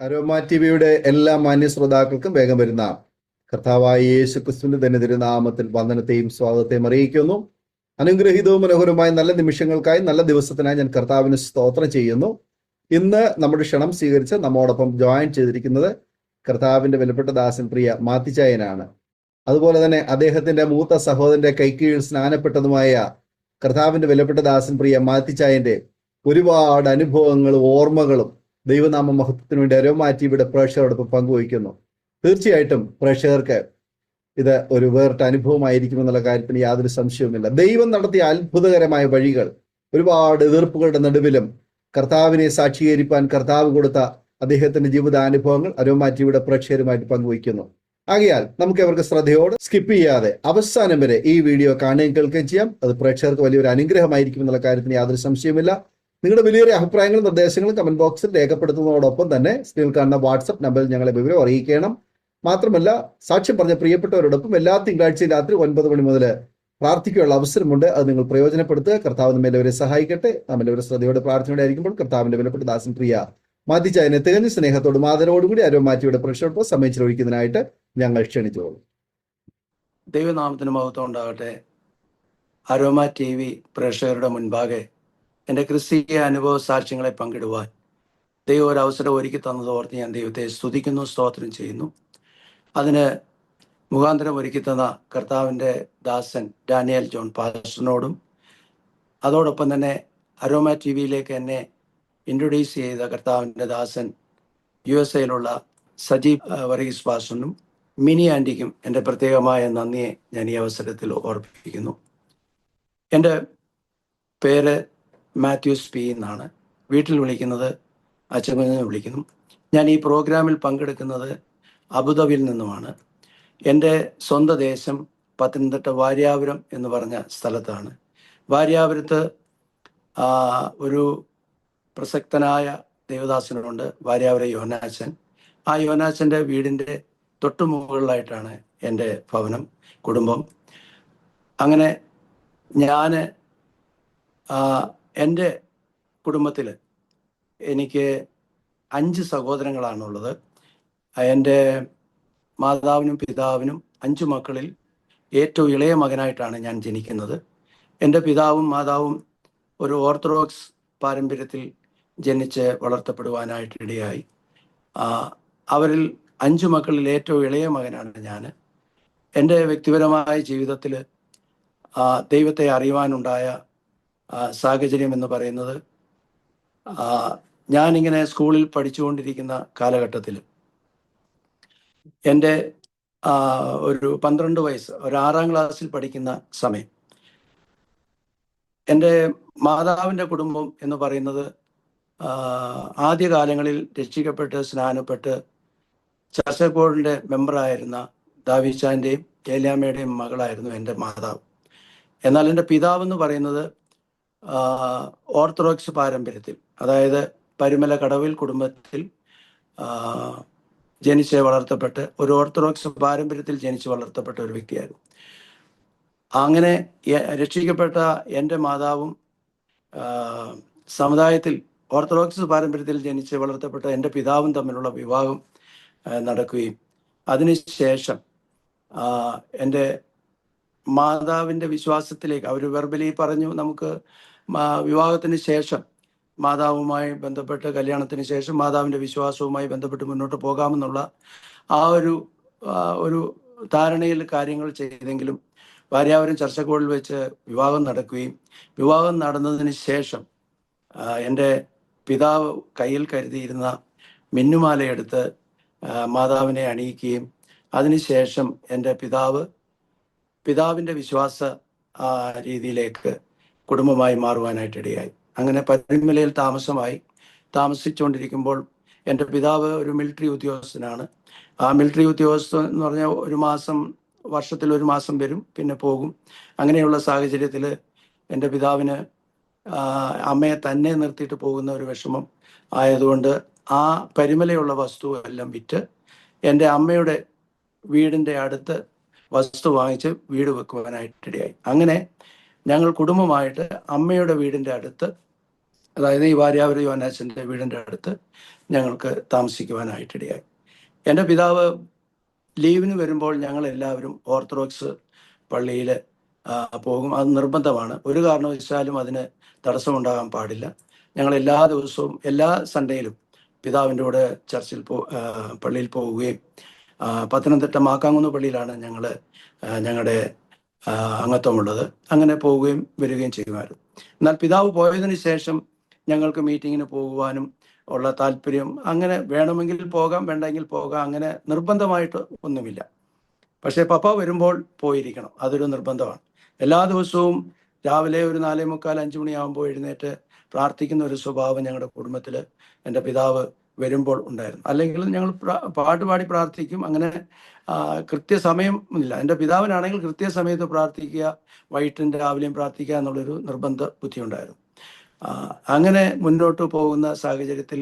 Aroma ടിവിയുടെ എല്ലാ മാന്യ ശ്രോതാക്കൾക്കും വേഗം വരുന്ന കർത്താവായ യേശു ക്രിസ്തുവിന്റെ തന്നെ തിരുനാമത്തിൽ വന്ദനത്തെയും സ്വാഗതത്തെയും അറിയിക്കുന്നു. അനുഗ്രഹീതവും മനോഹരമായ നല്ല നിമിഷങ്ങൾക്കായി, നല്ല ദിവസത്തിനായി ഞാൻ കർത്താവിന് സ്തോത്രം ചെയ്യുന്നു. ഇന്ന് നമ്മുടെ ക്ഷണം സ്വീകരിച്ച് നമ്മോടൊപ്പം ജോയിൻ ചെയ്തിരിക്കുന്നത് കർത്താവിന്റെ വിലപ്പെട്ട ദാസൻ പ്രിയ മാത്തിച്ചായനാണ്. അതുപോലെ തന്നെ അദ്ദേഹത്തിന്റെ മൂത്ത സഹോദരന്റെ കൈക്കീഴിൽ സ്നാനപ്പെട്ടതുമായ കർത്താവിന്റെ വിലപ്പെട്ട ദാസൻ പ്രിയ മാത്തിച്ചായന്റെ ഒരുപാട് അനുഭവങ്ങളും ഓർമ്മകളും ദൈവനാമ മഹത്വത്തിന് വേണ്ടി അരോമ ടിവിയുടെ പ്രേക്ഷകരോടൊപ്പം പങ്കുവയ്ക്കുന്നു. തീർച്ചയായിട്ടും പ്രേക്ഷകർക്ക് ഇത് ഒരു വേറിട്ട അനുഭവമായിരിക്കുമെന്നുള്ള കാര്യത്തിന് യാതൊരു സംശയവുമില്ല. ദൈവം നടത്തിയ അത്ഭുതകരമായ വഴികൾ, ഒരുപാട് എതിർപ്പുകളുടെ നടുവിലും കർത്താവിനെ സാക്ഷീകരിപ്പാൻ കർത്താവ് കൊടുത്ത അദ്ദേഹത്തിന്റെ ജീവിതാനുഭവങ്ങൾ അരോമ ടിവിയുടെ പ്രേക്ഷകരുമായിട്ട് പങ്കുവയ്ക്കുന്നു. ആകയാൽ നമുക്ക് അവർക്ക് ശ്രദ്ധയോട് സ്കിപ്പ് ചെയ്യാതെ അവസാനം വരെ ഈ വീഡിയോ കാണുകയും കേൾക്കുകയും ചെയ്യാം. അത് പ്രേക്ഷകർക്ക് വലിയൊരു അനുഗ്രഹമായിരിക്കും എന്നുള്ള കാര്യത്തിന് യാതൊരു സംശയവുമില്ല. നിങ്ങളുടെ വലിയൊരു അഭിപ്രായങ്ങളും നിർദ്ദേശങ്ങളും കമന്റ് ബോക്സിൽ രേഖപ്പെടുത്തുന്നതോടൊപ്പം തന്നെ സ്ക്രീനിൽ കാണുന്ന വാട്സപ്പ് നമ്പറിൽ ഞങ്ങളെ വിവരം അറിയിക്കണം. മാത്രമല്ല, സാക്ഷ്യം പറഞ്ഞ പ്രിയപ്പെട്ടവരോടൊപ്പം എല്ലാ തിങ്കളാഴ്ചയും രാത്രി 9 മണി മുതൽ പ്രാർത്ഥിക്കാനുള്ള അവസരമുണ്ട്. അത് നിങ്ങൾ പ്രയോജനപ്പെടുത്തുക. കർത്താവ് നമ്മെല്ലാവരെ സഹായിക്കട്ടെ. നമ്മളെല്ലാവരും ശ്രദ്ധയോടെ പ്രാർത്ഥനയോടെ ആയിരിക്കുമ്പോൾ കർത്താവിന്റെ വിലപ്പെട്ട ദാസൻ പ്രിയ മാത്തിച്ചായനെ തികഞ്ഞ സ്നേഹത്തോടും ആദരവോടും കൂടി അരോമ ടിവിയുടെ പ്രേക്ഷകരോടൊപ്പം സമയം ചെലവഴിക്കുന്നതിനായിട്ട് ഞങ്ങൾ ക്ഷണിച്ചോളൂ. ദൈവനാമത്തിന് മഹത്വം ഉണ്ടാകട്ടെ. അരോമ ടിവി പ്രേക്ഷകരുടെ മുൻപാകെ എൻ്റെ ക്രിസ്തീയ അനുഭവ സാക്ഷ്യങ്ങളെ പങ്കിടുവാൻ ദൈവം ഒരു അവസരം ഒരുക്കി തന്നതോർത്ത് ഞാൻ ദൈവത്തെ സ്തുതിക്കുന്നു, സ്തോത്രം ചെയ്യുന്നു. അതിന് മുഖാന്തരം ഒരുക്കി തന്ന കർത്താവിൻ്റെ ദാസൻ ഡാനിയൽ ജോൺ പാസ്റ്ററിനോടും, അതോടൊപ്പം തന്നെ അരോമ ടിവിയിലേക്ക് എന്നെ ഇൻട്രൊഡ്യൂസ് ചെയ്ത കർത്താവിൻ്റെ ദാസൻ USA സജീവ് വർഗീസ് പാസ്റ്ററിനും മിനി ആൻറ്റിക്കും എൻ്റെ പ്രത്യേകമായ നന്ദിയെ ഞാൻ ഈ അവസരത്തിൽ ഓർപ്പിക്കുന്നു. എൻ്റെ പേര് മാത്യൂസ് പി എന്നാണ്. വീട്ടിൽ വിളിക്കുന്നത് അച്ഛനെ വിളിക്കുന്നു. ഞാൻ ഈ പ്രോഗ്രാമിൽ പങ്കെടുക്കുന്നത് അബുദാബിയിൽ നിന്നുമാണ്. എൻ്റെ സ്വന്തം ദേശം പത്തനംതിട്ട വാര്യാപുരം എന്ന് പറഞ്ഞ സ്ഥലത്താണ്. വാര്യാപുരത്ത് ഒരു പ്രസക്തനായ ദേവദാസനുണ്ട്, വാര്യാപുരം യോനാച്ചൻ. ആ യോനാച്ചൻ്റെ വീടിൻ്റെ തൊട്ടുമുകളിലായിട്ടാണ് എൻ്റെ ഭവനം, കുടുംബം. അങ്ങനെ ഞാൻ എൻ്റെ കുടുംബത്തിൽ എനിക്ക് 5 സഹോദരങ്ങളാണുള്ളത്. എൻ്റെ മാതാവിനും പിതാവിനും 5 മക്കളിൽ ഏറ്റവും ഇളയ മകനായിട്ടാണ് ഞാൻ ജനിക്കുന്നത്. എൻ്റെ പിതാവും മാതാവും ഒരു ഓർത്തഡോക്സ് പാരമ്പര്യത്തിൽ ജനിച്ച് വളർത്തപ്പെടുവാനായിട്ടിടയായി. അവരിൽ 5 മക്കളിൽ ഏറ്റവും ഇളയ മകനാണ് ഞാൻ. എൻ്റെ വ്യക്തിപരമായ ജീവിതത്തിൽ ദൈവത്തെ അറിയുവാനുണ്ടായ സാഹചര്യം എന്ന് പറയുന്നത്, ഞാനിങ്ങനെ സ്കൂളിൽ പഠിച്ചുകൊണ്ടിരിക്കുന്ന കാലഘട്ടത്തിൽ എൻ്റെ ഒരു 12 വയസ്സ്, ഒരു 6ാം ക്ലാസ്സിൽ പഠിക്കുന്ന സമയം, എൻ്റെ മാതാവിൻ്റെ കുടുംബം എന്ന് പറയുന്നത് ആദ്യകാലങ്ങളിൽ രക്ഷിക്കപ്പെട്ട് സ്നാനപ്പെട്ട് ചർച്ച ബോർഡിൻ്റെ മെമ്പറായിരുന്ന ദാവീച്ചാൻ്റെയും ഏലിയാമ്മയുടെയും മകളായിരുന്നു എൻ്റെ മാതാവ്. എന്നാൽ എൻ്റെ പിതാവെന്ന് പറയുന്നത് ഓർത്തഡോക്സ് പാരമ്പര്യത്തിൽ, അതായത് പരുമല കടവിൽ കുടുംബത്തിൽ ജനിച്ച് വളർത്തപ്പെട്ട് ഒരു ഓർത്തഡോക്സ് പാരമ്പര്യത്തിൽ ജനിച്ച് വളർത്തപ്പെട്ട ഒരു വ്യക്തിയായിരുന്നു. അങ്ങനെ രക്ഷിക്കപ്പെട്ട എൻ്റെ മാതാവും സമുദായത്തിൽ ഓർത്തഡോക്സ് പാരമ്പര്യത്തിൽ ജനിച്ച് വളർത്തപ്പെട്ട എൻ്റെ പിതാവും തമ്മിലുള്ള വിവാഹം നടക്കുകയും അതിനുശേഷം എൻ്റെ മാതാവിൻ്റെ വിശ്വാസത്തിലേക്ക് അവർ വെർബലി പറഞ്ഞു, നമുക്ക് വിവാഹത്തിന് ശേഷം മാതാവുമായി ബന്ധപ്പെട്ട്, കല്യാണത്തിന് ശേഷം മാതാവിൻ്റെ വിശ്വാസവുമായി ബന്ധപ്പെട്ട് മുന്നോട്ട് പോകാമെന്നുള്ള ഒരു ധാരണയിൽ കാര്യങ്ങൾ ചെയ്തെങ്കിലും വാര്യാപുരം ചർച്ചക്കോളിൽ വെച്ച് വിവാഹം നടക്കുകയും വിവാഹം നടന്നതിന് ശേഷം എൻ്റെ പിതാവ് കയ്യിൽ കരുതിയിരുന്ന മിന്നുമാലയെടുത്ത് മാതാവിനെ അണിയിക്കുകയും അതിനുശേഷം എൻ്റെ പിതാവിൻ്റെ വിശ്വാസ രീതിയിലേക്ക് കുടുംബമായി മാറുവാനായിട്ടിടയായി. അങ്ങനെ പരുമലയിൽ താമസിച്ചുകൊണ്ടിരിക്കുമ്പോൾ എൻ്റെ പിതാവ് ഒരു മിലിറ്ററി ഉദ്യോഗസ്ഥനാണ്. ആ മിലിറ്ററി ഉദ്യോഗസ്ഥൻ എന്ന് പറഞ്ഞാൽ വർഷത്തിൽ 1 മാസം വരും, പിന്നെ പോകും. അങ്ങനെയുള്ള സാഹചര്യത്തിൽ എൻ്റെ പിതാവിന് അമ്മയെ തന്നെ നിർത്തിയിട്ട് പോകുന്ന ഒരു വിഷമം ആയതുകൊണ്ട് ആ പരുമലയുള്ള വസ്തു എല്ലാം വിറ്റ് എൻ്റെ അമ്മയുടെ വീടിൻ്റെ അടുത്ത് വസ്തു വാങ്ങിച്ച് വീട് വെക്കുവാനായിട്ടിടയായി. അങ്ങനെ ഞങ്ങൾ കുടുംബമായിട്ട് അമ്മയുടെ വീടിൻ്റെ അടുത്ത് അതായത് ഈ വാര്യാവൂർ യോഹന്നാച്ചൻ്റെ വീടിൻ്റെ അടുത്ത് ഞങ്ങൾക്ക് താമസിക്കുവാനായിട്ടിടയായി. എൻ്റെ പിതാവ് ലീവിന് വരുമ്പോൾ ഞങ്ങൾ എല്ലാവരും ഓർത്തഡോക്സ് പള്ളിയിൽ പോകും. അത് നിർബന്ധമാണ്. ഒരു കാരണവശാലും അതിന് തടസ്സമുണ്ടാകാൻ പാടില്ല. ഞങ്ങൾ എല്ലാ ദിവസവും എല്ലാ സൺഡേയിലും പിതാവിൻ്റെ കൂടെ ചർച്ചിൽ പള്ളിയിൽ പോവുകയും പത്തനംതിട്ട മാക്കാങ്കുന്ന് പള്ളിയിലാണ് ഞങ്ങളുടെ അംഗത്വമുള്ളത്. അങ്ങനെ പോവുകയും വരികയും ചെയ്യുമായിരുന്നു. എന്നാൽ പിതാവ് പോയതിന് ശേഷം ഞങ്ങൾക്ക് മീറ്റിങ്ങിന് പോകുവാനും ഉള്ള താല്പര്യം, അങ്ങനെ വേണമെങ്കിൽ പോകാം, വേണ്ടെങ്കിൽ പോകാം, അങ്ങനെ നിർബന്ധമായിട്ട് ഒന്നുമില്ല. പക്ഷേ പപ്പ വരുമ്പോൾ പോയിരിക്കണം, അതൊരു നിർബന്ധമാണ്. എല്ലാ ദിവസവും രാവിലെ ഒരു 4:45 5 മണിയാകുമ്പോൾ എഴുന്നേറ്റ് പ്രാർത്ഥിക്കുന്ന ഒരു സ്വഭാവം ഞങ്ങളുടെ കുടുംബത്തിൽ എൻ്റെ പിതാവ് വരുമ്പോൾ ഉണ്ടായിരുന്നു. അല്ലെങ്കിൽ ഞങ്ങൾ പാട്ട് പാടി പ്രാർത്ഥിക്കും. അങ്ങനെ കൃത്യസമയം ഇല്ല. എൻ്റെ പിതാവിനാണെങ്കിൽ കൃത്യസമയത്ത് പ്രാർത്ഥിക്കുക, വൈകിട്ടും രാവിലെയും പ്രാർത്ഥിക്കുക എന്നുള്ളൊരു നിർബന്ധ ബുദ്ധി ഉണ്ടായിരുന്നു. അങ്ങനെ മുന്നോട്ട് പോകുന്ന സാഹചര്യത്തിൽ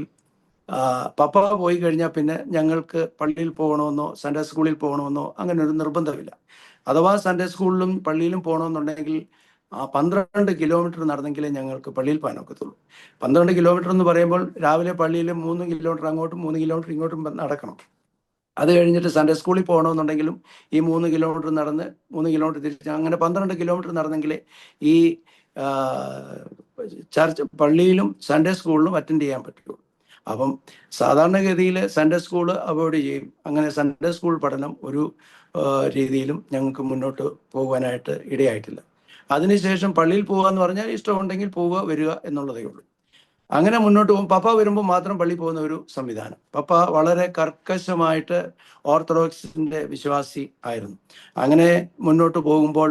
പപ്പ പോയി കഴിഞ്ഞാൽ പിന്നെ ഞങ്ങൾക്ക് പള്ളിയിൽ പോകണമെന്നോ സൺഡേ സ്കൂളിൽ പോകണമെന്നോ അങ്ങനെ ഒരു നിർബന്ധമില്ല. അഥവാ സൺഡേ സ്കൂളിലും പള്ളിയിലും പോകണമെന്നുണ്ടെങ്കിൽ 12 കിലോമീറ്റർ നടന്നെങ്കിലേ ഞങ്ങൾക്ക് പള്ളിയിൽ പോകാൻ ഒക്കത്തുള്ളൂ. 12 കിലോമീറ്റർ എന്ന് പറയുമ്പോൾ രാവിലെ പള്ളിയിൽ 3 കിലോമീറ്റർ അങ്ങോട്ടും 3 കിലോമീറ്റർ ഇങ്ങോട്ടും നടക്കണം. അത് കഴിഞ്ഞിട്ട് സൺഡേ സ്കൂളിൽ പോകണമെന്നുണ്ടെങ്കിലും ഈ 3 കിലോമീറ്റർ നടന്ന് 3 കിലോമീറ്റർ തിരിച്ച് അങ്ങനെ 12 കിലോമീറ്റർ നടന്നെങ്കിലേ ഈ ചർച്ച് പള്ളിയിലും സൺഡേ സ്കൂളിലും അറ്റൻഡ് ചെയ്യാൻ പറ്റുള്ളൂ. അപ്പം സാധാരണഗതിയിൽ സൺഡേ സ്കൂൾ അവോയ്ഡ് ചെയ്യും. അങ്ങനെ സൺഡേ സ്കൂൾ പഠനം ഒരു രീതിയിലും ഞങ്ങൾക്ക് മുന്നോട്ട് പോകുവാനായിട്ട് ഇടയായിട്ടില്ല. അതിനുശേഷം പള്ളിയിൽ പോകുക എന്ന് പറഞ്ഞാൽ ഇഷ്ടമുണ്ടെങ്കിൽ പോവുക വരിക എന്നുള്ളതേ ഉള്ളൂ. അങ്ങനെ മുന്നോട്ട് പോകും. പപ്പ വരുമ്പോൾ മാത്രം പള്ളി പോകുന്ന ഒരു സംവിധാനം. പപ്പ വളരെ കർക്കശമായിട്ട് ഓർത്തഡോക്സിൻ്റെ വിശ്വാസി ആയിരുന്നു. അങ്ങനെ മുന്നോട്ട് പോകുമ്പോൾ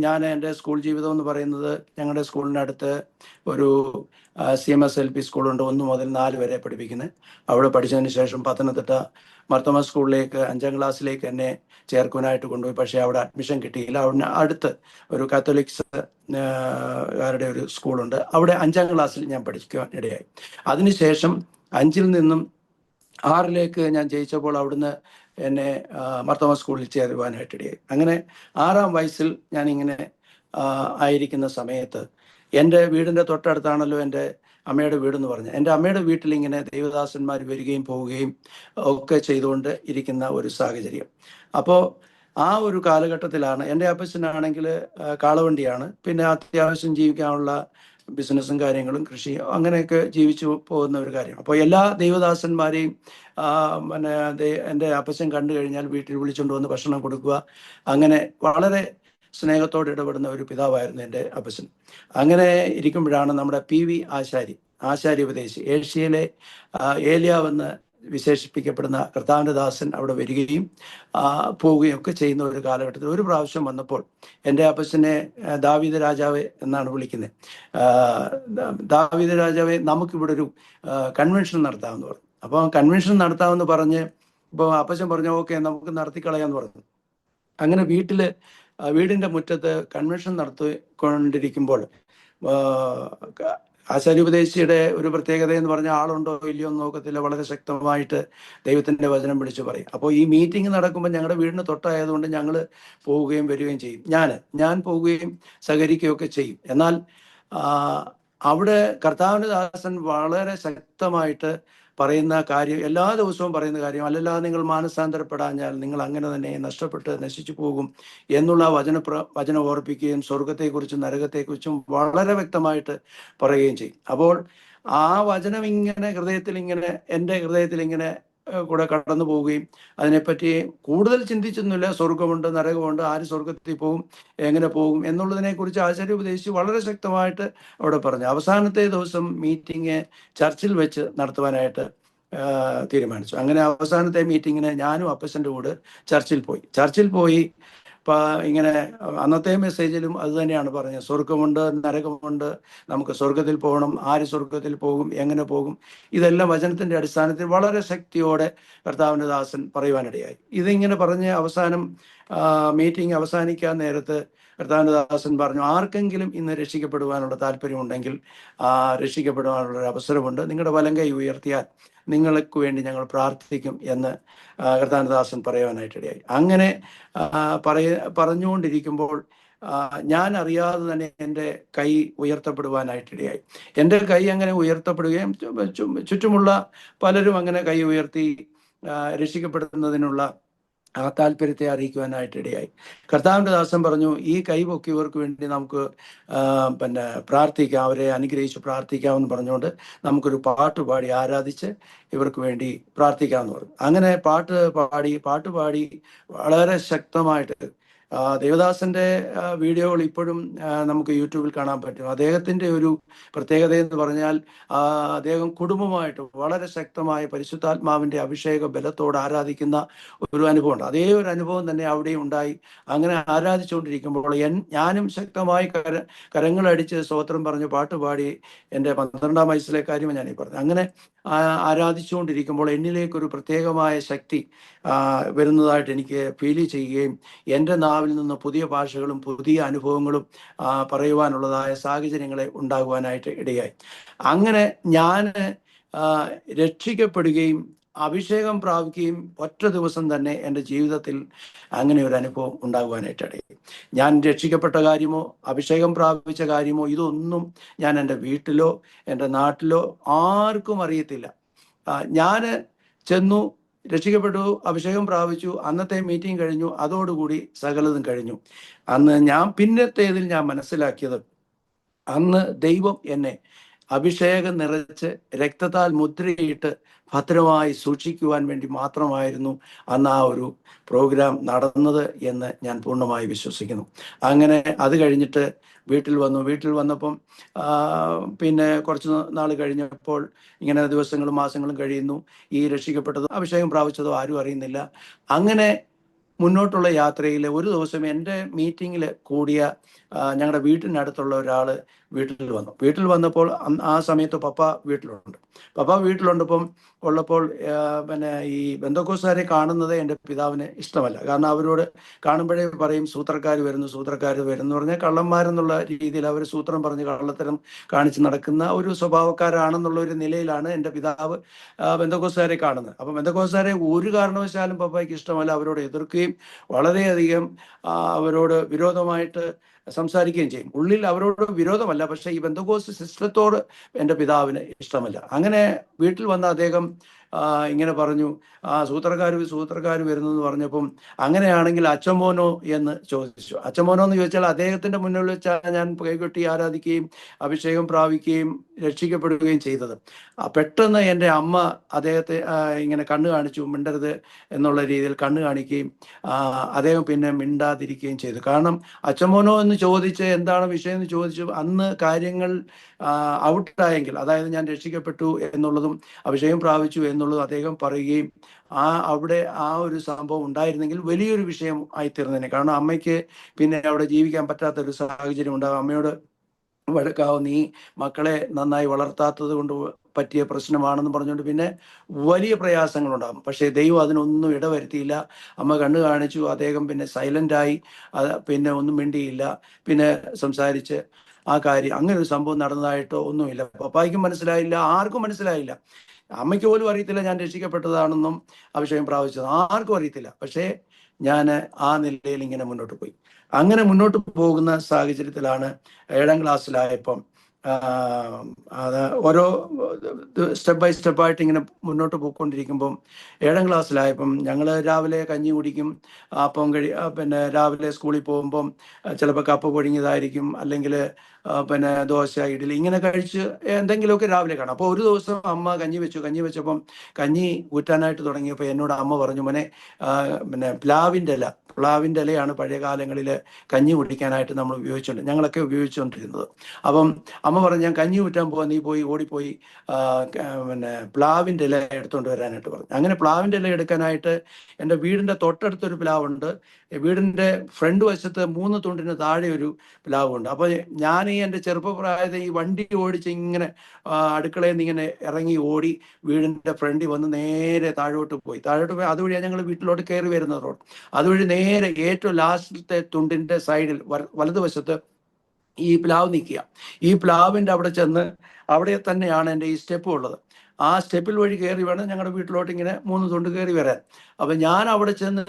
ഞാൻ എൻ്റെ സ്കൂൾ ജീവിതം എന്ന് പറയുന്നത് ഞങ്ങളുടെ സ്കൂളിനടുത്ത് ഒരു CMS LP സ്കൂളുണ്ട്, 1 മുതൽ 4 വരെ പഠിപ്പിക്കുന്നത്. അവിടെ പഠിച്ചതിന് ശേഷം പത്തനംതിട്ട മർത്തമ സ്കൂളിലേക്ക് 5ാം ക്ലാസ്സിലേക്ക് എന്നെ ചേർക്കുവാനായിട്ട് കൊണ്ടുപോയി. പക്ഷേ അവിടെ അഡ്മിഷൻ കിട്ടിയില്ല. അവിടെ അടുത്ത് ഒരു കാത്തോലിക്സ് കാരുടെ ഒരു സ്കൂളുണ്ട്. അവിടെ 5ാം ക്ലാസ്സിൽ ഞാൻ പഠിക്കുവാൻ ഇടയായി. അതിനുശേഷം 5ൽ നിന്നും 6ലേക്ക് ഞാൻ ജയിച്ചപ്പോൾ അവിടുന്ന് എന്നെ മർത്തമ സ്കൂളിൽ ചേരുവാനായിട്ടിടയായി. അങ്ങനെ 6ാം വയസ്സിൽ ഞാനിങ്ങനെ ആയിരിക്കുന്ന സമയത്ത് എൻ്റെ വീടിൻ്റെ തൊട്ടടുത്താണല്ലോ എൻ്റെ അമ്മയുടെ വീടെന്ന് പറഞ്ഞത്. എൻ്റെ അമ്മയുടെ വീട്ടിൽ ഇങ്ങനെ ദൈവദാസന്മാർ വരികയും പോവുകയും ഒക്കെ ചെയ്തുകൊണ്ട് ഇരിക്കുന്ന ഒരു സാഹചര്യം. അപ്പോൾ ആ ഒരു കാലഘട്ടത്തിലാണ് എൻ്റെ അപ്പച്ചനാണെങ്കിൽ കാളവണ്ടിയാണ്. പിന്നെ അത്യാവശ്യം ജീവിക്കാനുള്ള ബിസിനസ്സും കാര്യങ്ങളും കൃഷിയും അങ്ങനെയൊക്കെ ജീവിച്ചു പോകുന്ന ഒരു കാര്യം. അപ്പോൾ എല്ലാ ദൈവദാസന്മാരെയും എൻ്റെ അപ്പച്ചൻ കണ്ടു കഴിഞ്ഞാൽ വീട്ടിൽ വിളിച്ചുകൊണ്ട് വന്ന് ഭക്ഷണം കൊടുക്കുക, അങ്ങനെ വളരെ സ്നേഹത്തോടെ ഇടപെടുന്ന ഒരു പിതാവായിരുന്നു എൻ്റെ അപ്പച്ചൻ. അങ്ങനെ ഇരിക്കുമ്പോഴാണ് നമ്മുടെ PV ആശാരി ഉപദേശി, ഏഷ്യയിലെ ഏലിയാവെന്ന് വിശേഷിപ്പിക്കപ്പെടുന്ന കർത്താവിൻ്റെ ദാസൻ അവിടെ വരികയും പോവുകയും ഒക്കെ ചെയ്യുന്ന ഒരു കാലഘട്ടത്തിൽ ഒരു പ്രാവശ്യം വന്നപ്പോൾ എൻ്റെ അപ്പച്ചനെ ദാവീദ് രാജാവേ എന്നാണ് വിളിക്കുന്നത്. ദാവീദ് രാജാവേ, നമുക്കിവിടെ ഒരു കൺവെൻഷൻ നടത്താമെന്ന് പറഞ്ഞു. അപ്പോൾ കൺവെൻഷൻ നടത്താമെന്ന് പറഞ്ഞ് ഇപ്പോൾ അപ്പച്ചൻ പറഞ്ഞു ഓക്കെ നമുക്ക് നടത്തിക്കളയാന്ന് പറഞ്ഞു. അങ്ങനെ വീടിൻ്റെ മുറ്റത്ത് കൺവെൻഷൻ നടത്തിക്കൊണ്ടിരിക്കുമ്പോൾ ആശാര്യോപദേശിയുടെ ഒരു പ്രത്യേകത എന്ന് പറഞ്ഞാൽ ആളുണ്ടോ ഇല്ലയോ എന്ന് നോക്കത്തില്ല, വളരെ ശക്തമായിട്ട് ദൈവത്തിൻ്റെ വചനം വിളിച്ചു പറയും. അപ്പോൾ ഈ മീറ്റിംഗ് നടക്കുമ്പോൾ ഞങ്ങളുടെ വീടിന് തൊട്ടായതുകൊണ്ട് ഞങ്ങൾ പോവുകയും വരികയും ചെയ്യും. ഞാൻ പോവുകയും സഹകരിക്കുകയും ഒക്കെ ചെയ്യും. എന്നാൽ അവിടെ കർത്താവിൻ്റെ ദാസൻ വളരെ ശക്തമായിട്ട് പറയുന്ന കാര്യം, എല്ലാ ദിവസവും പറയുന്ന കാര്യം, അല്ലല്ലാതെ നിങ്ങൾ മാനസാന്തരപ്പെടാഞ്ഞാൽ നിങ്ങൾ അങ്ങനെ തന്നെ നഷ്ടപ്പെട്ട് നശിച്ചു പോകും എന്നുള്ള വചനം ഓർപ്പിക്കുകയും സ്വർഗത്തെക്കുറിച്ചും നരകത്തെക്കുറിച്ചും വളരെ വ്യക്തമായിട്ട് പറയുകയും ചെയ്യും. അപ്പോൾ ആ വചനം ഇങ്ങനെ എൻ്റെ ഹൃദയത്തിൽ ഇങ്ങനെ കൂടെ കടന്നു പോവുകയും അതിനെപ്പറ്റി കൂടുതൽ ചിന്തിച്ചൊന്നുമില്ല. സ്വർഗമുണ്ട്, നരകമുണ്ട്, ആര് സ്വർഗത്തിൽ പോകും, എങ്ങനെ പോകും എന്നുള്ളതിനെക്കുറിച്ച് ആചാര്യോപദേശിച്ച് വളരെ ശക്തമായിട്ട് അവിടെ പറഞ്ഞു. അവസാനത്തെ ദിവസം മീറ്റിംഗ് ചർച്ചിൽ വെച്ച് നടത്തുവാനായിട്ട് തീരുമാനിച്ചു. അങ്ങനെ അവസാനത്തെ മീറ്റിങ്ങിന് ഞാനും അപ്പച്ചൻ്റെ കൂടെ ചർച്ചിൽ പോയി ഇങ്ങനെ അന്നത്തെ മെസ്സേജിലും അത് തന്നെയാണ് പറഞ്ഞത്. സ്വർഗമുണ്ട്, നരകമുണ്ട്, നമുക്ക് സ്വർഗത്തിൽ പോകണം, ആര് സ്വർഗത്തിൽ പോകും, എങ്ങനെ പോകും, ഇതെല്ലാം വചനത്തിൻ്റെ അടിസ്ഥാനത്തിൽ വളരെ ശക്തിയോടെ കർത്താവിൻ്റെ ദാസൻ പറയുവാനിടയായി. ഇതിങ്ങനെ പറഞ്ഞ് അവസാനം മീറ്റിംഗ് അവസാനിക്കാൻ നേരത്ത് കർത്താവിൻ്റെ ദാസൻ പറഞ്ഞു, ആർക്കെങ്കിലും ഇന്ന് രക്ഷിക്കപ്പെടുവാനുള്ള താല്പര്യമുണ്ടെങ്കിൽ രക്ഷിക്കപ്പെടുവാനുള്ള ഒരു അവസരമുണ്ട്, നിങ്ങളുടെ വലങ്കൈ ഉയർത്തിയാൽ നിങ്ങൾക്ക് വേണ്ടി ഞങ്ങൾ പ്രാർത്ഥിക്കും എന്ന് കർത്താവിൻ്റെ ദാസൻ പറയുവാനായിട്ടിടയായി. അങ്ങനെ പറഞ്ഞുകൊണ്ടിരിക്കുമ്പോൾ ഞാൻ അറിയാതെ തന്നെ എൻ്റെ കൈ ഉയർത്തപ്പെടുവാനായിട്ടിടയായി. എൻ്റെ കൈ അങ്ങനെ ഉയർത്തപ്പെടുകയും ചുറ്റുമുള്ള പലരും അങ്ങനെ കൈ ഉയർത്തി രക്ഷിക്കപ്പെടുന്നതിനുള്ള ആ താല്പര്യത്തെ അറിയിക്കുവാനായിട്ടിടയായി. കർത്താവിൻ്റെ ദാസൻ പറഞ്ഞു, ഈ കൈ പൊക്കിയവർക്ക് വേണ്ടി നമുക്ക് പിന്നെ പ്രാർത്ഥിക്കാം, അവരെ അനുഗ്രഹിച്ച് പ്രാർത്ഥിക്കാമെന്ന് പറഞ്ഞുകൊണ്ട് നമുക്കൊരു പാട്ട് പാടി ആരാധിച്ച് ഇവർക്ക് വേണ്ടി പ്രാർത്ഥിക്കാമെന്ന് പറഞ്ഞു. അങ്ങനെ പാട്ട് പാടി വളരെ ശക്തമായിട്ട് ദേവദാസന്റെ വീഡിയോകൾ ഇപ്പോഴും നമുക്ക് യൂട്യൂബിൽ കാണാൻ പറ്റും. അദ്ദേഹത്തിന്റെ ഒരു പ്രത്യേകത എന്ന് പറഞ്ഞാൽ അദ്ദേഹം കുടുംബമായിട്ട് വളരെ ശക്തമായ പരിശുദ്ധാത്മാവിന്റെ അഭിഷേക ബലത്തോട് ആരാധിക്കുന്ന ഒരു അനുഭവമുണ്ട്. അതേ ഒരു അനുഭവം തന്നെ അവിടെ ഉണ്ടായി. അങ്ങനെ ആരാധിച്ചുകൊണ്ടിരിക്കുമ്പോൾ ഞാനും ശക്തമായി കരങ്ങളടിച്ച് സ്തോത്രം പറഞ്ഞ് പാട്ട് പാടി എൻ്റെ 12-ാം വയസ്സിലെ കാര്യമാണ് ഞാനീ പറഞ്ഞത്. അങ്ങനെ ആരാധിച്ചുകൊണ്ടിരിക്കുമ്പോൾ എന്നിലേക്കൊരു പ്രത്യേകമായ ശക്തി വരുന്നതായിട്ട് എനിക്ക് ഫീൽ ചെയ്യുകയും എൻ്റെ നാവിൽ നിന്ന് പുതിയ ഭാഷകളും പുതിയ അനുഭവങ്ങളും പറയുവാനുള്ളതായ സാഹചര്യങ്ങളെ ഉണ്ടാകുവാനായിട്ട് ഇടയായി. അങ്ങനെ ഞാൻ രക്ഷിക്കപ്പെടുകയും അഭിഷേകം പ്രാപിക്കുകയും ഒറ്റ ദിവസം തന്നെ എൻ്റെ ജീവിതത്തിൽ അങ്ങനെ ഒരു അനുഭവം ഉണ്ടാകുവാനായിട്ടിടയായി. ഞാൻ രക്ഷിക്കപ്പെട്ട കാര്യമോ അഭിഷേകം പ്രാപിച്ച കാര്യമോ ഇതൊന്നും ഞാൻ എൻ്റെ വീട്ടിലോ എൻ്റെ നാട്ടിലോ ആർക്കും അറിയത്തില്ല. ഞാൻ ചെന്നു, രക്ഷിക്കപ്പെട്ടു, അഭിഷേകം പ്രാപിച്ചു, അന്നത്തെ മീറ്റിംഗ് കഴിഞ്ഞു, അതോടുകൂടി സകലതും കഴിഞ്ഞു. അന്ന് പിന്നത്തേതിൽ ഞാൻ മനസ്സിലാക്കിയത്, അന്ന് ദൈവം എന്നെ അഭിഷേകം നിറച്ച് രക്തത്താൽ മുദ്രയിട്ട് ഭദ്രമായി സൂക്ഷിക്കുവാൻ വേണ്ടി മാത്രമായിരുന്നു അന്ന് ആ ഒരു പ്രോഗ്രാം നടന്നത് എന്ന് ഞാൻ പൂർണ്ണമായി വിശ്വസിക്കുന്നു. അങ്ങനെ അത് കഴിഞ്ഞിട്ട് വീട്ടിൽ വന്നപ്പം പിന്നെ കുറച്ച് നാൾ കഴിഞ്ഞപ്പോൾ ഇങ്ങനെ ദിവസങ്ങളും മാസങ്ങളും കഴിയുന്നു. ഈ രക്ഷിക്കപ്പെട്ടതോ അഭിഷേകം പ്രാപിച്ചതോ ആരും അറിയുന്നില്ല. അങ്ങനെ മുന്നോട്ടുള്ള യാത്രയിൽ ഒരു ദിവസം എൻ്റെ മീറ്റിങ്ങിൽ കൂടിയ ഞങ്ങളുടെ വീട്ടിനടുത്തുള്ള ഒരാൾ വീട്ടിൽ വന്നപ്പോൾ ആ സമയത്ത് പപ്പ വീട്ടിലുണ്ടപ്പം പിന്നെ ഈ ബന്ധക്കോസ്തുകാരെ കാണുന്നത് എൻ്റെ പിതാവിന് ഇഷ്ടമല്ല. കാരണം അവരോട് കാണുമ്പോഴേ പറയും സൂത്രക്കാർ വരുന്നു പറഞ്ഞാൽ കള്ളന്മാരെന്നുള്ള രീതിയിൽ അവർ സൂത്രം പറഞ്ഞ് കള്ളത്തരം കാണിച്ച് നടക്കുന്ന ഒരു സ്വഭാവക്കാരാണെന്നുള്ള ഒരു നിലയിലാണ് എൻ്റെ പിതാവ് ബന്ധക്കോസ്തുകാരെ കാണുന്നത്. അപ്പം ബന്ധക്കോസ്തുകാരെ ഒരു കാരണവശാലും പപ്പയ്ക്ക് ഇഷ്ടമല്ല. അവരോട് എതിർക്കുകയും വളരെയധികം അവരോട് വിരോധമായിട്ട് സംസാരിക്കുകയും ചെയ്യും. ഉള്ളിൽ അവരോട് വിരോധമല്ല, പക്ഷെ ഈ ബന്ധക്കോസ്ത് സിസ്റ്റത്തോട് എൻ്റെ പിതാവിന് ഇഷ്ടമല്ല. അങ്ങനെ വീട്ടിൽ വന്ന അദ്ദേഹം ഇങ്ങനെ പറഞ്ഞു, സൂത്രക്കാർ വരുന്നു എന്ന് പറഞ്ഞപ്പം, അങ്ങനെയാണെങ്കിൽ അച്ചമോനോ എന്ന് ചോദിച്ചു. അച്ചമോനോ എന്ന് ചോദിച്ചാൽ അദ്ദേഹത്തിന്റെ മുന്നിൽ വെച്ചാണ് ഞാൻ കൈകൊട്ടി ആരാധിക്കുകയും അഭിഷേകം പ്രാപിക്കുകയും രക്ഷിക്കപ്പെടുകയും ചെയ്തത്. പെട്ടെന്ന് എൻ്റെ അമ്മ അദ്ദേഹത്തെ ഇങ്ങനെ കണ്ണ് കാണിച്ചു, മിണ്ടരുത് എന്നുള്ള രീതിയിൽ കണ്ണ് കാണിക്കുകയും അദ്ദേഹം പിന്നെ മിണ്ടാതിരിക്കുകയും ചെയ്തു. കാരണം അച്ചമോനോ എന്ന് ചോദിച്ച് എന്താണ് വിഷയം എന്ന് ചോദിച്ചു, അന്ന് കാര്യങ്ങൾ ഔട്ടായെങ്കിൽ, അതായത് ഞാൻ രക്ഷിക്കപ്പെട്ടു എന്നുള്ളതും അഭിഷേകം പ്രാപിച്ചു എന്നുള്ളതും അദ്ദേഹം പറയുകയും അവിടെ ആ ഒരു സംഭവം ഉണ്ടായിരുന്നെങ്കിൽ വലിയൊരു വിഷയം ആയിത്തീർന്നതിനെ. കാരണം അമ്മയ്ക്ക് പിന്നെ അവിടെ ജീവിക്കാൻ പറ്റാത്തൊരു സാഹചര്യം ഉണ്ടാകും. അമ്മയോട് വഴക്കാവും, നീ മക്കളെ നന്നായി വളർത്താത്തത് കൊണ്ട് പറ്റിയ പ്രശ്നമാണെന്ന് പറഞ്ഞുകൊണ്ട് പിന്നെ വലിയ പ്രയാസങ്ങളുണ്ടാകും. പക്ഷേ ദൈവം അതിനൊന്നും ഇടവരുത്തിയില്ല. അമ്മ കണ്ണു കാണിച്ചു, അദ്ദേഹം പിന്നെ സൈലൻ്റായി, പിന്നെ ഒന്നും മിണ്ടിയില്ല, പിന്നെ സംസാരിച്ച് ആ കാര്യം അങ്ങനെ ഒരു സംഭവം നടന്നതായിട്ടോ ഒന്നുമില്ല. പപ്പായ്ക്കും മനസ്സിലായില്ല, ആർക്കും മനസ്സിലായില്ല. അമ്മയ്ക്ക് പോലും അറിയത്തില്ല ഞാൻ രക്ഷിക്കപ്പെട്ടതാണെന്നും അഭിഷേകം പ്രാപിച്ചത്, ആർക്കും അറിയത്തില്ല. പക്ഷേ ഞാൻ ആ നിലയിൽ ഇങ്ങനെ മുന്നോട്ട് പോയി. അങ്ങനെ മുന്നോട്ട് പോകുന്ന സാഹചര്യത്തിലാണ് 7ാം ക്ലാസ്സിലായപ്പം അത് ഓരോ സ്റ്റെപ്പ് ബൈ സ്റ്റെപ്പായിട്ട് ഇങ്ങനെ മുന്നോട്ട് പോയിക്കൊണ്ടിരിക്കുമ്പം 7ാം ക്ലാസ്സിലായപ്പം ഞങ്ങൾ രാവിലെ കഞ്ഞി കുടിക്കും, അപ്പം പിന്നെ രാവിലെ സ്കൂളിൽ പോകുമ്പം ചിലപ്പോൾ കപ്പ പൊഴിഞ്ഞതായിരിക്കും, അല്ലെങ്കിൽ പിന്നെ ദോശ, ഇഡ്ഡലി ഇങ്ങനെ കഴിച്ച് എന്തെങ്കിലുമൊക്കെ രാവിലെ കാണാം. അപ്പോൾ ഒരു ദിവസം അമ്മ കഞ്ഞി വെച്ചപ്പം കഞ്ഞി ഊറ്റാനായിട്ട് തുടങ്ങിയപ്പോൾ എന്നോട് അമ്മ പറഞ്ഞു, മോനെ പിന്നെ പ്ലാവിൻ്റെ ഇലയാണ് പഴയ കാലങ്ങളിൽ കഞ്ഞി കുടിക്കാനായിട്ട് ഞങ്ങളൊക്കെ ഉപയോഗിച്ചുകൊണ്ടിരുന്നത്. അപ്പം അമ്മ പറഞ്ഞു, ഞാൻ കഞ്ഞി ഊറ്റാൻ പോകാൻ, നീ ഓടിപ്പോയി പിന്നെ പ്ലാവിൻ്റെ ഇല എടുത്തുകൊണ്ട് വരാനായിട്ട് പറഞ്ഞു. അങ്ങനെ പ്ലാവിൻ്റെ ഇല എടുക്കാനായിട്ട് എൻ്റെ വീടിൻ്റെ തൊട്ടടുത്തൊരു പ്ലാവുണ്ട്. വീടിൻ്റെ ഫ്രണ്ട് വശത്ത് 3 തുണ്ടിന് താഴെ ഒരു പ്ലാവുണ്ട്. അപ്പോൾ ഞാൻ എൻ്റെ ചെറുപ്പപ്രായത്തിൽ ഈ വണ്ടി ഓടിച്ച് ഇങ്ങനെ അടുക്കളയിൽ നിന്ന് ഇങ്ങനെ ഇറങ്ങി ഓടി വീടിൻ്റെ ഫ്രണ്ടിൽ വന്ന് നേരെ താഴോട്ട് പോയി അതുവഴിയാണ് ഞങ്ങൾ വീട്ടിലോട്ട് കയറി വരുന്ന റോഡ്. അതുവഴി നേരെ ഏറ്റവും ലാസ്റ്റത്തെ തുണ്ടിൻ്റെ സൈഡിൽ വലതുവശത്ത് ഈ പ്ലാവ് നിൽക്കുക. ഈ പ്ലാവിൻ്റെ അവിടെ ചെന്ന് അവിടെ തന്നെയാണ് എൻ്റെ ഈ സ്റ്റെപ്പ് ഉള്ളത്. ആ സ്റ്റെപ്പിൽ വഴി കയറി വേണം ഞങ്ങളുടെ വീട്ടിലോട്ട് ഇങ്ങനെ 3 തുണ്ട് കയറി വരാൻ. അപ്പം ഞാൻ അവിടെ ചെന്ന്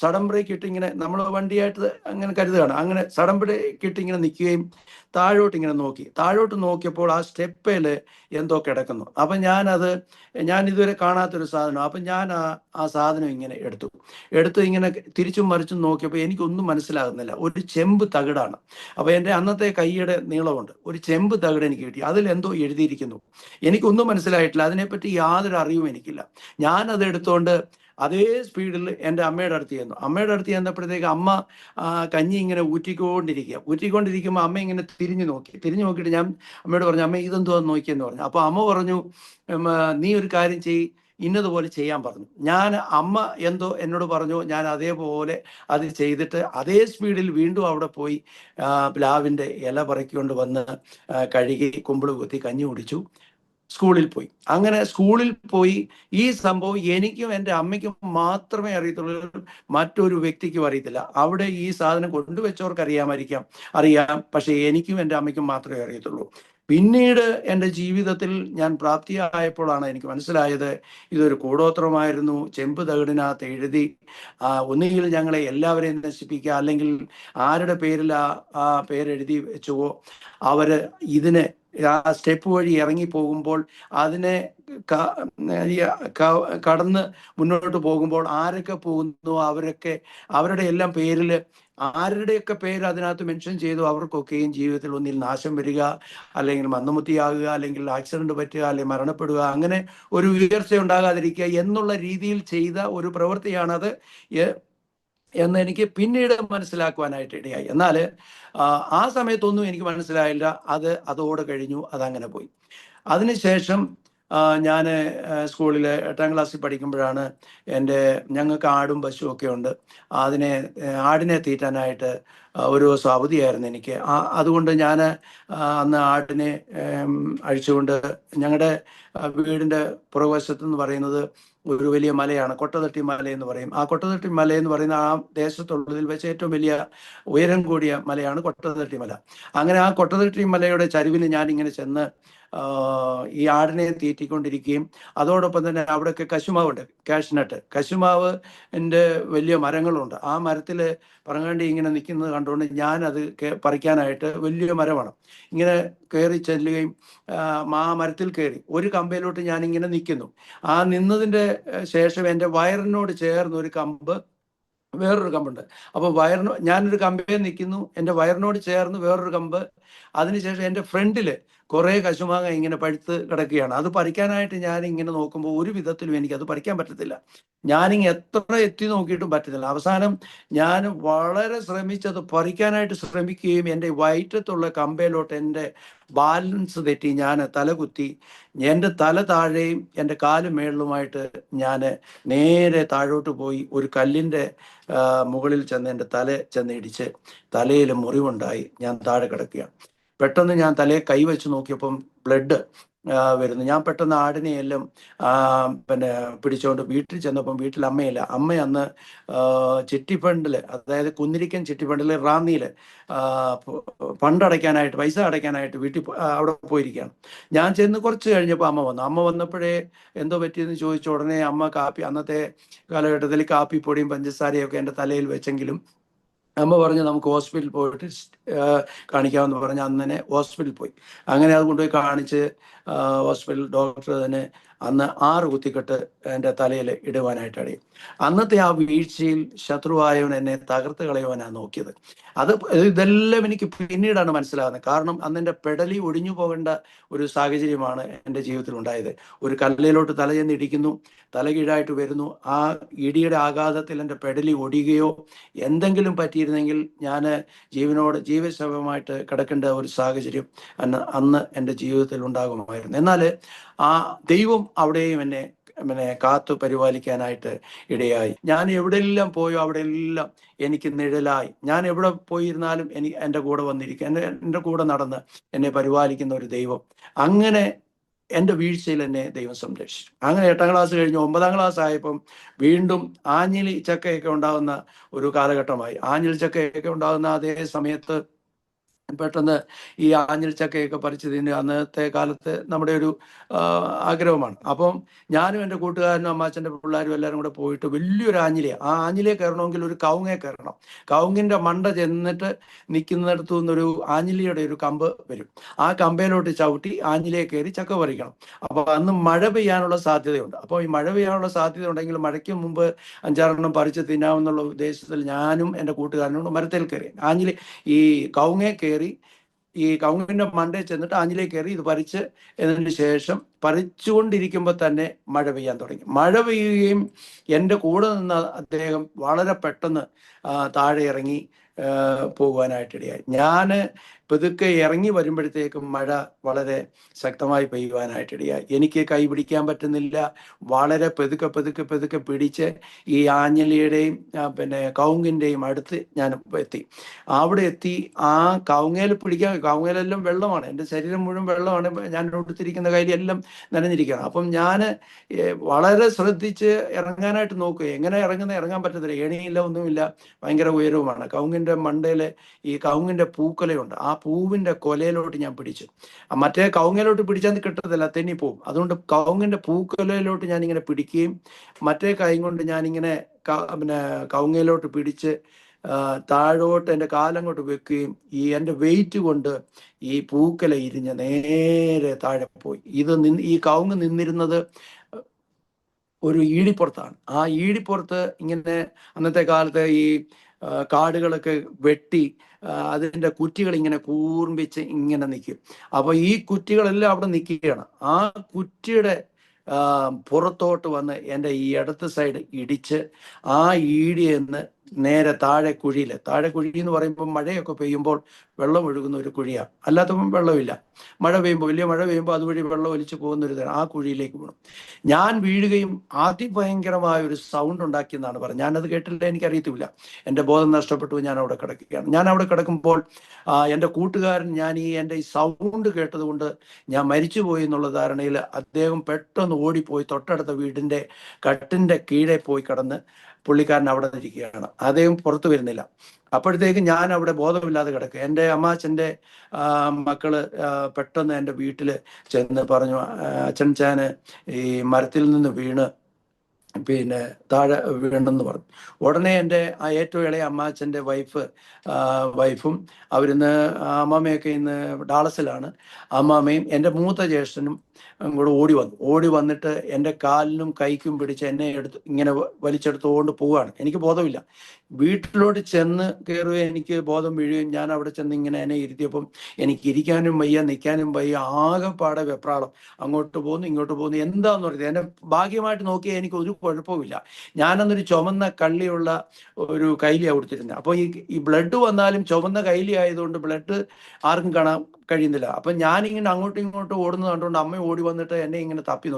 സഡൻ ബ്രേക്ക് ഇട്ട് ഇങ്ങനെ നമ്മൾ വണ്ടിയായിട്ട് അങ്ങനെ കരുതുകയാണ്, അങ്ങനെ സഡൻ ബ്രേക്ക് ഇട്ട് ഇങ്ങനെ നിൽക്കുകയും താഴോട്ട് ഇങ്ങനെ നോക്കി. താഴോട്ട് നോക്കിയപ്പോൾ ആ സ്റ്റെപ്പേൽ എന്തോ കിടക്കുന്നു. അപ്പം ഞാൻ ഇതുവരെ കാണാത്തൊരു സാധനം. അപ്പം ഞാൻ ആ സാധനം ഇങ്ങനെ എടുത്ത് ഇങ്ങനെ തിരിച്ചും മറിച്ചും നോക്കിയപ്പോൾ എനിക്കൊന്നും മനസ്സിലാകുന്നില്ല. ഒരു ചെമ്പ് തകിടാണ്. അപ്പോൾ എൻ്റെ അന്നത്തെ കൈയുടെ നീളമുണ്ട്. ഒരു ചെമ്പ് തകിട് എനിക്ക് കിട്ടി. അതിലെന്തോ എഴുതിയിരിക്കുന്നു. എനിക്കൊന്നും മനസ്സിലായിട്ടില്ല. അതിനെപ്പറ്റി യാതൊരു അറിവും എനിക്കില്ല. ഞാനത് എടുത്തുകൊണ്ട് അതേ സ്പീഡിൽ എൻ്റെ അമ്മയുടെ അടുത്ത് ചെന്നു. അമ്മയുടെ അടുത്ത് ചെന്നപ്പോഴത്തേക്ക് അമ്മ കഞ്ഞി ഇങ്ങനെ ഊറ്റിക്കൊണ്ടിരിക്കുമ്പോൾ അമ്മ ഇങ്ങനെ തിരിഞ്ഞു നോക്കിയിട്ട് ഞാൻ അമ്മയോട് പറഞ്ഞു, അമ്മ ഇതെന്തോ നോക്കിയെന്ന് പറഞ്ഞു. അപ്പോൾ അമ്മ പറഞ്ഞു, നീ ഒരു കാര്യം ചെയ്യ്, ഇന്നതുപോലെ ചെയ്യാൻ പറഞ്ഞു. അമ്മ എന്തോ എന്നോട് പറഞ്ഞു, ഞാൻ അതേപോലെ അത് ചെയ്തിട്ട് അതേ സ്പീഡിൽ വീണ്ടും അവിടെ പോയി പ്ലാവിൻ്റെ ഇല പറിക്കൊണ്ട് വന്ന് കഴുകി കുമ്പിൾ കുത്തി കഞ്ഞി കുടിച്ചു. സ്കൂളിൽ പോയി. അങ്ങനെ സ്കൂളിൽ പോയി ഈ സംഭവം എനിക്കും എൻ്റെ അമ്മയ്ക്കും മാത്രമേ അറിയത്തുള്ളൂ, മറ്റൊരു വ്യക്തിക്കും അറിയത്തില്ല. അവിടെ ഈ സാധനം കൊണ്ടുവച്ചവർക്ക് അറിയാം, പക്ഷെ എനിക്കും എൻ്റെ അമ്മയ്ക്കും മാത്രമേ അറിയത്തുള്ളൂ. പിന്നീട് എൻ്റെ ജീവിതത്തിൽ ഞാൻ പ്രാപ്തിയായപ്പോഴാണ് എനിക്ക് മനസ്സിലായത് ഇതൊരു കൂടോത്രമായിരുന്നു. ചെമ്പ് തകിടിനകത്ത് എഴുതി ഒന്നുകിൽ ഞങ്ങളെ എല്ലാവരെയും നശിപ്പിക്കുക, അല്ലെങ്കിൽ ആരുടെ പേരിൽ ആ പേരെഴുതി വെച്ചുവോ അവര് ഇതിനെ ആ സ്റ്റെപ്പ് വഴി ഇറങ്ങി പോകുമ്പോൾ അതിനെ കടന്ന് മുന്നോട്ട് പോകുമ്പോൾ ആരൊക്കെ പോകുന്നു അവരുടെ എല്ലാം പേരിൽ ആരുടെയൊക്കെ പേര് അതിനകത്ത് മെൻഷൻ ചെയ്തു അവർക്കൊക്കെയും ജീവിതത്തിൽ ഒന്നിൽ നാശം വരിക, അല്ലെങ്കിൽ മന്ദബുദ്ധിയാകുക, അല്ലെങ്കിൽ ആക്സിഡന്റ് പറ്റുക, അല്ലെങ്കിൽ മരണപ്പെടുക, അങ്ങനെ ഒരു ഉയർച്ച ഉണ്ടാകാതിരിക്കുക എന്നുള്ള രീതിയിൽ ചെയ്ത ഒരു പ്രവൃത്തിയാണത് എന്ന് എനിക്ക് പിന്നീട് മനസ്സിലാക്കുവാനായിട്ട് ഇടയായി. എന്നാൽ ആ സമയത്തൊന്നും എനിക്ക് മനസ്സിലായില്ല. അതോടെ കഴിഞ്ഞു, അതങ്ങനെ പോയി. അതിനുശേഷം ഞാൻ സ്കൂളിൽ 8ാം ക്ലാസ്സിൽ പഠിക്കുമ്പോഴാണ് ഞങ്ങൾക്ക് ആടും പശുവും ഒക്കെ ഉണ്ട്. ആടിനെ തീറ്റാനായിട്ട് ഒരു ദിവസം അവധിയായിരുന്നു എനിക്ക്. അതുകൊണ്ട് ഞാൻ അന്ന് ആടിനെ അഴിച്ചുകൊണ്ട് ഞങ്ങളുടെ വീടിൻ്റെ പുറകുവശത്ത് എന്ന് പറയുന്നത് ഒരു വലിയ മലയാണ്, കൊട്ടതട്ടി മല എന്ന് പറയും. ആ കൊട്ടതട്ടി മല എന്ന് പറയുന്ന ആ ദേശത്തുള്ളതിൽ വെച്ച് ഏറ്റവും വലിയ ഉയരം കൂടിയ മലയാണ് കൊട്ടതട്ടി മല. അങ്ങനെ ആ കൊട്ടതട്ടി മലയുടെ ചരിവിന് ഞാനിങ്ങനെ ചെന്ന് ഈ ആടിനെ തീറ്റിക്കൊണ്ടിരിക്കുകയും അതോടൊപ്പം തന്നെ അവിടെയൊക്കെ കശുമാവുണ്ട്, കശുമാവ് എൻ്റെ വലിയ മരങ്ങളുണ്ട്. ആ മരത്തിൽ പറങ്ങാണ്ടി ഇങ്ങനെ നിൽക്കുന്നത് കണ്ടുകൊണ്ട് ഞാനത് പറിക്കാനായിട്ട്, വലിയ മരമാണ്, ഇങ്ങനെ കയറി ചെല്ലുകയും ആ മരത്തിൽ കയറി ഒരു കമ്പയിലോട്ട് ഞാനിങ്ങനെ നിൽക്കുന്നു. ആ നിന്നതിൻ്റെ ശേഷം എൻ്റെ വയറിനോട് ചേർന്ന് വേറൊരു കമ്പുണ്ട്. അപ്പോൾ ഞാനൊരു കമ്പയിൽ നിൽക്കുന്നു, എൻ്റെ വയറിനോട് ചേർന്ന് വേറൊരു കമ്പ്. അതിനുശേഷം എൻ്റെ ഫ്രണ്ടിൽ കുറേ കശുമാങ്ങ ഇങ്ങനെ പഴുത്ത് കിടക്കുകയാണ്. അത് പറിക്കാനായിട്ട് ഞാൻ ഇങ്ങനെ നോക്കുമ്പോൾ ഒരു വിധത്തിലും എനിക്കത് പറിക്കാൻ പറ്റത്തില്ല. എത്ര എത്തി നോക്കിയിട്ടും പറ്റത്തില്ല. അവസാനം ഞാൻ വളരെ ശ്രമിച്ചത് പറിക്കാനായിട്ട് ശ്രമിക്കുകയും എൻ്റെ വയറ്റത്തുള്ള കമ്പയിലോട്ട് എൻ്റെ ബാലൻസ് തെറ്റി ഞാൻ തലകുത്തി. എൻ്റെ തല താഴെയും എൻ്റെ കാല് മേളിലുമായിട്ട് ഞാൻ നേരെ താഴോട്ട് പോയി ഒരു കല്ലിൻ്റെ മുകളിൽ ചെന്ന് എൻ്റെ തല ചെന്നിടിച്ച് തലയിൽ മുറിവുണ്ടായി. ഞാൻ താഴെ കിടക്കുകയാണ്. പെട്ടെന്ന് ഞാൻ തലയെ കൈവച്ച് നോക്കിയപ്പം ബ്ലഡ് വരുന്നു. ഞാൻ പെട്ടെന്ന് ആടിനെയെല്ലാം പിടിച്ചുകൊണ്ട് വീട്ടിൽ ചെന്നപ്പം വീട്ടിൽ അമ്മയില്ല. അമ്മ അന്ന് ചിട്ടിഫണ്ടിൽ, അതായത് കുന്നിരിക്കൻ ചിട്ടിഫണ്ടിൽ റാന്നിയിൽ പൈസ അടയ്ക്കാനായിട്ട് അവിടെ പോയിരിക്കുകയാണ്. ഞാൻ ചെന്ന് കുറച്ച് കഴിഞ്ഞപ്പോൾ അമ്മ വന്നപ്പോഴേ എന്തോ പറ്റിയെന്ന് ചോദിച്ച ഉടനെ അമ്മ അന്നത്തെ കാലഘട്ടത്തിൽ കാപ്പിപ്പൊടിയും പഞ്ചസാരയൊക്കെ എൻ്റെ തലയിൽ വെച്ചെങ്കിലും അമ്മ പറഞ്ഞു നമുക്ക് ഹോസ്പിറ്റലിൽ പോയിട്ട് കാണിക്കാമെന്ന് പറഞ്ഞ് അന്നെ ഹോസ്പിറ്റലിൽ പോയി. അങ്ങനെ അത് കൊണ്ടുപോയി കാണിച്ച് ഹോസ്പിറ്റൽ ഡോക്ടർ തന്നെ അന്ന് 6 കുത്തിക്കെട്ട് എൻ്റെ തലയിൽ ഇടുവാനായിട്ടാണ്. അന്നത്തെ ആ വീഴ്ചയിൽ ശത്രുവായവൻ എന്നെ തകർത്ത് കളയുവാനാണ് നോക്കിയത്. ഇതെല്ലാം എനിക്ക് പിന്നീടാണ് മനസ്സിലാകുന്നത്. കാരണം അന്ന് എൻ്റെ പെടലി ഒടിഞ്ഞു പോകേണ്ട ഒരു സാഹചര്യമാണ് എൻ്റെ ജീവിതത്തിൽ ഉണ്ടായത്. ഒരു കല്ലിലോട്ട് തല ചെന്ന് ഇടിക്കുന്നു, തല കീഴായിട്ട് വരുന്നു. ആ ഇടിയുടെ ആഘാതത്തിൽ എൻ്റെ പെടലി ഒടിയുകയോ എന്തെങ്കിലും പറ്റിയിരുന്നെങ്കിൽ ഞാൻ ജീവശവമായിട്ട് കിടക്കേണ്ട ഒരു സാഹചര്യം അന്ന് എൻ്റെ ജീവിതത്തിൽ ഉണ്ടാകുമായിരുന്നു. എന്നാൽ ആ ദൈവം അവിടെയും എന്നെ കാത്തു പരിപാലിക്കാനായിട്ട് ഇടയായി. ഞാൻ എവിടെയെല്ലാം പോയോ അവിടെയെല്ലാം എനിക്ക് നിഴലായി. ഞാൻ എവിടെ പോയിരുന്നാലും എൻ്റെ കൂടെ വന്നിരിക്കും, എൻ്റെ കൂടെ നടന്ന് എന്നെ പരിപാലിക്കുന്ന ഒരു ദൈവം. അങ്ങനെ എൻ്റെ വീഴ്ചയിൽ എന്നെ ദൈവം സംരക്ഷിച്ചു. അങ്ങനെ 8ാം ക്ലാസ് കഴിഞ്ഞ് 9ാം ക്ലാസ് ആയപ്പം വീണ്ടും ആഞ്ഞിലി ചക്കയൊക്കെ ഉണ്ടാകുന്ന ഒരു കാലഘട്ടമായി. ആഞ്ഞിലി ചക്കയൊക്കെ ഉണ്ടാകുന്ന അതേ സമയത്ത് പെട്ടെന്ന് ഈ ആഞ്ഞിൽ ചക്കയൊക്കെ പറിച്ച് തിന്നുക അന്നത്തെ കാലത്ത് നമ്മുടെ ഒരു ആഗ്രഹമാണ്. അപ്പം ഞാനും എൻ്റെ കൂട്ടുകാരനും അമ്മാച്ചൻ്റെ പിള്ളേരും എല്ലാവരും കൂടെ പോയിട്ട് വലിയൊരു ആഞ്ഞിലയെ, ആ ആഞ്ഞിലയെ കയറണമെങ്കിൽ ഒരു കവുങ്ങെ കയറണം. കവുങ്ങിൻ്റെ മണ്ട ചെന്നിട്ട് നിൽക്കുന്നിടത്തു നിന്നൊരു ആഞ്ഞിലിയുടെ ഒരു കമ്പ് വരും. ആ കമ്പയിലോട്ട് ചവിട്ടി ആഞ്ഞിലയെ കയറി ചക്ക പറിക്കണം. അപ്പോൾ അന്ന് മഴ പെയ്യാനുള്ള സാധ്യതയുണ്ട്. അപ്പോൾ ഈ മഴ പെയ്യാനുള്ള സാധ്യത ഉണ്ടെങ്കിൽ മഴയ്ക്ക് മുമ്പ് 5-6 പറിച്ച് തിന്നാമെന്നുള്ള ഉദ്ദേശത്തിൽ ഞാനും എൻ്റെ കൂട്ടുകാരനോട് മരത്തിൽ കയറി ഈ കവുങ്ങെ കയറി ഈ കവുങ്ങിന്റെ മണ്ടയിൽ ചെന്നിട്ട് ആഞ്ഞിലേക്ക് കയറി ഇത് പറിച്ച് എന്നതിന് ശേഷം പറിച്ചുകൊണ്ടിരിക്കുമ്പോൾ തന്നെ മഴ പെയ്യാൻ തുടങ്ങി. മഴ പെയ്യുകയും എൻ്റെ കൂടെ നിന്ന അദ്ദേഹം വളരെ പെട്ടെന്ന് താഴെ ഇറങ്ങി പോകുവാനായിട്ടിടയായി. ഞാൻ പതുക്കെ ഇറങ്ങി വരുമ്പോഴത്തേക്കും മഴ വളരെ ശക്തമായി പെയ്യുവാനായിട്ടിടയായി. എനിക്ക് കൈ പിടിക്കാൻ പറ്റുന്നില്ല. വളരെ പെതുക്കെ പിടിച്ച് ഈ ആഞ്ഞിലിയുടെയും പിന്നെ കവുങ്ങിൻ്റെയും അടുത്ത് ഞാൻ എത്തി. അവിടെ എത്തി ആ കവുങ്ങേൽ പിടിക്കാൻ, കവുങ്ങേലെല്ലാം വെള്ളമാണ്, എൻ്റെ ശരീരം മുഴുവൻ വെള്ളമാണ്, ഞാൻ എടുത്തിരിക്കുന്ന കയ്യിലെല്ലാം നനഞ്ഞിരിക്കുകയാണ്. അപ്പം ഞാൻ വളരെ ശ്രദ്ധിച്ച് ഇറങ്ങാനായിട്ട് നോക്കുക. എങ്ങനെ ഇറങ്ങാൻ പറ്റത്തില്ല, ഏണിയില്ല, ഒന്നുമില്ല, ഭയങ്കര ഉയരവുമാണ്. കവുങ്ങിൻ്റെ മണ്ടയിൽ ഈ കവുങ്ങിൻ്റെ പൂക്കൊലയുണ്ട്, ആ പൂവിൻ്റെ കൊലയിലോട്ട് ഞാൻ പിടിച്ചു. മറ്റേ കവുങ്ങിലോട്ട് പിടിച്ചാൽ കിട്ടത്തില്ല, തെന്നിപ്പോവും. അതുകൊണ്ട് കവുങ്ങിൻ്റെ പൂക്കൊലയിലോട്ട് ഞാനിങ്ങനെ പിടിക്കുകയും മറ്റേ കൈ കൊണ്ട് ഞാനിങ്ങനെ പിന്നെ കവുങ്ങയിലോട്ട് പിടിച്ച് താഴോട്ട് എൻ്റെ കാലങ്ങോട്ട് വെക്കുകയും എൻ്റെ വെയിറ്റ് കൊണ്ട് ഈ പൂക്കല ഇരിഞ്ഞ് നേരെ താഴെ പോയി. ഈ കവുങ്ങ് നിന്നിരുന്നത് ഒരു ഈടിപ്പുറത്താണ്. ആ ഈടിപ്പുറത്ത് ഇങ്ങനെ അന്നത്തെ കാലത്ത് ഈ കാടുകളൊക്കെ വെട്ടി അതിൻ്റെ കുറ്റികൾ ഇങ്ങനെ കൂർമ്പിച്ച് ഇങ്ങനെ നിൽക്കും. അപ്പോൾ ഈ കുറ്റികളെല്ലാം അവിടെ നിൽക്കുകയാണ്. ആ കുറ്റിയുടെ പുറത്തോട്ട് വന്ന് എൻ്റെ ഈ ഇടത്ത് സൈഡ് ഇടിച്ച് ആ ഈടിയെന്ന് നേരെ താഴെ കുഴി എന്ന് പറയുമ്പോൾ മഴയൊക്കെ പെയ്യുമ്പോൾ വെള്ളം ഒഴുകുന്ന ഒരു കുഴിയാണ്, അല്ലാത്തപ്പം വെള്ളമില്ല. മഴ പെയ്യുമ്പോൾ, വലിയ മഴ പെയ്യുമ്പോൾ അതുവഴി വെള്ളം ഒലിച്ചു പോകുന്നൊരു തരം ആ കുഴിയിലേക്ക് വീണു. ഞാൻ വീഴുകയും അതിഭയങ്കരമായ ഒരു സൗണ്ട് ഉണ്ടാക്കിയെന്നാണ് പറഞ്ഞത്. ഞാനത് കേട്ടില്ല, എനിക്കറിയത്തില്ല. എൻ്റെ ബോധം നഷ്ടപ്പെട്ടു, ഞാൻ അവിടെ കിടക്കുകയാണ്. ഞാൻ അവിടെ കിടക്കുമ്പോൾ എൻ്റെ കൂട്ടുകാരൻ എൻ്റെ ഈ സൗണ്ട് കേട്ടതുകൊണ്ട് ഞാൻ മരിച്ചുപോയി എന്നുള്ള ധാരണയിൽ അദ്ദേഹം പെട്ടെന്ന് ഓടിപ്പോയി തൊട്ടടുത്ത വീടിൻ്റെ കട്ടിൻ്റെ കീഴെ പോയി കിടന്ന് പുള്ളിക്കാരൻ അവിടെ ഇരിക്കുകയാണ്. അദ്ദേഹം പുറത്തു വരുന്നില്ല. അപ്പോഴത്തേക്ക് ഞാൻ അവിടെ ബോധമില്ലാതെ കിടക്കുക. എൻ്റെ അമ്മാച്ചൻ്റെ മക്കള് പെട്ടെന്ന് എൻ്റെ വീട്ടിൽ ചെന്ന് പറഞ്ഞു, അച്ഛൻ ഈ മരത്തിൽ നിന്ന് വീണ് പിന്നെ താഴെ വീണെന്ന് പറഞ്ഞു. ഉടനെ എൻ്റെ ഏറ്റവും ഇളയ അമ്മാച്ചൻ്റെ വൈഫും അവരിന്ന് അമ്മാമ്മയൊക്കെ ഇന്ന് ഡാളസിലാണ്. അമ്മാമ്മയും എൻ്റെ മൂത്ത ജ്യേഷ്ഠനും കൂടെ ഓടി വന്നിട്ട് എൻ്റെ കാലിനും കൈക്കും പിടിച്ച് എന്നെ ഇങ്ങനെ വലിച്ചെടുത്തുകൊണ്ട് പോവുകയാണ്. എനിക്ക് ബോധമില്ല. വീട്ടിലോട്ട് ചെന്ന് കയറുകയും എനിക്ക് ബോധം വീഴുകയും ഞാൻ അവിടെ ചെന്ന് ഇങ്ങനെ എന്നെ ഇരുത്തിയപ്പം എനിക്ക് ഇരിക്കാനും വയ്യ, നിൽക്കാനും വയ്യ, ആകെപ്പാടെ വെപ്രാളം. അങ്ങോട്ട് പോകുന്നു ഇങ്ങോട്ട് പോകുന്നു, എന്താന്ന് പറയുന്നത്. എന്നെ ഭാഗ്യമായിട്ട് നോക്കിയാൽ എനിക്ക് ഒരു കുഴപ്പമില്ല. ഞാനന്നൊരു ചുമന്ന കള്ളിയുള്ള ഒരു കൈലിയാണ് കൊടുത്തിരുന്നത്. അപ്പോൾ ഈ ബ്ലഡ് വന്നാലും ചുമന്ന കൈലി ആയതുകൊണ്ട് ബ്ലഡ് ആർക്കും കാണാൻ കഴിയുന്നില്ല. അപ്പം ഞാനിങ്ങനെ അങ്ങോട്ടും ഇങ്ങോട്ടും ഓടുന്നത് കണ്ടുകൊണ്ട് അമ്മ ഓടി വന്നിട്ട് എന്നെ ഇങ്ങനെ തപ്പി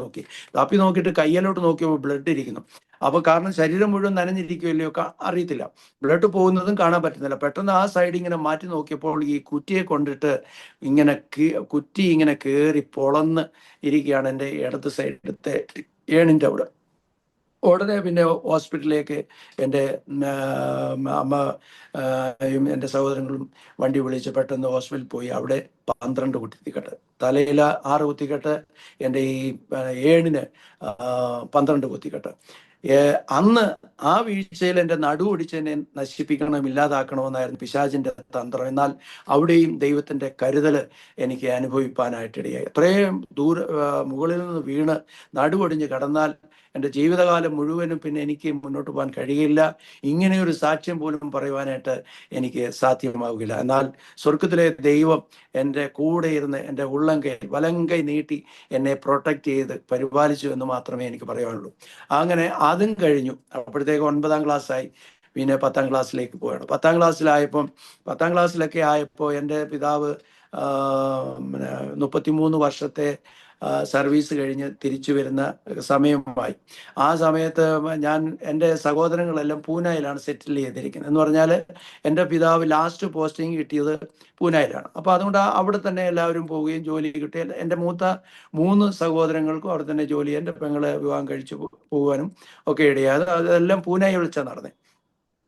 നോക്കിയിട്ട് കയ്യിലോട്ട് നോക്കിയപ്പോൾ ബ്ലഡ് ഇരിക്കുന്നു. അപ്പോൾ കാരണം ശരീരം മുഴുവൻ നനഞ്ഞിരിക്കുകയല്ലോ, അറിയത്തില്ല, ബ്ലഡ് പോകുന്നതും കാണാൻ പറ്റുന്നില്ല. പെട്ടെന്ന് ആ സൈഡ് ഇങ്ങനെ മാറ്റി നോക്കിയപ്പോൾ ഈ കുറ്റിയെ കൊണ്ടിട്ട് കുറ്റി ഇങ്ങനെ കയറി പൊളന്ന് ഇരിക്കുകയാണ് എൻ്റെ ഇടത്ത് സൈഡത്തെ ഏണിൻ്റെ അവിടെ. ഉടനെ പിന്നെ ഹോസ്പിറ്റലിലേക്ക് എൻ്റെ അമ്മയും എൻ്റെ സഹോദരങ്ങളും വണ്ടി വിളിച്ച് പെട്ടെന്ന് ഹോസ്പിറ്റലിൽ പോയി. അവിടെ 12 കുത്തിക്കെട്ട്, തലയിൽ 6 കുത്തിക്കെട്ട്, എൻ്റെ ഈ ഏണിന് 12 കുത്തിക്കെട്ട്. അന്ന് ആ വീഴ്ചയിൽ എൻ്റെ നടുവൊടിച്ച് എന്നെ നശിപ്പിക്കണം, ഇല്ലാതാക്കണമെന്നായിരുന്നു പിശാചിൻ്റെ തന്ത്രം. എന്നാൽ അവിടെയും ദൈവത്തിൻ്റെ കരുതൽ എനിക്ക് അനുഭവിപ്പാനായിട്ടിടയായി. അത്രയും മുകളിൽ നിന്ന് വീണ് നടുവൊടിഞ്ഞ് കിടന്നാൽ എൻ്റെ ജീവിതകാലം മുഴുവനും പിന്നെ എനിക്ക് മുന്നോട്ട് പോകാൻ കഴിയില്ല. ഇങ്ങനെയൊരു സാക്ഷ്യം പോലും പറയുവാനായിട്ട് എനിക്ക് സാധ്യമാവുകയില്ല. എന്നാൽ സ്വർഗത്തിലെ ദൈവം എൻ്റെ കൂടെ ഇരുന്ന് എൻ്റെ വലങ്കൈ നീട്ടി എന്നെ പ്രൊട്ടക്റ്റ് ചെയ്ത് പരിപാലിച്ചു എന്ന് മാത്രമേ എനിക്ക് പറയാനുള്ളൂ. അങ്ങനെ അതും കഴിഞ്ഞു. അപ്പോഴത്തേക്ക് 9ാം ക്ലാസ്സായി. പിന്നെ 10ാം ക്ലാസ്സിലേക്ക് പോവുകയാണ്. 10ാം ക്ലാസ്സിലൊക്കെ ആയപ്പോൾ എൻ്റെ പിതാവ് 33 വർഷത്തെ സർവീസ് കഴിഞ്ഞ് തിരിച്ചു വരുന്ന സമയമായി. ആ സമയത്ത് എൻ്റെ സഹോദരങ്ങളെല്ലാം പൂനെയിലാണ് സെറ്റിൽ ചെയ്തിരിക്കുന്നത്. എന്ന് പറഞ്ഞാൽ എൻ്റെ പിതാവ് ലാസ്റ്റ് പോസ്റ്റിംഗ് കിട്ടിയത് പൂനെയിലാണ്. അപ്പോൾ അതുകൊണ്ട് അവിടെ തന്നെ എല്ലാവരും പോവുകയും ജോലി കിട്ടി. എൻ്റെ മൂത്ത 3 സഹോദരങ്ങൾക്കും അവിടെ തന്നെ ജോലി, എൻ്റെ പെങ്ങളെ വിവാഹം കഴിച്ചു പോകാനും ഒക്കെ ഇടയായത്. അതെല്ലാം പൂനെയിൽ വെച്ചാണ് നടന്നത്.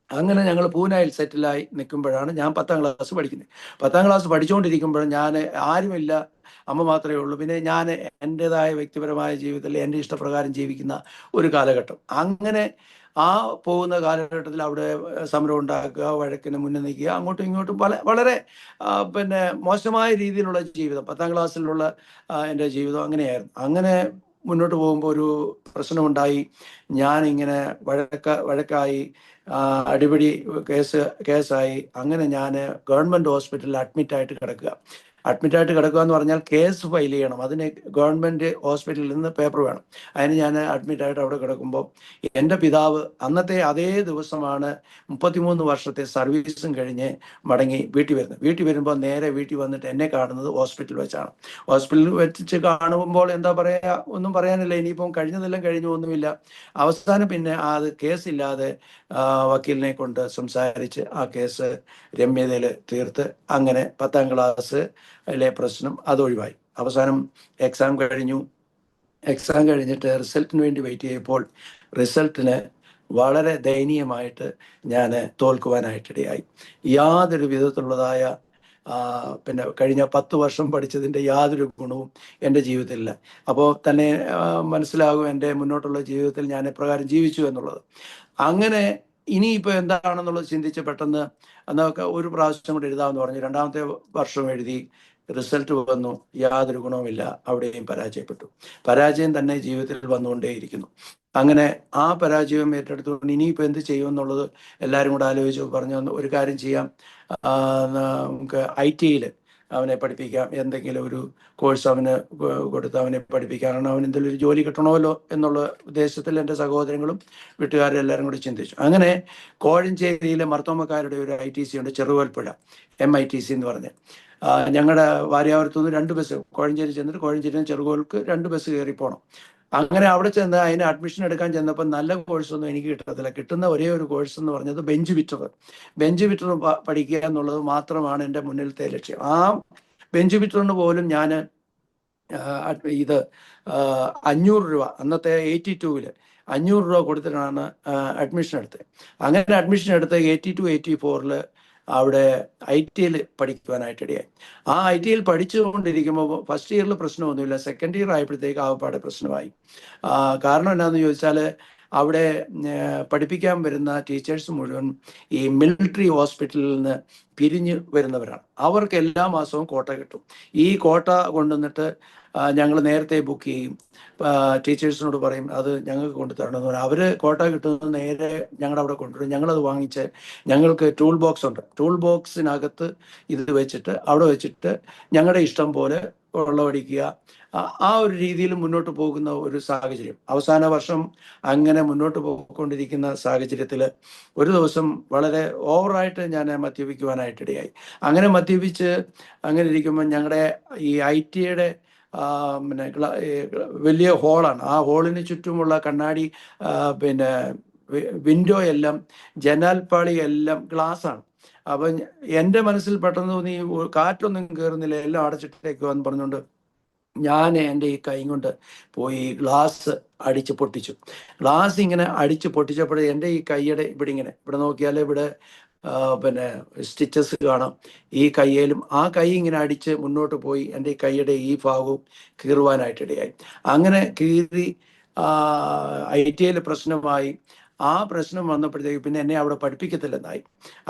അങ്ങനെ ഞങ്ങൾ പൂനെയിൽ സെറ്റിലായി നിൽക്കുമ്പോഴാണ് ഞാൻ 10ാം ക്ലാസ് പഠിക്കുന്നത്. 10ാം ക്ലാസ് പഠിച്ചുകൊണ്ടിരിക്കുമ്പോൾ ഞാൻ ആരുമില്ല, അമ്മ മാത്രമേ ഉള്ളൂ. പിന്നെ ഞാൻ എൻ്റെതായ വ്യക്തിപരമായ ജീവിതത്തിൽ എൻ്റെ ഇഷ്ടപ്രകാരം ജീവിക്കുന്ന ഒരു കാലഘട്ടം. അങ്ങനെ ആ പോകുന്ന കാലഘട്ടത്തിൽ അവിടെ സമരം ഉണ്ടാക്കുക, വഴക്കിന് മുന്നിൽ നിൽക്കുക, അങ്ങോട്ടും ഇങ്ങോട്ടും വളരെ പിന്നെ മോശമായ രീതിയിലുള്ള ജീവിതം. 10ാം ക്ലാസ്സിലുള്ള എൻ്റെ ജീവിതം അങ്ങനെയായിരുന്നു. അങ്ങനെ മുന്നോട്ട് പോകുമ്പോൾ ഒരു പ്രശ്നമുണ്ടായി. ഞാനിങ്ങനെ വഴക്കായി, അടിപിടി കേസായി. അങ്ങനെ ഞാൻ ഗവൺമെൻറ് ഹോസ്പിറ്റലിൽ അഡ്മിറ്റായിട്ട് കിടക്കുക എന്ന് പറഞ്ഞാൽ കേസ് ഫയൽ ചെയ്യണം. അതിന് ഗവൺമെൻറ് ഹോസ്പിറ്റലിൽ നിന്ന് പേപ്പർ വേണം. അതിന് ഞാൻ അഡ്മിറ്റായിട്ട് അവിടെ കിടക്കുമ്പോൾ എൻ്റെ പിതാവ് അന്നത്തെ അതേ ദിവസമാണ് 33 വർഷത്തെ സർവീസും കഴിഞ്ഞ് മടങ്ങി വീട്ടിൽ വരുമ്പോൾ നേരെ വീട്ടിൽ വന്നിട്ട് എന്നെ കാണുന്നത് ഹോസ്പിറ്റലിൽ വെച്ചാണ്. ഹോസ്പിറ്റലിൽ വെച്ച് കാണുമ്പോൾ എന്താ പറയുക, ഒന്നും പറയാനില്ല. ഇനിയിപ്പം കഴിഞ്ഞതെല്ലാം കഴിഞ്ഞു, ഒന്നുമില്ല. അവസാനം പിന്നെ അത് കേസില്ലാതെ വക്കീലിനെ കൊണ്ട് സംസാരിച്ച് ആ കേസ് രമ്യതയിൽ തീർത്ത് അങ്ങനെ 10ാം ക്ലാസ്സിലെ പ്രശ്നം അതൊഴിവായി. അവസാനം എക്സാം കഴിഞ്ഞിട്ട് റിസൾട്ടിന് വേണ്ടി വെയിറ്റ് ചെയ്തപ്പോൾ റിസൾട്ടിന് വളരെ ദയനീയമായിട്ട് ഞാൻ തോൽക്കുവാനായിട്ടിടയായി. യാതൊരു വിധത്തിലുള്ളതായ പിന്നെ കഴിഞ്ഞ 10 വർഷം പഠിച്ചതിൻ്റെ യാതൊരു ഗുണവും എൻ്റെ ജീവിതത്തിലില്ല. അപ്പോൾ തന്നെ മനസ്സിലാകും എൻ്റെ മുന്നോട്ടുള്ള ജീവിതത്തിൽ ഞാൻ എപ്രകാരം ജീവിച്ചു എന്നുള്ളത്. അങ്ങനെ ഇനിയിപ്പോൾ എന്താണെന്നുള്ളത് ചിന്തിച്ച് പെട്ടെന്ന് എന്നൊക്കെ ഒരു പ്രാവശ്യം കൂടെ എഴുതാമെന്ന് പറഞ്ഞു. 2ാമത്തെ വർഷം എഴുതി, റിസൾട്ട് വന്നു, യാതൊരു ഗുണവുമില്ല. അവിടെയും പരാജയം തന്നെ ജീവിതത്തിൽ വന്നുകൊണ്ടേയിരിക്കുന്നു. അങ്ങനെ ആ പരാജയം ഏറ്റെടുത്തുകൊണ്ട് ഇനിയിപ്പോൾ എന്ത് ചെയ്യുമെന്നുള്ളത് എല്ലാവരും കൂടെ ആലോചിച്ച് പറഞ്ഞു, ഒരു കാര്യം ചെയ്യാം, നമുക്ക് IT-യിൽ അവനെ പഠിപ്പിക്കാം, എന്തെങ്കിലും ഒരു കോഴ്സ് അവന് കൊടുത്ത് അവനെ പഠിപ്പിക്കാനാണ്, അവൻ എന്തെങ്കിലും ഒരു ജോലി കിട്ടണമല്ലോ എന്നുള്ള ഉദ്ദേശത്തിൽ എൻ്റെ സഹോദരങ്ങളും വീട്ടുകാരും എല്ലാവരും കൂടി ചിന്തിച്ചു. അങ്ങനെ കോഴഞ്ചേരിയിലെ മർത്തോമക്കാരുടെ ഒരു ITC ഉണ്ട്, ചെറുകോൽപ്പുഴ MITC എന്ന് പറഞ്ഞ്. ഞങ്ങളുടെ വാര്യാപുരത്തു നിന്ന് 2 ബസ് കോഴഞ്ചേരി ചെന്നിട്ട് കോഴഞ്ചേരി ചെറുകോൽക്ക് 2 ബസ് കയറി പോകണം. അങ്ങനെ അവിടെ ചെന്ന് അതിന് അഡ്മിഷൻ എടുക്കാൻ ചെന്നപ്പോൾ നല്ല കോഴ്സൊന്നും എനിക്ക് കിട്ടത്തില്ല. കിട്ടുന്ന ഒരേ ഒരു കോഴ്സ് എന്ന് പറഞ്ഞത് ബെഞ്ച് വിറ്റർ പഠിക്കുക എന്നുള്ളത് മാത്രമാണ് എൻ്റെ മുന്നിലത്തെ ലക്ഷ്യം. ആ ബെഞ്ച് വിറ്ററിന് പോലും ഞാൻ ഇത് 500 രൂപ, അന്നത്തെ 82-ൽ 500 രൂപ കൊടുത്തിട്ടാണ് അഡ്മിഷൻ എടുത്തത്. അങ്ങനെ അഡ്മിഷൻ എടുത്ത് 82, 84-ൽ അവിടെ IT-യിൽ പഠിക്കുവാനായിട്ടിടയായി. ആ IT-യിൽ പഠിച്ചുകൊണ്ടിരിക്കുമ്പോൾ ഫസ്റ്റ് ഇയറിൽ പ്രശ്നമൊന്നുമില്ല, സെക്കൻഡ് ഇയർ ആയപ്പോഴത്തേക്ക് ആവപ്പാടെ പ്രശ്നമായി. കാരണം എന്താണെന്ന് ചോദിച്ചാൽ അവിടെ പഠിപ്പിക്കാൻ വരുന്ന ടീച്ചേഴ്സ് മുഴുവൻ ഈ മിലിറ്ററി ഹോസ്പിറ്റലിൽ നിന്ന് പിരിഞ്ഞ് വരുന്നവരാണ്. അവർക്ക് എല്ലാ മാസവും കോട്ട കിട്ടും. ഈ കോട്ട കൊണ്ടുവന്നിട്ട് ഞങ്ങൾ നേരത്തെ ബുക്ക് ചെയ്യും, ടീച്ചേഴ്സിനോട് പറയും അത് ഞങ്ങൾക്ക് കൊണ്ടുതരണമെന്ന് പറയും. അവർ കോട്ട കിട്ടുന്നത് നേരെ ഞങ്ങളുടെ അവിടെ കൊണ്ടുവരും. ഞങ്ങളത് വാങ്ങിച്ച്, ഞങ്ങൾക്ക് ടൂൾ ബോക്സ് ഉണ്ട്, ടൂൾ ബോക്സിനകത്ത് ഇത് വെച്ചിട്ട് അവിടെ വെച്ചിട്ട് ഞങ്ങളുടെ ഇഷ്ടം പോലെ വെള്ളമടിക്കുക, ആ ഒരു രീതിയിൽ മുന്നോട്ട് പോകുന്ന ഒരു സാഹചര്യം. അവസാന വർഷം അങ്ങനെ മുന്നോട്ട് പോയിക്കൊണ്ടിരിക്കുന്ന സാഹചര്യത്തിൽ ഒരു ദിവസം വളരെ ഓവറായിട്ട് ഞാൻ മദ്യപിക്കുവാനായിട്ടിടയായി. അങ്ങനെ മദ്യപിച്ച് അങ്ങനെ ഇരിക്കുമ്പോൾ ഞങ്ങളുടെ ഈ IT-യുടെ പിന്നെ വലിയ ഹോളാണ്. ആ ഹോളിന് ചുറ്റുമുള്ള കണ്ണാടി പിന്നെ വിൻഡോ എല്ലാം, ജനാൽപ്പാളി എല്ലാം ഗ്ലാസ്സാണ്. അപ്പം എൻ്റെ മനസ്സിൽ പെട്ടെന്ന് തോന്നി, കാറ്റൊന്നും കയറുന്നില്ല, എല്ലാം അടച്ചിട്ടേക്കുവാന്ന് പറഞ്ഞുകൊണ്ട് ഞാൻ എൻ്റെ ഈ കൈ കൊണ്ട് പോയി ഗ്ലാസ് അടിച്ച് പൊട്ടിച്ചു. ഗ്ലാസ് ഇങ്ങനെ അടിച്ച് പൊട്ടിച്ചപ്പോഴേ എൻ്റെ ഈ കൈയുടെ ഇവിടെ നോക്കിയാൽ ഇവിടെ പിന്നെ സ്റ്റിച്ചസ് കാണാം ഈ കയ്യിലും. ആ കൈ ഇങ്ങനെ അടിച്ച് മുന്നോട്ട് പോയി എൻ്റെ ഈ കൈയുടെ ഈ ഭാഗവും കീറുവാനായിട്ടിടയായി. അങ്ങനെ കീറി IT-യിൽ പ്രശ്നമായി. ആ പ്രശ്നം വന്നപ്പോഴത്തേക്ക് പിന്നെ എന്നെ അവിടെ പഠിപ്പിക്കത്തില്ലെന്നായി.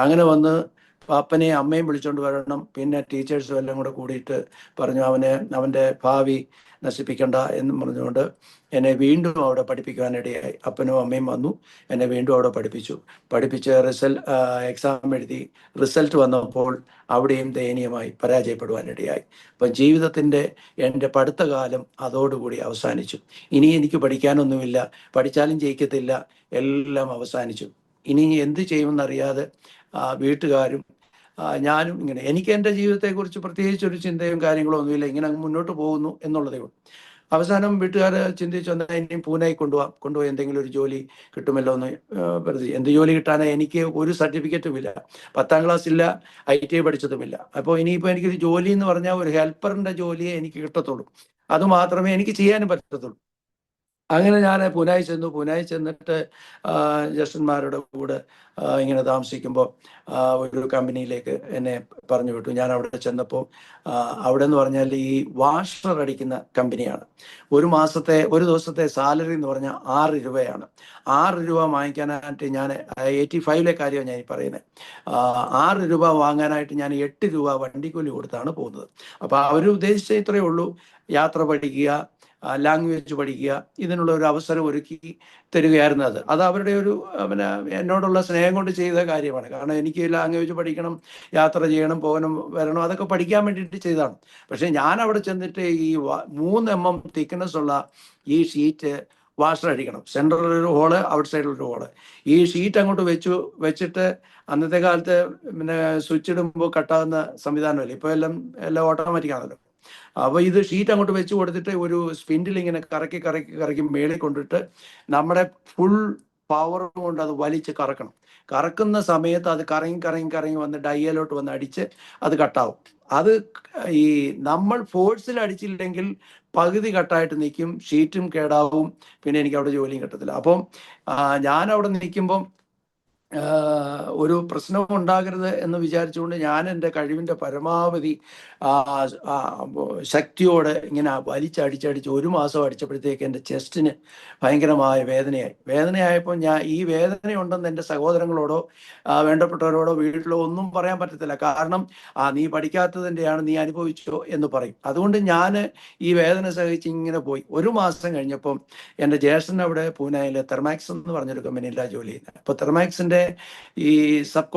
അങ്ങനെ വന്ന് പാപ്പനെയും അമ്മയും വിളിച്ചുകൊണ്ട് വരണം. പിന്നെ ടീച്ചേഴ്സും എല്ലാം കൂടെ കൂടിയിട്ട് പറഞ്ഞു അവൻ്റെ ഭാവി നശിപ്പിക്കണ്ട എന്നും പറഞ്ഞുകൊണ്ട് എന്നെ വീണ്ടും അവിടെ പഠിപ്പിക്കാനിടയായി. അപ്പനും അമ്മയും വന്നു, എന്നെ വീണ്ടും അവിടെ പഠിപ്പിച്ച് എക്സാം എഴുതി. റിസൾട്ട് വന്നപ്പോൾ അവിടെയും ദയനീയമായി പരാജയപ്പെടുവാനിടയായി. അപ്പം ജീവിതത്തിൻ്റെ എൻ്റെ പഠിത്തകാലം അതോടുകൂടി അവസാനിച്ചു. ഇനി എനിക്ക് പഠിക്കാനൊന്നുമില്ല, പഠിച്ചാലും ജയിക്കത്തില്ല, എല്ലാം അവസാനിച്ചു. ഇനി എന്ത് ചെയ്യുമെന്നറിയാതെ വീട്ടുകാരും ഞാനും ഇങ്ങനെ, എനിക്ക് എൻ്റെ ജീവിതത്തെക്കുറിച്ച് പ്രത്യേകിച്ച് ഒരു ചിന്തയും കാര്യങ്ങളോ ഒന്നുമില്ല, ഇങ്ങനെ അങ്ങ് മുന്നോട്ട് പോകുന്നു എന്നുള്ളതേ ഉള്ളൂ. അവസാനം വീട്ടുകാർ ചിന്തിച്ചു, എന്നാൽ ഇനിയും പൂനെയിൽ കൊണ്ടുപോയി എന്തെങ്കിലും ഒരു ജോലി കിട്ടുമല്ലോ എന്ന്. എന്ത് ജോലി കിട്ടാനേ, എനിക്ക് ഒരു സർട്ടിഫിക്കറ്റും ഇല്ല, 10ാം ക്ലാസ് ഇല്ല, IT പഠിച്ചതുമില്ല. അപ്പോൾ ഇനിയിപ്പോൾ എനിക്കൊരു ജോലി എന്ന് പറഞ്ഞാൽ ഒരു ഹെൽപ്പറിൻ്റെ ജോലിയെ എനിക്ക് കിട്ടത്തുള്ളൂ, അത് മാത്രമേ എനിക്ക് ചെയ്യാനും പറ്റത്തുള്ളൂ. അങ്ങനെ ഞാൻ പൂനായി ചെന്നു. പൂനായി ചെന്നിട്ട് ജ്യേഷ്ഠന്മാരുടെ കൂടെ ഇങ്ങനെ താമസിക്കുമ്പോൾ ഒരു കമ്പനിയിലേക്ക് എന്നെ പറഞ്ഞു വിട്ടു. ഞാൻ അവിടെ ചെന്നപ്പോൾ അവിടെ എന്ന് പറഞ്ഞാൽ ഈ വാഷർ അടിക്കുന്ന കമ്പനിയാണ്. ഒരു ദിവസത്തെ സാലറി എന്ന് പറഞ്ഞാൽ 6 രൂപയാണ്. 6 രൂപ വാങ്ങിക്കാനായിട്ട് ഞാൻ 85 കാര്യമാണ് ഞാൻ ഈ പറയുന്നത്. 6 രൂപ വാങ്ങാനായിട്ട് ഞാൻ 8 രൂപ വണ്ടിക്കൂലി കൊടുത്താണ് പോകുന്നത്. അപ്പോൾ അവർ ഉദ്ദേശിച്ച ഇത്രയേ ഉള്ളൂ, യാത്ര പഠിക്കുക, ലാംഗ്വേജ് പഠിക്കുക, ഇതിനുള്ള ഒരു അവസരം ഒരുക്കി തരികയായിരുന്നു. അത് അവരുടെ ഒരു പിന്നെ എന്നോടുള്ള സ്നേഹം കൊണ്ട് ചെയ്ത കാര്യമാണ്. കാരണം എനിക്ക് ലാംഗ്വേജ് പഠിക്കണം, യാത്ര ചെയ്യണം, പോകണം, വരണം, അതൊക്കെ പഠിക്കാൻ വേണ്ടിയിട്ട് ചെയ്തതാണ്. പക്ഷെ ഞാൻ അവിടെ ചെന്നിട്ട് ഈ 3 mm തിക്നെസ് ഉള്ള ഈ ഷീറ്റ് വാഷർ അടിക്കണം. സെൻട്രൽ ഒരു ഹോള്, ഔട്ട് സൈഡിലൊരു ഹോള്. ഈ ഷീറ്റ് അങ്ങോട്ട് വെച്ചിട്ട് അന്നത്തെ കാലത്ത് പിന്നെ സ്വിച്ച് ഇടുമ്പോൾ കട്ടാകുന്ന സംവിധാനമല്ലേ, ഇപ്പോൾ എല്ലാം ഓട്ടോമാറ്റിക് ആണല്ലോ. അപ്പോൾ ഇത് ഷീറ്റ് അങ്ങോട്ട് വെച്ച് കൊടുത്തിട്ട് ഒരു സ്പിൻഡിൽ ഇങ്ങനെ കറക്കി മേളിൽ കൊണ്ടിട്ട് നമ്മുടെ ഫുൾ പവർ കൊണ്ട് അത് വലിച്ച് കറക്കണം. കറക്കുന്ന സമയത്ത് അത് കറങ്ങി വന്ന് ഡയലോട്ട് വന്ന് അടിച്ച് അത് കട്ടാവും. അത് ഈ നമ്മൾ ഫോഴ്സിൽ അടിച്ചില്ലെങ്കിൽ പകുതി കട്ടായിട്ട് നിൽക്കും, ഷീറ്റും കേടാവും, പിന്നെ എനിക്ക് അവിടെ ജോലിയും കിട്ടത്തില്ല. അപ്പം ഞാൻ അവിടെ നിൽക്കുമ്പം ഒരു പ്രശ്നവും ഉണ്ടാകരുത് എന്ന് വിചാരിച്ചുകൊണ്ട് ഞാൻ എൻ്റെ കഴിവിൻ്റെ പരമാവധി ശക്തിയോടെ ഇങ്ങനെ വലിച്ചടിച്ചടിച്ച് 1 മാസം അടിച്ചപ്പോഴത്തേക്ക് എൻ്റെ ചെസ്റ്റിന് ഭയങ്കരമായ വേദനയായപ്പോൾ ഞാൻ ഈ വേദനയുണ്ടെന്ന് എൻ്റെ സഹോദരങ്ങളോടോ വേണ്ടപ്പെട്ടവരോടോ വീട്ടിലോ ഒന്നും പറയാൻ പറ്റത്തില്ല. കാരണം നീ പഠിക്കാത്തതിൻ്റെയാണ്, നീ അനുഭവിച്ചോ എന്ന് പറയും. അതുകൊണ്ട് ഞാൻ ഈ വേദന സഹിച്ച് ഇങ്ങനെ പോയി. 1 മാസം കഴിഞ്ഞപ്പം എൻ്റെ ജ്യേഷ്ഠൻ അവിടെ പൂനെയിൽ തെർമാക്സ് എന്ന് പറഞ്ഞൊരു കമ്പനിയിലാണ് ജോലി ചെയ്യുന്നത്. അപ്പോൾ തെർമാക്സിൻ്റെ ഈ സബ്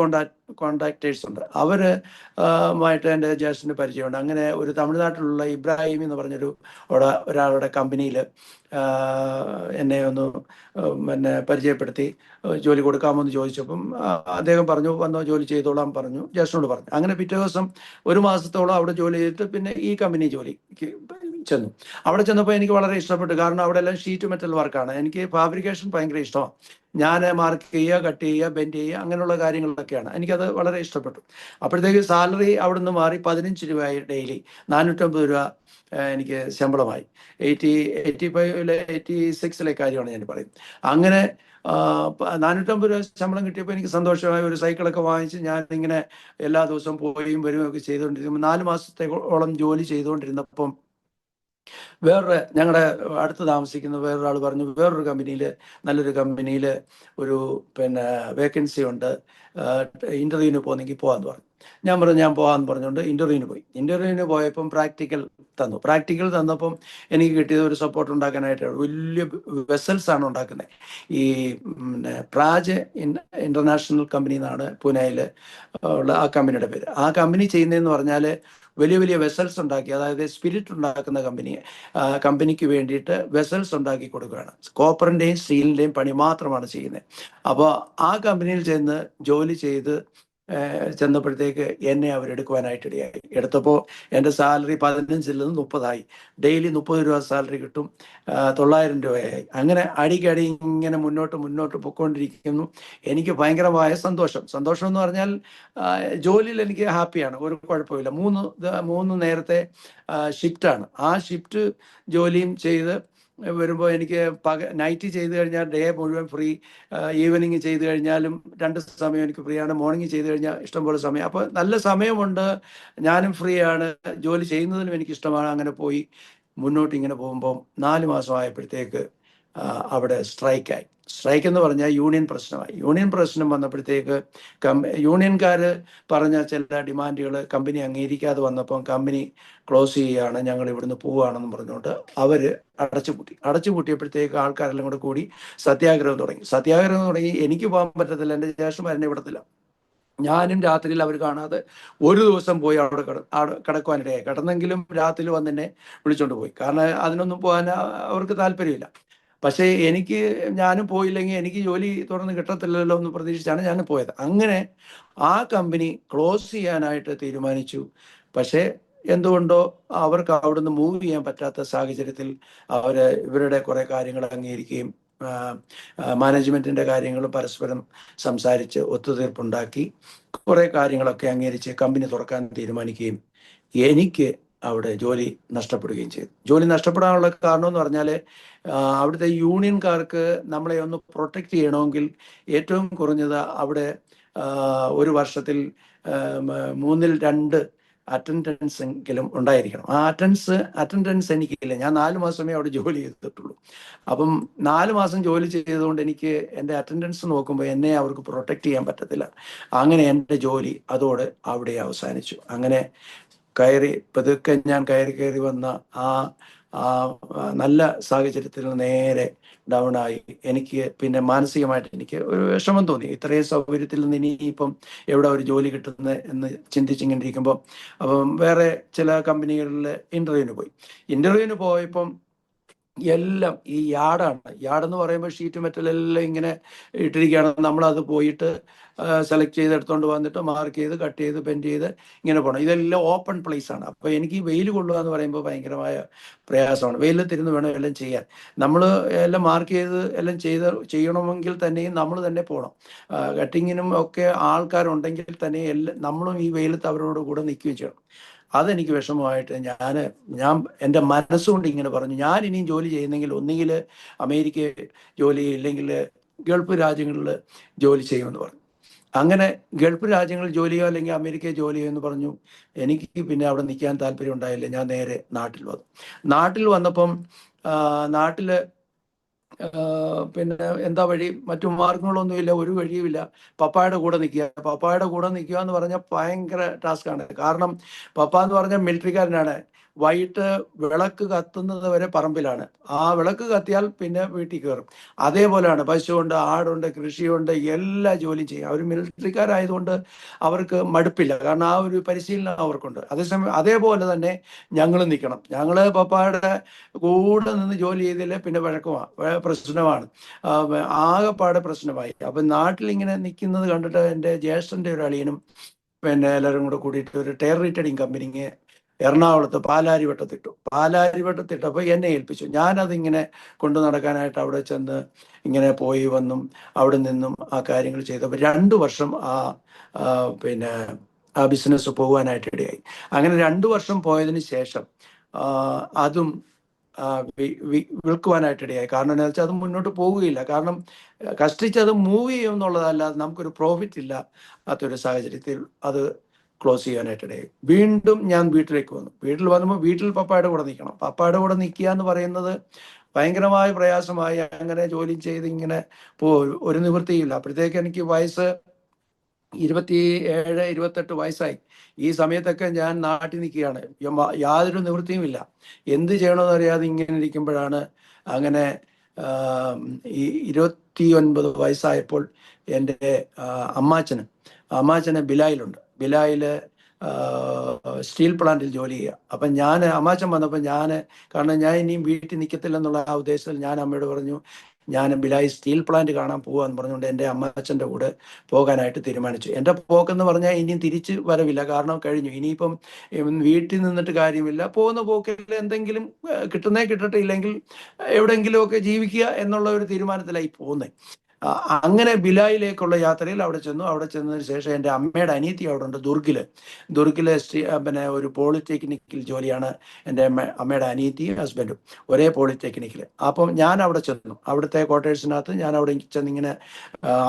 കോൺട്രാക്ടേഴ്സ് ഉണ്ട്, അവരുമായിട്ട് എൻ്റെ ജ്യേഷ്ഠന് പരിചയമുണ്ട്. അങ്ങനെ ഒരു തമിഴ്നാട്ടിലുള്ള ഇബ്രാഹിം എന്ന് പറഞ്ഞൊരു ഒരാളുടെ കമ്പനിയിൽ എന്നെ ഒന്ന് പിന്നെ പരിചയപ്പെടുത്തി ജോലി കൊടുക്കാമോ എന്ന് ചോദിച്ചപ്പം അദ്ദേഹം പറഞ്ഞു, വന്നോ ജോലി ചെയ്തോളാം പറഞ്ഞു, ജ്യേഷ്ഠനോട് പറഞ്ഞു. അങ്ങനെ പിറ്റേ ദിവസം 1 മാസത്തോളം അവിടെ ജോലി ചെയ്തിട്ട് പിന്നെ ഈ കമ്പനി ജോലിക്ക് ചെന്നു. അവിടെ ചെന്നപ്പോൾ എനിക്ക് വളരെ ഇഷ്ടപ്പെട്ടു. കാരണം അവിടെ എല്ലാം ഷീറ്റ് മെറ്റൽ വർക്കാണ്. എനിക്ക് ഫാബ്രിക്കേഷൻ ഭയങ്കര ഇഷ്ടമാണ്. ഞാൻ മാർക്ക് ചെയ്യുക, കട്ട് ചെയ്യുക, ബെൻഡ് ചെയ്യുക, അങ്ങനെയുള്ള കാര്യങ്ങളൊക്കെയാണ്. എനിക്കത് വളരെ ഇഷ്ടപ്പെട്ടു. അപ്പോഴത്തേക്ക് സാലറി അവിടെ നിന്ന് മാറി 15 രൂപയായി ഡെയിലി. 450 രൂപ എനിക്ക് ശമ്പളമായി. 86 കാര്യമാണ് ഞാൻ പറയുന്നത്. അങ്ങനെ 450 രൂപ ശമ്പളം കിട്ടിയപ്പോൾ എനിക്ക് സന്തോഷമായി. ഒരു സൈക്കിളൊക്കെ വാങ്ങിച്ച് ഞാൻ ഇങ്ങനെ എല്ലാ ദിവസവും പോവുകയും വരികയൊക്കെ ചെയ്തുകൊണ്ടിരിക്കുമ്പോൾ 4 മാസത്തോളം ജോലി ചെയ്തുകൊണ്ടിരുന്നപ്പം ഞങ്ങളുടെ അടുത്ത് താമസിക്കുന്ന വേറൊരാൾ പറഞ്ഞു, വേറൊരു കമ്പനിയിൽ, നല്ലൊരു കമ്പനിയിൽ ഒരു പിന്നെ വേക്കൻസി ഉണ്ട്, ഇൻ്റർവ്യൂവിന് പോകുന്നെങ്കിൽ പോകാമെന്ന് പറഞ്ഞു. ഞാൻ പറഞ്ഞു ഞാൻ പോകാമെന്ന് പറഞ്ഞുകൊണ്ട് ഇൻ്റർവ്യൂവിന് പോയി. ഇൻ്റർവ്യൂവിന് പോയപ്പം പ്രാക്ടിക്കൽ തന്നപ്പം എനിക്ക് കിട്ടിയത് ഒരു സപ്പോർട്ട് ഉണ്ടാക്കാനായിട്ട് വലിയ വെസൽസ് ആണ് ഉണ്ടാക്കുന്നത്. ഈ പ്രാജ് ഇൻ്റർനാഷണൽ കമ്പനി എന്നാണ് പൂനെയിൽ ഉള്ള ആ കമ്പനിയുടെ പേര്. ആ കമ്പനി ചെയ്യുന്നതെന്ന് പറഞ്ഞാൽ വലിയ വെസൽസ് ഉണ്ടാക്കി, അതായത് സ്പിരിറ്റ് ഉണ്ടാക്കുന്ന കമ്പനിക്ക് വേണ്ടിയിട്ട് വെസൽസ് ഉണ്ടാക്കി കൊടുക്കുകയാണ്. കോപ്പറിൻ്റെയും സ്റ്റീലിൻ്റെയും പണി മാത്രമാണ് ചെയ്യുന്നത്. അപ്പോൾ ആ കമ്പനിയിൽ ചെന്ന് ജോലി ചെയ്ത് ചെന്നപ്പോഴത്തേക്ക് എന്നെ അവരെടുക്കുവാനായിട്ട് ഇടയായി. എടുത്തപ്പോൾ എൻ്റെ സാലറി 15-ൽ നിന്ന് 30 ഡെയിലി 30 രൂപ സാലറി കിട്ടും, 900 രൂപയായി. അങ്ങനെ അടിക്കടി ഇങ്ങനെ മുന്നോട്ട് പൊയ്ക്കൊണ്ടിരിക്കുന്നു. എനിക്ക് ഭയങ്കരമായ സന്തോഷം എന്ന് പറഞ്ഞാൽ ജോലിയിൽ എനിക്ക് ഹാപ്പിയാണ്, ഒരു കുഴപ്പമില്ല. 3 നേരത്തെ ഷിഫ്റ്റാണ്. ആ ഷിഫ്റ്റ് ജോലിയും ചെയ്ത് വരുമ്പോൾ എനിക്ക് നൈറ്റ് ചെയ്ത് കഴിഞ്ഞാൽ ഡേ മുഴുവൻ ഫ്രീ, ഈവനിങ് ചെയ്ത് കഴിഞ്ഞാലും 2 സമയം എനിക്ക് ഫ്രീ ആണ്, മോർണിംഗ് ചെയ്ത് കഴിഞ്ഞാൽ ഇഷ്ടംപോലെ സമയം. അപ്പോൾ നല്ല സമയമുണ്ട്, ഞാനും ഫ്രീ ആണ്, ജോലി ചെയ്യുന്നതിനും എനിക്കിഷ്ടമാണ്. അങ്ങനെ പോയി മുന്നോട്ട് ഇങ്ങനെ പോകുമ്പോൾ 4 മാസം ആയപ്പോഴത്തേക്ക് അവിടെ സ്ട്രൈക്ക് എന്ന് പറഞ്ഞാൽ യൂണിയൻ പ്രശ്നം വന്നപ്പോഴത്തേക്ക് യൂണിയൻകാർ പറഞ്ഞ ചില ഡിമാൻഡുകൾ കമ്പനി അംഗീകരിക്കാതെ വന്നപ്പം കമ്പനി ക്ലോസ് ചെയ്യുകയാണ്, ഞങ്ങൾ ഇവിടുന്ന് പോവുകയാണെന്ന് പറഞ്ഞുകൊണ്ട് അവർ അടച്ചുപൂട്ടിയപ്പോഴത്തേക്ക് ആൾക്കാരെല്ലാം കൂടി സത്യാഗ്രഹം തുടങ്ങി. എനിക്ക് പോകാൻ പറ്റത്തില്ല, എൻ്റെ ജ്യേഷ്ഠന്മാരെന്നെ വിടത്തില്ല. ഞാനും രാത്രിയിൽ അവർ കാണാതെ ഒരു ദിവസം പോയി അവിടെ കിടക്കുവാനിടയായി. കിടന്നെങ്കിലും രാത്രി വന്ന് എന്നെ വിളിച്ചോണ്ട് പോയി. കാരണം അതിനൊന്നും പോകാൻ അവർക്ക് താല്പര്യമില്ല. പക്ഷേ ഞാനും പോയില്ലെങ്കിൽ എനിക്ക് ജോലി തുറന്ന് കിട്ടത്തില്ലല്ലോ എന്ന് പ്രതീക്ഷിച്ചാണ് ഞാൻ പോയത്. അങ്ങനെ ആ കമ്പനി ക്ലോസ് ചെയ്യാനായിട്ട് തീരുമാനിച്ചു. പക്ഷേ എന്തുകൊണ്ടോ അവർക്ക് അവിടുന്ന് മൂവ് ചെയ്യാൻ പറ്റാത്ത സാഹചര്യത്തിൽ ഇവരുടെ കുറെ കാര്യങ്ങൾ അംഗീകരിക്കുകയും മാനേജ്മെന്റിന്റെ കാര്യങ്ങളും പരസ്പരം സംസാരിച്ച് ഒത്തുതീർപ്പുണ്ടാക്കി കുറെ കാര്യങ്ങളൊക്കെ അംഗീകരിച്ച് കമ്പനി തുറക്കാൻ തീരുമാനിക്കുകയും എനിക്ക് അവിടെ ജോലി നഷ്ടപ്പെടുകയും ചെയ്തു. ജോലി നഷ്ടപ്പെടാനുള്ള കാരണം എന്ന് പറഞ്ഞാൽ അവിടുത്തെ യൂണിയൻകാർക്ക് നമ്മളെ ഒന്ന് പ്രൊട്ടക്റ്റ് ചെയ്യണമെങ്കിൽ ഏറ്റവും കുറഞ്ഞത് അവിടെ ഒരു വർഷത്തിൽ 2 അറ്റൻഡൻസ് എങ്കിലും ഉണ്ടായിരിക്കണം. ആ അറ്റൻഡൻസ് എനിക്കില്ല. ഞാൻ 4 മാസമേ അവിടെ ജോലി ചെയ്തിട്ടുള്ളൂ. അപ്പം 4 മാസം ജോലി ചെയ്തതുകൊണ്ട് എനിക്ക് എൻ്റെ അറ്റൻഡൻസ് നോക്കുമ്പോൾ എന്നെ അവർക്ക് പ്രൊട്ടക്റ്റ് ചെയ്യാൻ പറ്റത്തില്ല. അങ്ങനെ എൻ്റെ ജോലി അതോടെ അവിടെ അവസാനിച്ചു. അങ്ങനെ പതുക്കെ ഞാൻ കയറി വന്ന ആ നല്ല സാഹചര്യത്തിൽ നേരെ ഡൗൺ ആയി. എനിക്ക് പിന്നെ മാനസികമായിട്ട് എനിക്ക് ഒരു വിഷമം തോന്നി. ഇത്രയും സൗകര്യത്തിൽ നിന്ന് ഇനിയിപ്പം എവിടെ ഒരു ജോലി കിട്ടുന്നത് എന്ന് ചിന്തിച്ചിങ്ങനെ ഇരിക്കുമ്പോൾ അപ്പം വേറെ ചില കമ്പനികളിൽ ഇന്റർവ്യൂവിന് പോയപ്പം എല്ലാം ഈ യാർഡെന്ന് പറയുമ്പോൾ ഷീറ്റ് മെറ്റലെല്ലാം ഇങ്ങനെ ഇട്ടിരിക്കുകയാണ്. നമ്മളത് പോയിട്ട് സെലക്ട് ചെയ്ത് എടുത്തുകൊണ്ട് വന്നിട്ട് മാർക്ക് ചെയ്ത് കട്ട് ചെയ്ത് പെൻറ്റ് ചെയ്ത് ഇങ്ങനെ പോകണം. ഇതെല്ലാം ഓപ്പൺ പ്ലേസ് ആണ്. അപ്പോൾ എനിക്ക് വെയിൽ കൊള്ളുക എന്ന് പറയുമ്പോൾ ഭയങ്കരമായ പ്രയാസമാണ്. വെയിലത്തിരുന്ന് വേണം എല്ലാം ചെയ്യാൻ. നമ്മൾ എല്ലാം മാർക്ക് ചെയ്ത് എല്ലാം ചെയ്യണമെങ്കിൽ തന്നെയും നമ്മൾ തന്നെ പോകണം. കട്ടിങ്ങിനും ഒക്കെ ആൾക്കാരുണ്ടെങ്കിൽ തന്നെ നമ്മളും ഈ വെയിലത്ത് അവരോട് കൂടെ നിൽക്കുകയും ചെയ്യണം. അതെനിക്ക് വിഷമമായിട്ട് ഞാൻ എൻ്റെ മനസ്സുകൊണ്ട് ഇങ്ങനെ പറഞ്ഞു, ഞാൻ ഇനിയും ജോലി ചെയ്യുന്നെങ്കിൽ ഒന്നുകിൽ അമേരിക്ക ജോലി, ഇല്ലെങ്കിൽ ഗൾഫ് രാജ്യങ്ങളിൽ ജോലി ചെയ്യുമെന്ന് പറഞ്ഞു. അങ്ങനെ ഗൾഫ് രാജ്യങ്ങളിൽ ജോലിയോ അല്ലെങ്കിൽ അമേരിക്കയിൽ ജോലിയോ എന്ന് പറഞ്ഞു. എനിക്ക് പിന്നെ അവിടെ നിൽക്കാൻ താല്പര്യം ഉണ്ടായില്ല. ഞാൻ നേരെ നാട്ടിൽ വന്നപ്പം നാട്ടിൽ പിന്നെ എന്താ വഴി, മറ്റു മാർഗങ്ങളൊന്നുമില്ല, ഒരു വഴിയുമില്ല. പപ്പായുടെ കൂടെ നിൽക്കുക എന്ന് പറഞ്ഞാൽ ഭയങ്കര ടാസ്ക്കാണ്. കാരണം പപ്പ എന്ന് പറഞ്ഞാൽ മിലിറ്ററിക്കാരനാണ്. വൈകിട്ട് വിളക്ക് കത്തുന്നത് വരെ പറമ്പിലാണ്. ആ വിളക്ക് കത്തിയാൽ പിന്നെ വീട്ടിൽ കയറും. അതേപോലെയാണ് പശുവുണ്ട്, ആടുണ്ട്, കൃഷിയുണ്ട്, എല്ലാ ജോലിയും ചെയ്യും. അവർ മിലിറ്ററിക്കാരായതുകൊണ്ട് അവർക്ക് മടുപ്പില്ല. കാരണം ആ ഒരു പരിശീലനം അവർക്കുണ്ട്. അതേപോലെ തന്നെ ഞങ്ങൾ നിൽക്കണം. ഞങ്ങൾ പപ്പായുടെ കൂടെ നിന്ന് ജോലി ചെയ്തില്ലേ പിന്നെ പ്രശ്നമാണ്, ആകെപ്പാടെ പ്രശ്നമായി. അപ്പം നാട്ടിലിങ്ങനെ നിൽക്കുന്നത് കണ്ടിട്ട് എൻ്റെ ജ്യേഷ്ഠൻ്റെ ഒരു അളിയനും പിന്നെ എല്ലാവരും കൂടെ കൂടിയിട്ട് ഒരു ടയർ റീറ്റഡിങ് കമ്പനിക്ക് എറണാകുളത്ത് പാലാരിവട്ടത്തിട്ടപ്പോൾ എന്നെ ഏൽപ്പിച്ചു. ഞാനതിങ്ങനെ കൊണ്ടു നടക്കാനായിട്ട് അവിടെ ചെന്ന് ഇങ്ങനെ പോയി വന്നും അവിടെ നിന്നും ആ കാര്യങ്ങൾ ചെയ്തപ്പോൾ 2 വർഷം പിന്നെ ആ ബിസിനസ് പോകാനായിട്ട് ഇടയായി. അങ്ങനെ 2 വർഷം പോയതിന് ശേഷം അതും വിൽക്കുവാനായിട്ടിടയായി. കാരണം എന്താ വെച്ചാൽ അത് മുന്നോട്ട് പോവുകയില്ല. കാരണം കഷ്ടിച്ചത് മൂവ് ചെയ്യും എന്നുള്ളതല്ലാതെ നമുക്കൊരു പ്രോഫിറ്റ് ഇല്ലാത്തൊരു സാഹചര്യത്തിൽ അത് ക്ലോസ് ചെയ്യാനായിട്ടിടയായി. വീണ്ടും ഞാൻ വീട്ടിലേക്ക് വന്നു. വീട്ടിൽ വന്നപ്പോൾ വീട്ടിൽ പപ്പായുടെ കൂടെ നിൽക്കണം. പപ്പായുടെ കൂടെ നിൽക്കുക എന്ന് പറയുന്നത് ഭയങ്കരമായ പ്രയാസമായി. അങ്ങനെ ജോലി ചെയ്ത് ഇങ്ങനെ ഒരു നിവൃത്തിയില്ല. അപ്പോഴത്തേക്ക് എനിക്ക് വയസ്സ് 27, 28 വയസ്സായി. ഈ സമയത്തൊക്കെ ഞാൻ നാട്ടിൽ നിൽക്കുകയാണ്. യാതൊരു നിവൃത്തിയുമില്ല. എന്ത് ചെയ്യണമെന്ന് അറിയാതെ ഇങ്ങനെ ഇരിക്കുമ്പോഴാണ് അങ്ങനെ ഈ 29 വയസ്സായപ്പോൾ എൻ്റെ അമ്മാച്ചന് ബിലായില് സ്റ്റീൽ പ്ലാന്റിൽ ജോലി ചെയ്യുക. അപ്പം അമ്മാച്ചൻ വന്നപ്പോൾ കാരണം ഞാൻ ഇനിയും വീട്ടിൽ നിൽക്കത്തില്ലെന്നുള്ള ആ ഉദ്ദേശത്തിൽ ഞാൻ അമ്മയോട് പറഞ്ഞു, ഞാൻ ബിലായി സ്റ്റീൽ പ്ലാന്റ് കാണാൻ പോകാന്ന് പറഞ്ഞുകൊണ്ട് എൻ്റെ അമ്മാച്ചൻ്റെ കൂടെ പോകാനായിട്ട് തീരുമാനിച്ചു. എൻ്റെ പോക്കെന്ന് പറഞ്ഞാൽ ഇനിയും തിരിച്ച് വരവില്ല. കാരണം കഴിഞ്ഞു. ഇനിയിപ്പം വീട്ടിൽ നിന്നിട്ട് കാര്യമില്ല. പോകുന്ന പോക്കിൽ എന്തെങ്കിലും കിട്ടട്ടെ, ഇല്ലെങ്കിൽ എവിടെയെങ്കിലുമൊക്കെ ജീവിക്കുക എന്നുള്ള ഒരു തീരുമാനത്തിലായി പോകുന്നത്. അങ്ങനെ ബിലായിലേക്കുള്ള യാത്രയിൽ അവിടെ ചെന്നതിന് ശേഷം എൻ്റെ അമ്മയുടെ അനിയത്തി അവിടെ ഉണ്ട്, ദുർഗില് പിന്നെ ഒരു പോളിടെക്നിക്കിൽ ജോലിയാണ് എൻ്റെ അമ്മയുടെ അനിയത്തിയും ഹസ്ബൻഡും, ഒരേ പോളിടെക്നിക്കിൽ. അപ്പം ഞാൻ അവിടെ ചെന്നു. അവിടുത്തെ ക്വാർട്ടേഴ്സിനകത്ത് ഞാൻ അവിടെ ചെന്നിങ്ങനെ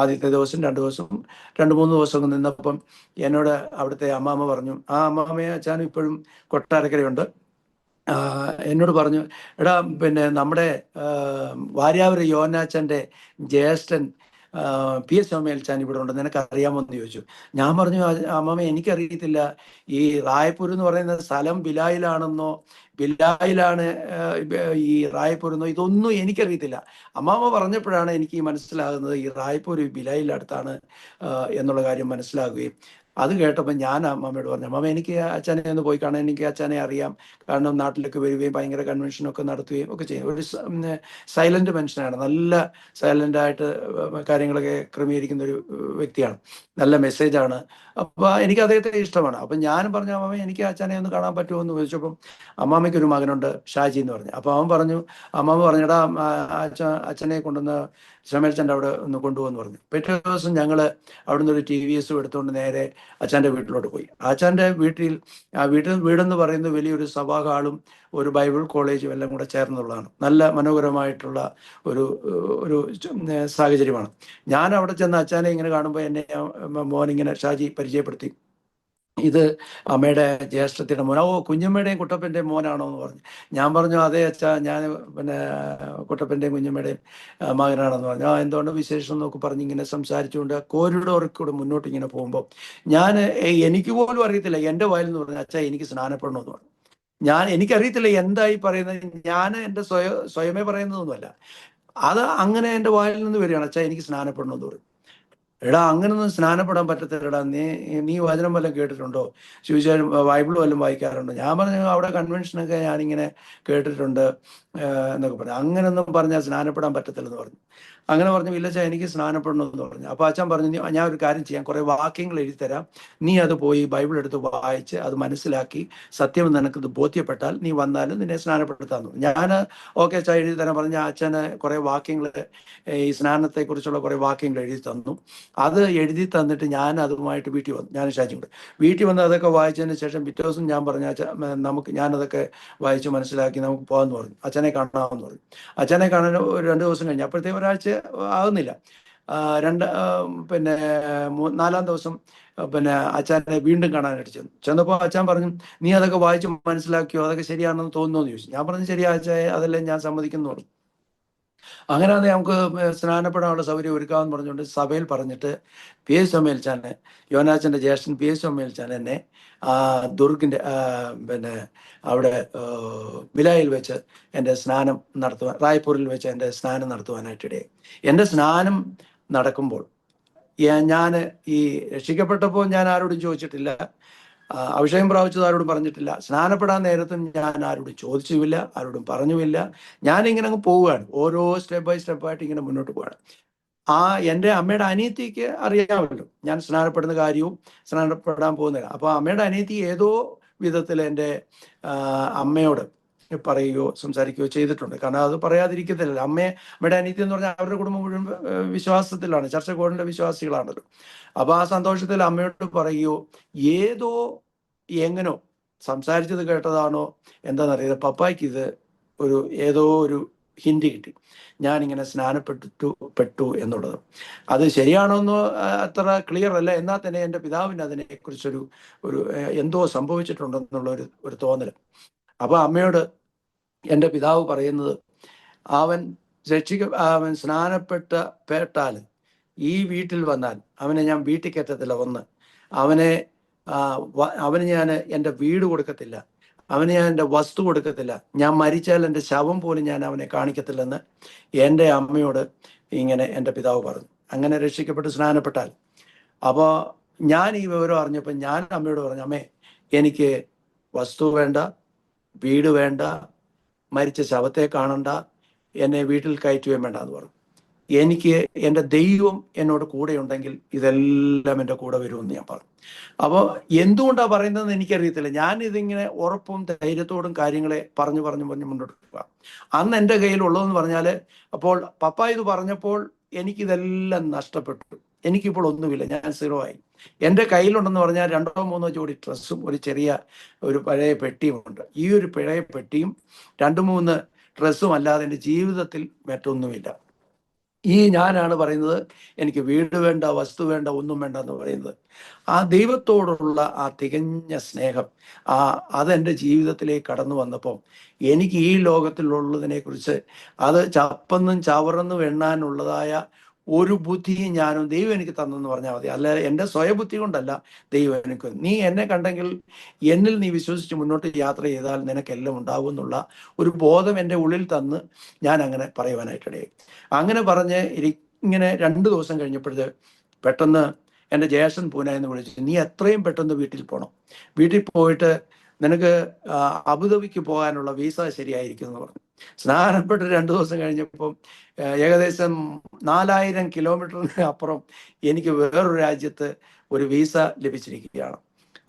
ആദ്യത്തെ ദിവസം 2-3 ദിവസം നിന്നപ്പം എന്നോട് അവിടുത്തെ അമ്മാമ്മ പറഞ്ഞു, ആ അമ്മാമ്മയെ അച്ഛനും ഇപ്പോഴും കൊട്ടാരക്കരയുണ്ട്, എന്നോട് പറഞ്ഞു, എടാ പിന്നെ നമ്മുടെ വാര്യാവൂർ യോനാച്ചൻ്റെ ജ്യേഷ്ഠൻ PS ചോമേൽച്ചാൻ ഇവിടെ ഉണ്ട്, നിനക്ക് അറിയാമോ എന്ന് ചോദിച്ചു. ഞാൻ പറഞ്ഞു, അമ്മാമ എനിക്കറിയത്തില്ല. ഈ റായ്പൂർ എന്ന് പറയുന്ന സ്ഥലം ബിലായിലാണ് ഈ റായ്പൂർ എന്നോ ഇതൊന്നും എനിക്കറിയത്തില്ല. അമ്മാമ പറഞ്ഞപ്പോഴാണ് എനിക്ക് മനസ്സിലാകുന്നത് ഈ റായ്പൂർ ബിലായിലടുത്താണ് എന്നുള്ള കാര്യം മനസ്സിലാകുകയും അത് കേട്ടപ്പോൾ ഞാൻ അമ്മയോട് പറഞ്ഞു, അമ്മ എനിക്ക് അച്ഛനെ ഒന്ന് പോയി കാണാൻ, എനിക്ക് അച്ഛനെ അറിയാം. കാരണം നാട്ടിലൊക്കെ വരികയും ഭയങ്കര കൺവെൻഷനൊക്കെ നടത്തുകയും ഒക്കെ ചെയ്യും. ഒരു സൈലന്റ് മനുഷ്യനാണ്, നല്ല സൈലൻ്റായിട്ട് കാര്യങ്ങളൊക്കെ ക്രമീകരിക്കുന്ന ഒരു വ്യക്തിയാണ്, നല്ല മെസ്സേജാണ്. അപ്പോൾ എനിക്ക് അദ്ദേഹത്തെ ഇഷ്ടമാണ്. അപ്പം ഞാനും പറഞ്ഞു, അമ്മ എനിക്ക് അച്ഛനെ ഒന്ന് കാണാൻ പറ്റുമോ എന്ന് ചോദിച്ചപ്പം അമ്മാമ്മയ്ക്ക് ഒരു മകനുണ്ട്, ഷാജി എന്ന് പറഞ്ഞു. അപ്പോൾ അമ്മാമ്മ പറഞ്ഞടാ, അച്ഛനെ കൊണ്ടുവന്ന് ശമേൽച്ചൻ്റെ അവിടെ ഒന്ന് കൊണ്ടുപോകുമെന്ന് പറഞ്ഞു. പിറ്റേ ദിവസം ഞങ്ങൾ അവിടുന്ന് ഒരു TVS എടുത്തുകൊണ്ട് നേരെ അച്ഛൻ്റെ വീട്ടിലോട്ട് പോയി. അച്ഛൻ്റെ വീടെന്ന് പറയുന്നത് വലിയൊരു സഭാ ഹാളും ഒരു ബൈബിൾ കോളേജും എല്ലാം കൂടെ ചേർന്നുള്ളതാണ്. നല്ല മനോഹരമായിട്ടുള്ള ഒരു ഒരു സാഹചര്യമാണ്. ഞാൻ അവിടെ ചെന്ന് അച്ഛനെ ഇങ്ങനെ കാണുമ്പോൾ എന്നെ മോനിങ്ങനെ ഷാജി പരിചയപ്പെടുത്തി, ഇത് അമ്മയുടെ ജ്യേഷ്ഠത്തിൻ്റെ മോൻ. ഓ, കുഞ്ഞമ്മയുടെയും കുട്ടപ്പൻ്റെയും മോനാണോ എന്ന് പറഞ്ഞു. ഞാൻ പറഞ്ഞു, അതെ അച്ഛാ, ഞാൻ കുട്ടപ്പൻ്റെയും കുഞ്ഞമ്മയുടെയും മകനാണെന്ന് പറഞ്ഞു. എന്തുകൊണ്ട് വിശേഷം എന്നൊക്കെ പറഞ്ഞ് ഇങ്ങനെ സംസാരിച്ചുകൊണ്ട് കോരിഡോറിൽ കൂടെ മുന്നോട്ട് ഇങ്ങനെ പോകുമ്പോൾ എനിക്ക് പോലും അറിയത്തില്ല, എൻ്റെ വായിൽ നിന്ന് പറഞ്ഞു, അച്ഛാ എനിക്ക് സ്നാനപ്പെടണമെന്ന് പറഞ്ഞു. എനിക്കറിയത്തില്ല എന്തായി പറയുന്നത്. ഞാൻ എൻ്റെ സ്വയമേ പറയുന്നതൊന്നുമല്ല, അത് അങ്ങനെ എൻ്റെ വായിൽ നിന്ന് വരികയാണ്, അച്ഛാ എനിക്ക് സ്നാനപ്പെടണമെന്ന് പറഞ്ഞു. എടാ, അങ്ങനൊന്നും സ്നാനപ്പെടാൻ പറ്റത്തില്ലടാ, നീ വചനം വല്ലതും കേട്ടിട്ടുണ്ടോ, സുവിശേഷം ബൈബിൾ വല്ലതും വായിക്കാറുണ്ടോ? ഞാൻ പറഞ്ഞു, അവിടെ കൺവെൻഷനൊക്കെ ഞാനിങ്ങനെ കേട്ടിട്ടുണ്ട് എന്നൊക്കെ പറഞ്ഞു. അങ്ങനെയൊന്നും പറഞ്ഞാൽ സ്നാനപ്പെടാൻ പറ്റത്തില്ലെന്ന് പറഞ്ഞു. അങ്ങനെ പറഞ്ഞു, ഇല്ലച്ചാ എനിക്ക് സ്നാനപ്പെടണമെന്ന് പറഞ്ഞു. അപ്പോൾ അച്ഛൻ പറഞ്ഞു, ഞാൻ ഒരു കാര്യം ചെയ്യാം, കുറേ വാക്യങ്ങൾ എഴുതി തരാം, നീ അത് പോയി ബൈബിൾ എടുത്ത് വായിച്ച് അത് മനസ്സിലാക്കി സത്യം നിനക്കത് ബോധ്യപ്പെട്ടാൽ നീ വന്നാലും നിന്നെ സ്നാനപ്പെടുത്താമെന്ന് പറഞ്ഞു. ഞാൻ ഓക്കെ അച്ഛാ എഴുതി തരാൻ പറഞ്ഞു. അച്ഛന് കുറേ വാക്യങ്ങൾ, ഈ സ്നാനത്തെക്കുറിച്ചുള്ള കുറേ വാക്യങ്ങൾ എഴുതി തന്നു. അത് എഴുതി തന്നിട്ട് ഞാൻ അതുമായിട്ട് വീട്ടിൽ വന്നു. ഞാൻ ഷാജിയോട് വീട്ടിൽ വന്ന് അതൊക്കെ വായിച്ചതിന് ശേഷം പിറ്റേ ദിവസം ഞാൻ പറഞ്ഞു, ഞാനതൊക്കെ വായിച്ച് മനസ്സിലാക്കി നമുക്ക് പോകാമെന്ന് പറഞ്ഞു. അച്ഛനെ കാണാമെന്ന് പറഞ്ഞു. അച്ഛനെ കാണാൻ ഒരു 2 ദിവസം കഴിഞ്ഞ്, അപ്പോഴത്തെ ഒരാഴ്ച ആകുന്നില്ല, നാലാം ദിവസം അച്ഛനെ വീണ്ടും കാണാനായിട്ട് ചെന്നപ്പോൾ അച്ഛൻ പറഞ്ഞു, നീ അതൊക്കെ വായിച്ച് മനസ്സിലാക്കിയോ, അതൊക്കെ ശരിയാണെന്ന് തോന്നുന്നു എന്ന് ചോദിച്ചു. ഞാൻ പറഞ്ഞു, ശരിയാ അച്ഛാ, അതെല്ലാം ഞാൻ സമ്മതിക്കുന്നു പറഞ്ഞു. അങ്ങനെ തന്നെ നമുക്ക് സ്നാനപ്പെടാനുള്ള സൗകര്യം ഒരുക്കാമെന്ന് പറഞ്ഞുകൊണ്ട് സഭയിൽ പറഞ്ഞിട്ട് PS ചൊമ്മേൽച്ചാനെ, യോനാച്ചൻ്റെ ജ്യേഷ്ഠൻ PS ചൊമ്മേൽച്ചാൻ എന്നെ ദുർഗിൻ്റെ അവിടെ ബിലായിൽ വെച്ച് എൻ്റെ സ്നാനം നടത്തുവാൻ, റായ്പൂരിൽ വെച്ച് എൻ്റെ സ്നാനം നടത്തുവാനായിട്ടിടയായി. എൻ്റെ സ്നാനം നടക്കുമ്പോൾ ഞാൻ ഈ രക്ഷിക്കപ്പെട്ടപ്പോൾ ഞാൻ ആരോടും ചോദിച്ചിട്ടില്ല, അഭിഷേകം പ്രാപിച്ചത് ആരോടും പറഞ്ഞിട്ടില്ല, സ്നാനപ്പെടാൻ നേരത്തും ഞാൻ ആരോടും ചോദിച്ചുമില്ല, ആരോടും പറഞ്ഞുമില്ല. ഞാനിങ്ങനെ അങ്ങ് പോവുകയാണ്, ഓരോ സ്റ്റെപ്പ് ബൈ സ്റ്റെപ്പായിട്ട് ഇങ്ങനെ മുന്നോട്ട് പോവുകയാണ്. എൻ്റെ അമ്മയുടെ അനിയത്തിക്ക് അറിയാമല്ലോ ഞാൻ സ്നാനപ്പെടുന്ന കാര്യവും സ്നാനപ്പെടാൻ പോകുന്നില്ല. അപ്പോൾ അമ്മയുടെ അനിയത്തി ഏതോ വിധത്തിൽ എൻ്റെ അമ്മയോട് പറയുകയോ സംസാരിക്കുകയോ ചെയ്തിട്ടുണ്ട്. കാരണം അത് പറയാതിരിക്കത്തില്ലല്ലോ. അമ്മയുടെ അനിയത്തി എന്ന് പറഞ്ഞാൽ അവരുടെ കുടുംബം മുഴുവൻ വിശ്വാസത്തിലാണ്, ചർച്ചക്കോടിൻ്റെ വിശ്വാസികളാണല്ലോ. അപ്പോൾ ആ സന്തോഷത്തിൽ അമ്മയോട് പറയുകയോ ഏതോ എങ്ങനോ സംസാരിച്ചത് കേട്ടതാണോ എന്താണെന്നറിയാം, പപ്പായ്ക്ക് ഇത് ഏതോ ഒരു ഹിന്റ് കിട്ടി, ഞാനിങ്ങനെ സ്നാനപ്പെട്ടു എന്നുള്ളത്. അത് ശരിയാണോന്നോ അത്ര ക്ലിയർ അല്ല, എന്നാൽ തന്നെ എൻ്റെ പിതാവിന് അതിനെക്കുറിച്ചൊരു എന്തോ സംഭവിച്ചിട്ടുണ്ടെന്നുള്ള ഒരു തോന്നൽ. അപ്പോൾ അമ്മയോട് എൻ്റെ പിതാവ് പറയുന്നത്, അവൻ സ്നാനപ്പെട്ടാൽ ഈ വീട്ടിൽ വന്നാൽ അവനെ ഞാൻ വീട്ടിൽ കയറ്റത്തില്ല, അവന് ഞാൻ എൻ്റെ വീട് കൊടുക്കത്തില്ല, അവന് ഞാൻ എൻ്റെ വസ്തു കൊടുക്കത്തില്ല, ഞാൻ മരിച്ചാൽ എൻ്റെ ശവം പോലും ഞാൻ അവനെ കാണിക്കത്തില്ലെന്ന് എൻ്റെ അമ്മയോട് ഇങ്ങനെ എൻ്റെ പിതാവ് പറഞ്ഞു. അങ്ങനെ രക്ഷിക്കപ്പെട്ട് സ്നാനപ്പെട്ടാൽ. അപ്പോൾ ഞാൻ ഈ വിവരം അറിഞ്ഞപ്പോൾ ഞാൻ അമ്മയോട് പറഞ്ഞു, അമ്മേ എനിക്ക് വസ്തു വേണ്ട, വീട് വേണ്ട, മരിച്ച ശവത്തെ കാണണ്ട, എന്നെ വീട്ടിൽ കയറ്റുകയും വേണ്ട എന്ന് പറഞ്ഞു. എനിക്ക് എൻ്റെ ദൈവം എന്നോട് കൂടെ ഉണ്ടെങ്കിൽ ഇതെല്ലാം എൻ്റെ കൂടെ വരുമെന്ന് ഞാൻ പറഞ്ഞു. അപ്പോൾ എന്തുകൊണ്ടാണ് പറയുന്നതെന്ന് എനിക്കറിയത്തില്ല. ഞാൻ ഇതിങ്ങനെ ഉറപ്പും ധൈര്യത്തോടും കാര്യങ്ങളെ പറഞ്ഞു മുന്നോട്ട് പോവുക. അന്ന് എൻ്റെ കയ്യിലുള്ളതെന്ന് പറഞ്ഞാൽ, അപ്പോൾ പപ്പ ഇത് പറഞ്ഞപ്പോൾ എനിക്കിതെല്ലാം നഷ്ടപ്പെട്ടു, എനിക്കിപ്പോൾ ഒന്നുമില്ല, ഞാൻ 0 ആയി. എൻ്റെ കയ്യിലുണ്ടെന്ന് പറഞ്ഞാൽ 2-3 ജോഡി ഡ്രസ്സും ഒരു പഴയ പെട്ടിയുമുണ്ട്. ഈ ഒരു പഴയ പെട്ടിയും 2-3 ഡ്രസ്സും അല്ലാതെ എൻ്റെ ജീവിതത്തിൽ മറ്റൊന്നുമില്ല. ഞാനാണ് പറയുന്നത്, എനിക്ക് വീട് വേണ്ട, വസ്തു വേണ്ട, ഒന്നും വേണ്ട എന്ന് പറയുന്നത്. ആ ദൈവത്തോടുള്ള ആ തികഞ്ഞ സ്നേഹം അതെൻ്റെ ജീവിതത്തിലേക്ക് കടന്നു വന്നപ്പോൾ എനിക്ക് ഈ ലോകത്തിലുള്ളതിനെക്കുറിച്ച് അത് ചപ്പന്നും ചവറന്നും എണ്ണാനുള്ളതായ ഒരു ബുദ്ധിയും ഞാനും ദൈവം എനിക്ക് തന്നെന്ന് പറഞ്ഞാൽ മതി. അല്ല, എൻ്റെ സ്വയബുദ്ധി കൊണ്ടല്ല, ദൈവം എനിക്ക്, നീ എന്നെ കണ്ടെങ്കിൽ എന്നിൽ നീ വിശ്വസിച്ച് മുന്നോട്ട് യാത്ര ചെയ്താൽ നിനക്കെല്ലാം ഉണ്ടാവും എന്നുള്ള ഒരു ബോധം എൻ്റെ ഉള്ളിൽ തന്ന് ഞാൻ അങ്ങനെ പറയുവാനായിട്ടിടയായി. അങ്ങനെ പറഞ്ഞ് ഇങ്ങനെ 2 ദിവസം കഴിഞ്ഞപ്പോഴത്തെ പെട്ടെന്ന് എൻ്റെ ജ്യേഷ്ഠൻ പൂനെന്ന് വിളിച്ചു, നീ എത്രയും പെട്ടെന്ന് വീട്ടിൽ പോകണം, വീട്ടിൽ പോയിട്ട് നിനക്ക് അബുദാബിക്ക് പോകാനുള്ള വീസ ശരിയായിരിക്കും എന്ന് പറഞ്ഞു. സ്നാനപ്പെട്ട് 2 ദിവസം കഴിഞ്ഞപ്പം ഏകദേശം 4000 കിലോമീറ്ററിന് അപ്പുറം എനിക്ക് വേറൊരു രാജ്യത്ത് ഒരു വീസ ലഭിച്ചിരിക്കുകയാണ്.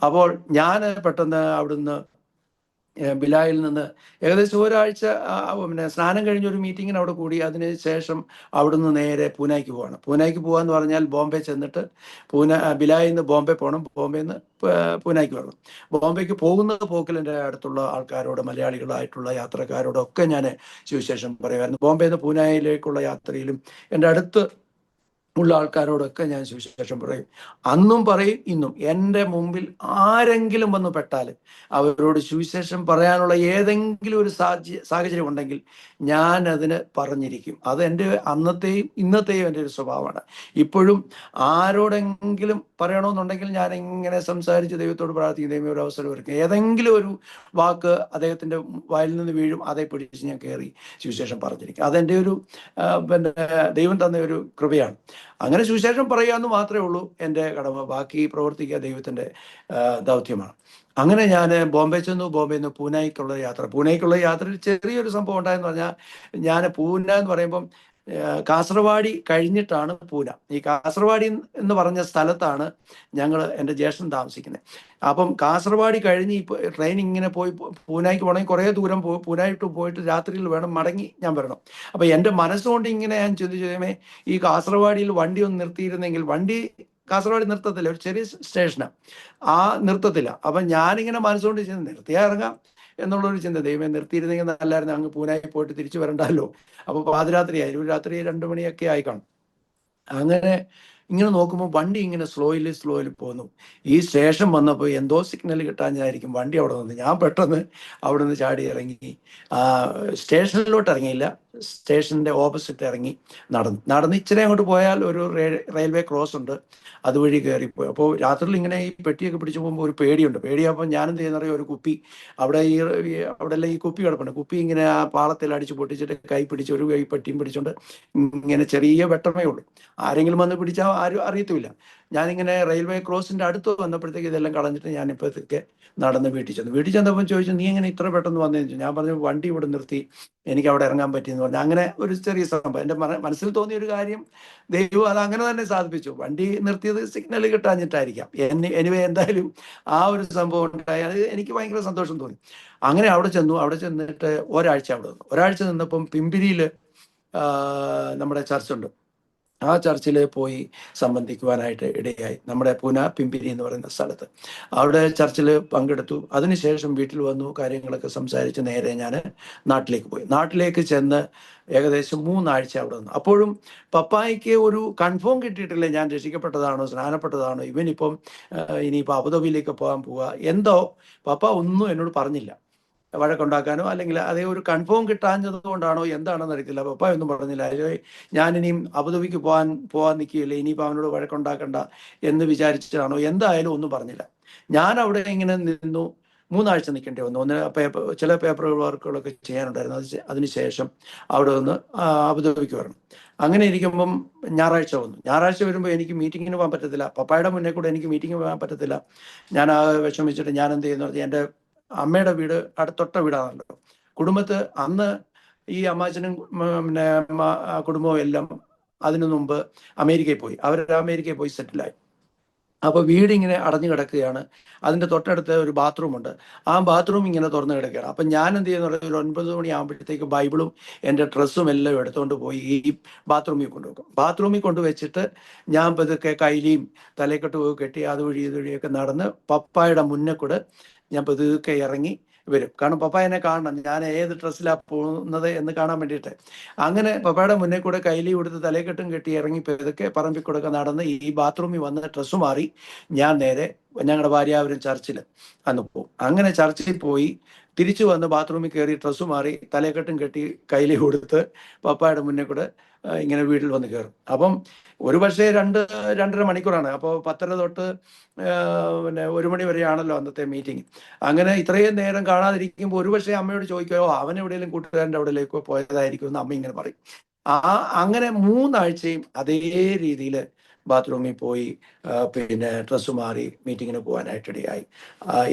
അപ്പോൾ ഞാൻ പെട്ടെന്ന് അവിടുന്ന് ബിലായിൽ നിന്ന് ഏകദേശം ഒരാഴ്ച പിന്നെ സ്നാനം കഴിഞ്ഞ ഒരു മീറ്റിങ്ങിന് അവിടെ കൂടി. അതിന് ശേഷം അവിടുന്ന് നേരെ പൂനെക്ക് പോവാണ്. പൂനെക്ക് പോകാന്ന് പറഞ്ഞാൽ ബോംബെ ചെന്നിട്ട് ബിലായിൽ നിന്ന് ബോംബെ പോകണം, ബോംബെയിൽ നിന്ന് പൂനെക്ക് വരണം. ബോംബെക്ക് പോകുന്ന പോക്കിൽ എൻ്റെ അടുത്തുള്ള ആൾക്കാരോട്, മലയാളികളായിട്ടുള്ള യാത്രക്കാരോടൊക്കെ ഞാൻ സുവിശേഷം പറയുമായിരുന്നു. ബോംബെയിൽ നിന്ന് പൂനെയിലേക്കുള്ള യാത്രയിലും എൻ്റെ അടുത്ത് ഉള്ള ആൾക്കാരോടൊക്കെ ഞാൻ സുവിശേഷം പറയും. അന്നും പറയും, ഇന്നും. എൻ്റെ മുമ്പിൽ ആരെങ്കിലും വന്ന് പെട്ടാൽ അവരോട് സുവിശേഷം പറയാനുള്ള ഏതെങ്കിലും ഒരു സാഹചര്യം ഉണ്ടെങ്കിൽ ഞാൻ അതിന് പറഞ്ഞിരിക്കും. അത് എൻ്റെ അന്നത്തെയും ഇന്നത്തെയും എൻ്റെ ഒരു സ്വഭാവമാണ്. ഇപ്പോഴും ആരോടെങ്കിലും പറയണമെന്നുണ്ടെങ്കിൽ ഞാൻ ഇങ്ങനെ സംസാരിച്ച് ദൈവത്തോട് പ്രാർത്ഥിക്കും, ദൈവം ഒരു അവസരം ഒരുക്കും. ഏതെങ്കിലും ഒരു വാക്ക് അദ്ദേഹത്തിൻ്റെ വായിൽ നിന്ന് വീഴും, അതേ പിടിച്ച് ഞാൻ കയറി സുവിശേഷം പറഞ്ഞിരിക്കും. അതെൻ്റെ ഒരു പിന്നെ ദൈവം തന്ന ഒരു കൃപയാണ്. അങ്ങനെ സുവിശേഷം പറയുക എന്ന് മാത്രമേ ഉള്ളൂ എൻ്റെ കടമ. ബാക്കി പ്രവർത്തിക്കുക ദൈവത്തിൻ്റെ ദൗത്യമാണ്. അങ്ങനെ ഞാൻ ബോംബെ ചെന്നു. ബോംബെയിൽ നിന്ന് പൂനെക്കുള്ള യാത്ര. പൂനെക്കുള്ള യാത്രയിൽ ചെറിയൊരു സംഭവം ഉണ്ടായെന്ന് പറഞ്ഞാൽ, ഞാൻ പൂനെ എന്ന് പറയുമ്പം കാസർഗോഡ് കഴിഞ്ഞിട്ടാണ് പൂന. ഈ കാസർഗോഡ് എന്ന് പറഞ്ഞ സ്ഥലത്താണ് എൻ്റെ ജ്യേഷ്ഠൻ താമസിക്കുന്നത്. അപ്പം കാസർഗോഡ് കഴിഞ്ഞ് ഇപ്പോൾ ട്രെയിൻ ഇങ്ങനെ പോയി പൂനെക്ക് പോകണമെങ്കിൽ കുറേ ദൂരം പോയി പൂനെയിട്ട് പോയിട്ട് രാത്രിയിൽ വേണം മടങ്ങി ഞാൻ വരണം. അപ്പം എൻ്റെ മനസ്സുകൊണ്ട് ഇങ്ങനെ ഞാൻ ചിന്തിച്ചേ, ഈ കാസർഗോഡിൽ വണ്ടി ഒന്ന് നിർത്തിയിരുന്നെങ്കിൽ. വണ്ടി കാസർഗോഡ് നിർത്തത്തില്ല, ഒരു ചെറിയ സ്റ്റേഷനാണ്, ആ നിർത്തത്തില്ല. അപ്പം ഞാനിങ്ങനെ മനസ്സുകൊണ്ട് നിർത്തിയാൽ ഇറങ്ങാം എന്നുള്ളൊരു ചിന്ത. ദൈവമേ, നിർത്തിയിരുന്നെങ്കിൽ നല്ലായിരുന്നു, അങ്ങ് പൂനെയിൽ പോയിട്ട് തിരിച്ചു വരണ്ടല്ലോ. അപ്പോൾ പാതിരാത്രിയായി, ഒരു രാത്രി 2 മണിയൊക്കെ ആയി കാണും. അങ്ങനെ ഇങ്ങനെ നോക്കുമ്പോൾ വണ്ടി ഇങ്ങനെ സ്ലോയില് പോകുന്നു. ഈ സ്റ്റേഷൻ വന്നപ്പോൾ എന്തോ സിഗ്നൽ കിട്ടാഞ്ഞായിരിക്കും വണ്ടി അവിടെ നിന്ന്. ഞാൻ പെട്ടെന്ന് അവിടെ നിന്ന് ചാടി ഇറങ്ങി. സ്റ്റേഷനിലോട്ട് ഇറങ്ങിയില്ല, സ്റ്റേഷൻ്റെ ഓപ്പോസിറ്റ് ഇറങ്ങി നടന്ന് ഇച്ചിരി അങ്ങോട്ട് പോയാൽ ഒരു റെയിൽവേ ക്രോസ് ഉണ്ട്, അതുവഴി കയറിപ്പോയി. അപ്പോൾ രാത്രിയിൽ ഇങ്ങനെ ഈ പെട്ടിയൊക്കെ പിടിച്ചു പോകുമ്പോൾ ഒരു പേടിയുണ്ട്. പേടിയാകുമ്പോൾ ഞാനെന്ത് ചെയ്യുന്നറിയോ, ഒരു കുപ്പി അവിടെ എല്ലാം ഈ കുപ്പി കിടപ്പുണ്ട്. കുപ്പി ഇങ്ങനെ ആ പാളത്തിൽ അടിച്ച് പൊട്ടിച്ചിട്ട് കൈ പിടിച്ച്, ഒരു കൈ പെട്ടിയും പിടിച്ചുകൊണ്ട് ഇങ്ങനെ ചെറിയ വെട്ടമേ ഉള്ളൂ, ആരെങ്കിലും വന്ന് പിടിച്ചാൽ ആരും അറിയത്തുമില്ല. ഞാനിങ്ങനെ റെയിൽവേ ക്രോസിൻ്റെ അടുത്ത് വന്നപ്പോഴത്തേക്ക് ഇതെല്ലാം കളഞ്ഞിട്ട് ഞാനിപ്പോഴത്തേക്ക് നടന്ന് വീട്ടിൽ ചെന്നപ്പോൾ ചോദിച്ചു, നീ എങ്ങനെ ഇത്ര പെട്ടെന്ന് വന്നതെന്ന് ചോദിച്ചു. ഞാൻ പറഞ്ഞു, വണ്ടി ഇവിടെ നിർത്തി, എനിക്ക് അവിടെ ഇറങ്ങാൻ പറ്റിയെന്ന് പറഞ്ഞു. അങ്ങനെ ഒരു ചെറിയ സംഭവം എൻ്റെ മനസ്സിൽ തോന്നിയ ഒരു കാര്യം ദൈവം അത് അങ്ങനെ തന്നെ സാധിപ്പിച്ചു. വണ്ടി നിർത്തിയത് സിഗ്നൽ കിട്ടാഞ്ഞിട്ടായിരിക്കാം. എനിവേ, എന്തായാലും ആ ഒരു സംഭവം ഉണ്ടായി. അത് എനിക്ക് ഭയങ്കര സന്തോഷം തോന്നി. അങ്ങനെ അവിടെ ചെന്നിട്ട് ഒരാഴ്ച അവിടെ നിന്നു. ഒരാഴ്ച നിന്നപ്പം പിമ്പിരിയിൽ നമ്മുടെ ചർച്ചുണ്ട്. ആ ചർച്ചിൽ പോയി സംബന്ധിക്കുവാനായിട്ട് ഇടയായി. നമ്മുടെ പൂന പിമ്പിരി എന്ന് പറയുന്ന സ്ഥലത്ത് അവിടെ ചർച്ചിൽ പങ്കെടുത്തു. അതിനുശേഷം വീട്ടിൽ വന്നു, കാര്യങ്ങളൊക്കെ സംസാരിച്ച് നേരെ ഞാൻ നാട്ടിലേക്ക് പോയി. നാട്ടിലേക്ക് ചെന്ന് ഏകദേശം 3 ആഴ്ച അവിടെ നിന്നു. അപ്പോഴും പപ്പായ്ക്ക് ഒരു കൺഫേം കിട്ടിയിട്ടില്ല, ഞാൻ രക്ഷിക്കപ്പെട്ടതാണോ, സ്നാനപ്പെട്ടതാണോ, ഇവനിപ്പം ഇനിയിപ്പോൾ അബുദാബിയിലേക്ക് പോകാൻ പോവുക, എന്തോ പപ്പ ഒന്നും എന്നോട് പറഞ്ഞില്ല. വഴക്കുണ്ടാക്കാനോ അല്ലെങ്കിൽ അതേ ഒരു കൺഫേം കിട്ടാഞ്ഞത് കൊണ്ടാണോ എന്താണെന്ന് അറിയത്തില്ല. പപ്പ ഒന്നും പറഞ്ഞില്ല. ഞാനിനിയും അബുദാബിക്ക് പോകാൻ നിൽക്കുകയില്ല, ഇനിയിപ്പോൾ അവനോട് വഴക്കുണ്ടാക്കണ്ട എന്ന് വിചാരിച്ചിട്ടാണോ എന്തായാലും ഒന്നും പറഞ്ഞില്ല. ഞാൻ അവിടെ ഇങ്ങനെ നിന്നു. 3 ആഴ്ച നിൽക്കേണ്ടി വന്നു. ചില പേപ്പർ വർക്കുകളൊക്കെ ചെയ്യാനുണ്ടായിരുന്നു. അതിനുശേഷം അവിടെ നിന്ന് അബുദാബിക്ക് വരണം. അങ്ങനെ ഇരിക്കുമ്പം ഞായറാഴ്ച വന്നു. ഞായറാഴ്ച വരുമ്പോൾ എനിക്ക് മീറ്റിങ്ങിന് പോകാൻ പറ്റത്തില്ല. പപ്പായുടെ മുന്നേ കൂടെ എനിക്ക് മീറ്റിങ്ങിന് പോകാൻ പറ്റത്തില്ല. ഞാൻ ആ വിഷമിച്ചിട്ട് ഞാൻ എന്ത് ചെയ്യുന്നു പറഞ്ഞാൽ, എൻ്റെ അമ്മയുടെ വീട് തൊട്ട വീടാണല്ലോ. കുടുംബത്ത് അന്ന് ഈ അമ്മാച്ചനും പിന്നെ കുടുംബവും എല്ലാം അതിനു മുമ്പ് അമേരിക്കയിൽ പോയി. അമേരിക്കയിൽ പോയി സെറ്റിലായി. അപ്പോൾ വീടിങ്ങനെ അടഞ്ഞു കിടക്കുകയാണ്. അതിൻ്റെ തൊട്ടടുത്ത് ഒരു ബാത്റൂമുണ്ട്. ആ ബാത്റൂം ഇങ്ങനെ തുറന്നു കിടക്കുകയാണ്. അപ്പം ഞാൻ എന്ത് ചെയ്യുന്ന ഒരു 9 മണിയാകുമ്പോഴത്തേക്ക് ബൈബിളും എൻ്റെ ഡ്രസ്സും എല്ലാം എടുത്തുകൊണ്ട് പോയി ഈ ബാത്റൂമിൽ കൊണ്ടുവെക്കും. ബാത്റൂമിൽ കൊണ്ടുവച്ചിട്ട് ഞാൻ പതുക്കെ കൈലിയും തലക്കെട്ട് കെട്ടി ഇതുവഴിയൊക്കെ നടന്ന് പപ്പായുടെ മുന്നേ കൂടെ ഞാൻ പതുക്കെ ഇറങ്ങി വരും. കാരണം പപ്പ എന്നെ കാണണം, ഞാൻ ഏത് ഡ്രസ്സിലാണ് പോകുന്നത് എന്ന് കാണാൻ വേണ്ടിയിട്ട്. അങ്ങനെ പപ്പയുടെ മുന്നേ കൂടെ കൈലി കൊടുത്ത് തലക്കെട്ടും കെട്ടി ഇറങ്ങി പതുക്കെ പറമ്പിൽ കൂടെ നടന്ന് ഈ ബാത്റൂമിൽ വന്ന് ഡ്രസ്സ് മാറി ഞാൻ നേരെ ഞങ്ങളുടെ ഭാര്യാവരും ചർച്ചിൽ അന്ന് പോകും. അങ്ങനെ ചർച്ചിൽ പോയി തിരിച്ചു വന്ന് ബാത്റൂമിൽ കയറി ഡ്രസ്സ് മാറി തലക്കെട്ടും കെട്ടി കൈലി കൊടുത്ത് പപ്പായുടെ മുന്നേ കൂടെ ഇങ്ങനെ വീട്ടിൽ വന്ന് കയറും. അപ്പം ഒരു പക്ഷേ 2-2.5 മണിക്കൂറാണ്. അപ്പോൾ 10:30 തൊട്ട് പിന്നെ 1 മണി വരെയാണല്ലോ അന്നത്തെ മീറ്റിംഗ്. അങ്ങനെ ഇത്രയും നേരം കാണാതിരിക്കുമ്പോൾ ഒരു പക്ഷേ അമ്മയോട് ചോദിക്കുകയോ അവൻ എവിടെയെങ്കിലും കൂട്ടുകാരൻ്റെ അവിടേക്കോ പോയതായിരിക്കും എന്ന് അമ്മ ഇങ്ങനെ പറയും. അങ്ങനെ 3 ആഴ്ചയും അതേ രീതിയിൽ ബാത്റൂമിൽ പോയി പിന്നെ ഡ്രസ്സ് മാറി മീറ്റിങ്ങിന് പോകാനായിട്ടിടയായി.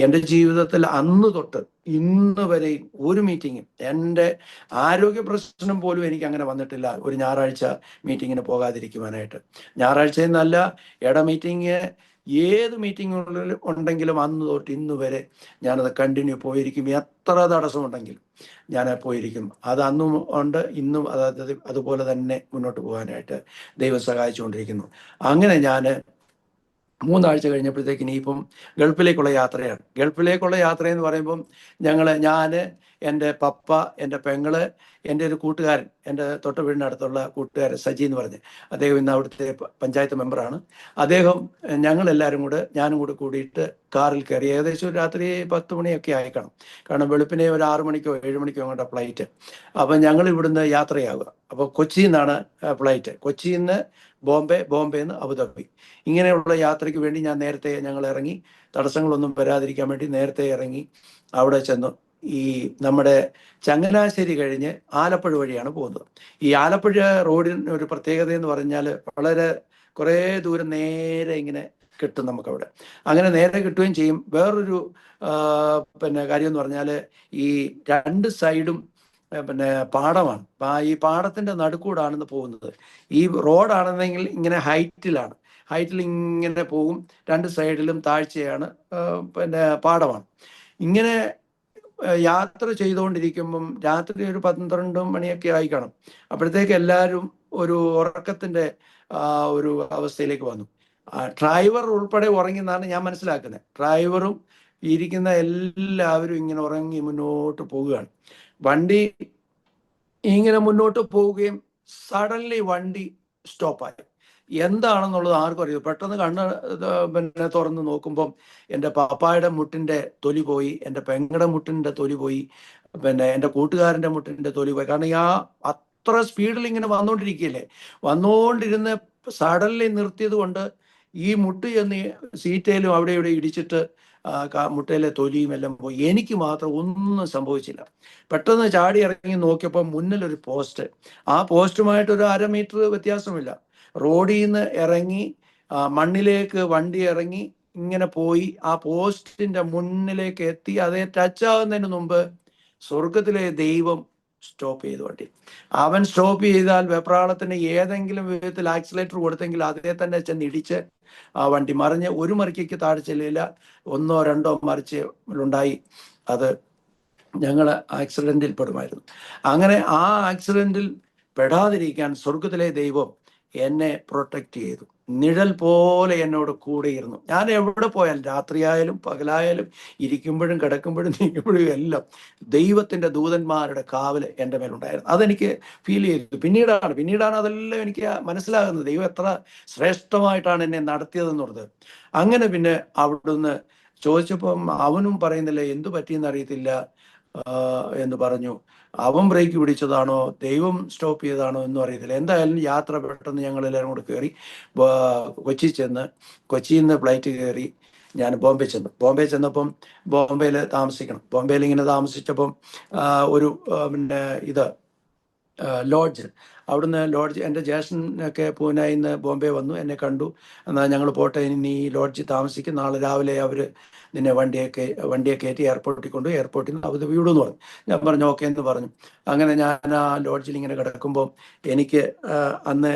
എൻ്റെ ജീവിതത്തിൽ അന്ന് തൊട്ട് ഇന്ന് വരെയും ഒരു മീറ്റിങ്ങും, എൻ്റെ ആരോഗ്യ പ്രശ്നം പോലും എനിക്ക് അങ്ങനെ വന്നിട്ടില്ല ഒരു ഞായറാഴ്ച മീറ്റിങ്ങിന് പോകാതിരിക്കുവാനായിട്ട്. ഞായറാഴ്ച എന്നല്ല, ഇട മീറ്റിങ് ഏത് മീറ്റിങ്ങുകളിൽ ഉണ്ടെങ്കിലും അന്ന് തൊട്ട് ഇന്ന് വരെ ഞാനത് കണ്ടിന്യൂ പോയിരിക്കും. എത്ര തടസ്സമുണ്ടെങ്കിലും ഞാൻ പോയിരിക്കും. അത് അന്നും ഉണ്ട്, ഇന്നും അതുപോലെ തന്നെ മുന്നോട്ട് പോകാനായിട്ട് ദൈവം സഹായിച്ചുകൊണ്ടിരിക്കുന്നു. അങ്ങനെ ഞാൻ 3 ആഴ്ച കഴിഞ്ഞപ്പോഴത്തേക്ക് ഇനിയിപ്പം ഗൾഫിലേക്കുള്ള യാത്രയാണ്. ഗൾഫിലേക്കുള്ള യാത്രയെന്ന് പറയുമ്പം ഞാൻ, എൻ്റെ പപ്പ, എൻ്റെ പെങ്ങള്, എൻ്റെ ഒരു കൂട്ടുകാരൻ, എൻ്റെ തൊട്ട വീടിനടുത്തുള്ള കൂട്ടുകാരൻ സജി എന്ന് പറഞ്ഞ്, അദ്ദേഹം ഇന്ന് അവിടുത്തെ പഞ്ചായത്ത് മെമ്പറാണ്. അദ്ദേഹം, ഞങ്ങളെല്ലാവരും കൂടെ, ഞാനും കൂടെ കൂടിയിട്ട് കാറിൽ കയറി. ഏകദേശം ഒരു രാത്രി 10 മണിയൊക്കെ ആയിക്കണം. കാരണം വെളുപ്പിനെ ഒരു 6 മണിക്കോ 7 മണിക്കോ അങ്ങോട്ട് ഫ്ലൈറ്റ്. അപ്പം ഞങ്ങൾ ഇവിടുന്ന് യാത്രയാവുക. അപ്പോൾ കൊച്ചിയിൽ നിന്നാണ് ഫ്ലൈറ്റ്. കൊച്ചിയിൽ നിന്ന് ബോംബെ, ബോംബെയിൽ നിന്ന് അബുദാബി. ഇങ്ങനെയുള്ള യാത്രയ്ക്ക് വേണ്ടി ഞങ്ങൾ ഇറങ്ങി. തടസ്സങ്ങളൊന്നും വരാതിരിക്കാൻ വേണ്ടി നേരത്തെ ഇറങ്ങി അവിടെ ചെന്നു. ഈ നമ്മുടെ ചങ്ങനാശ്ശേരി കഴിഞ്ഞ് ആലപ്പുഴ വഴിയാണ് പോകുന്നത്. ഈ ആലപ്പുഴ റോഡിന് ഒരു പ്രത്യേകത എന്ന് പറഞ്ഞാൽ വളരെ കുറേ ദൂരം നേരെ ഇങ്ങനെ കിട്ടും നമുക്കവിടെ. അങ്ങനെ നേരെ കിട്ടുകയും ചെയ്യും. വേറൊരു കാര്യം എന്ന് പറഞ്ഞാൽ ഈ 2 സൈഡും പാടമാണ്. ഈ പാടത്തിന്റെ നടുക്കൂടാണെന്ന് പോകുന്നത്. ഈ റോഡാണെന്നെങ്കിൽ ഇങ്ങനെ ഹൈറ്റിൽ ഇങ്ങനെ പോകും. 2 സൈഡിലും താഴ്ചയാണ്, പാടമാണ്. ഇങ്ങനെ യാത്ര ചെയ്തുകൊണ്ടിരിക്കുമ്പം രാത്രി ഒരു 12 മണിയൊക്കെ ആയി കാണും. അപ്പോഴത്തേക്ക് എല്ലാവരും ഒരു ഉറക്കത്തിന്റെ ഒരു അവസ്ഥയിലേക്ക് വന്നു. ഡ്രൈവർ ഉൾപ്പെടെ ഉറങ്ങിയെന്നാണ് ഞാൻ മനസ്സിലാക്കുന്നത്. ഡ്രൈവറും ഇരിക്കുന്ന എല്ലാവരും ഇങ്ങനെ ഉറങ്ങി മുന്നോട്ട് പോവുകയാണ്. വണ്ടി ഇങ്ങനെ മുന്നോട്ട് പോവുകയും സഡൻലി വണ്ടി സ്റ്റോപ്പായി. എന്താണെന്നുള്ളത് ആർക്കും അറിയാം. പെട്ടെന്ന് കണ്ണ് തുറന്ന് നോക്കുമ്പം എൻ്റെ പപ്പായുടെ മുട്ടിൻ്റെ തൊലി പോയി, എൻ്റെ പെങ്ങളുടെ മുട്ടിൻ്റെ തൊലി പോയി, എൻ്റെ കൂട്ടുകാരൻ്റെ മുട്ടിൻ്റെ തൊലി പോയി. കാരണം അത്ര സ്പീഡിൽ ഇങ്ങനെ വന്നുകൊണ്ടിരുന്ന സഡൻലി നിർത്തിയത് കൊണ്ട് ഈ മുട്ട് ചെന്ന് സീറ്റയിലും അവിടെ ഇവിടെ ഇടിച്ചിട്ട് മുട്ടയിലെ തൊലിയും എല്ലാം പോയി. എനിക്ക് മാത്രം ഒന്നും സംഭവിച്ചില്ല. പെട്ടെന്ന് ചാടി ഇറങ്ങി നോക്കിയപ്പോൾ മുന്നിലൊരു പോസ്റ്റ്. ആ പോസ്റ്റുമായിട്ടൊരു 1/2 മീറ്റർ വ്യത്യാസമില്ല. റോഡിൽ നിന്ന് ഇറങ്ങി മണ്ണിലേക്ക് വണ്ടി ഇറങ്ങി ഇങ്ങനെ പോയി ആ പോസ്റ്റിന്റെ മുന്നിലേക്ക് എത്തി. അതേ ടച്ച് ആവുന്നതിന് മുമ്പ് സ്വർഗത്തിലെ ദൈവം സ്റ്റോപ്പ് ചെയ്തു വണ്ടി. അവൻ സ്റ്റോപ്പ് ചെയ്താൽ വെപ്രാളത്തിന് ഏതെങ്കിലും വിധത്തിൽ ആക്സിലേറ്റർ കൊടുത്തെങ്കിൽ അതേ തന്നെ ചെന്ന് ഇടിച്ച് ആ വണ്ടി മറിഞ്ഞ് ഒരു മറിക്ക് താഴെ ചെല്ലില്ല, 1 or 2 മറിച്ചുണ്ടായി. അത് ഞങ്ങൾ ആക്സിഡന്റിൽ പെടുമായിരുന്നു. അങ്ങനെ ആ ആക്സിഡന്റിൽ പെടാതിരിക്കാൻ സ്വർഗത്തിലെ ദൈവം എന്നെ പ്രൊട്ടക്റ്റ് ചെയ്തു. നിഴൽ പോലെ എന്നോട് കൂടെയിരുന്നു. ഞാൻ എവിടെ പോയാലും, രാത്രിയായാലും പകലായാലും, ഇരിക്കുമ്പോഴും കിടക്കുമ്പോഴും നീക്കുമ്പോഴും എല്ലാം ദൈവത്തിന്റെ ദൂതന്മാരുടെ കാവല് എൻ്റെ മേലുണ്ടായിരുന്നു. അതെനിക്ക് ഫീൽ ചെയ്തു. പിന്നീടാണ് അതെല്ലാം എനിക്ക് മനസ്സിലാകുന്നത്. ദൈവം എത്ര ശ്രേഷ്ഠമായിട്ടാണ് എന്നെ നടത്തിയതെന്നുള്ളത്. അങ്ങനെ പിന്നെ അവിടുന്ന് ചോദിച്ചപ്പം അവനും പറയുന്നില്ല എന്തു പറ്റിയെന്ന് അറിയത്തില്ല എന്ന് പറഞ്ഞു. അവൻ ബ്രേക്ക് പിടിച്ചതാണോ ദൈവം സ്റ്റോപ്പ് ചെയ്തതാണോ എന്നും അറിയത്തില്ല. എന്തായാലും യാത്ര പെട്ടെന്ന് ഞങ്ങൾ എല്ലാവരും കൂടെ കയറി കൊച്ചിയിൽ നിന്ന് ഫ്ലൈറ്റ് കയറി ഞാൻ ബോംബെ ചെന്നപ്പം ബോംബെയിൽ താമസിക്കണം. ബോംബെയിൽ ഇങ്ങനെ താമസിച്ചപ്പം ഒരു ലോഡ്ജ്, അവിടുന്ന് എൻ്റെ ജ്യേഷ്ഠനൊക്കെ പൂനെയിൽ നിന്ന് ബോംബെ വന്നു, എന്നെ കണ്ടു. എന്നാൽ ഞങ്ങൾ പോട്ടെ, ഇനി ഈ ലോഡ്ജിൽ താമസിക്കും, നാളെ രാവിലെ അവർ നിന്നെ വണ്ടിയെ കയറ്റി എയർപോർട്ടിൽ നിന്ന് അത് വീടെന്ന് പറഞ്ഞു. ഞാൻ പറഞ്ഞു ഓക്കെ എന്ന് പറഞ്ഞു. അങ്ങനെ ഞാൻ ആ ലോഡ്ജിൽ ഇങ്ങനെ കിടക്കുമ്പോൾ എനിക്ക് അന്ന്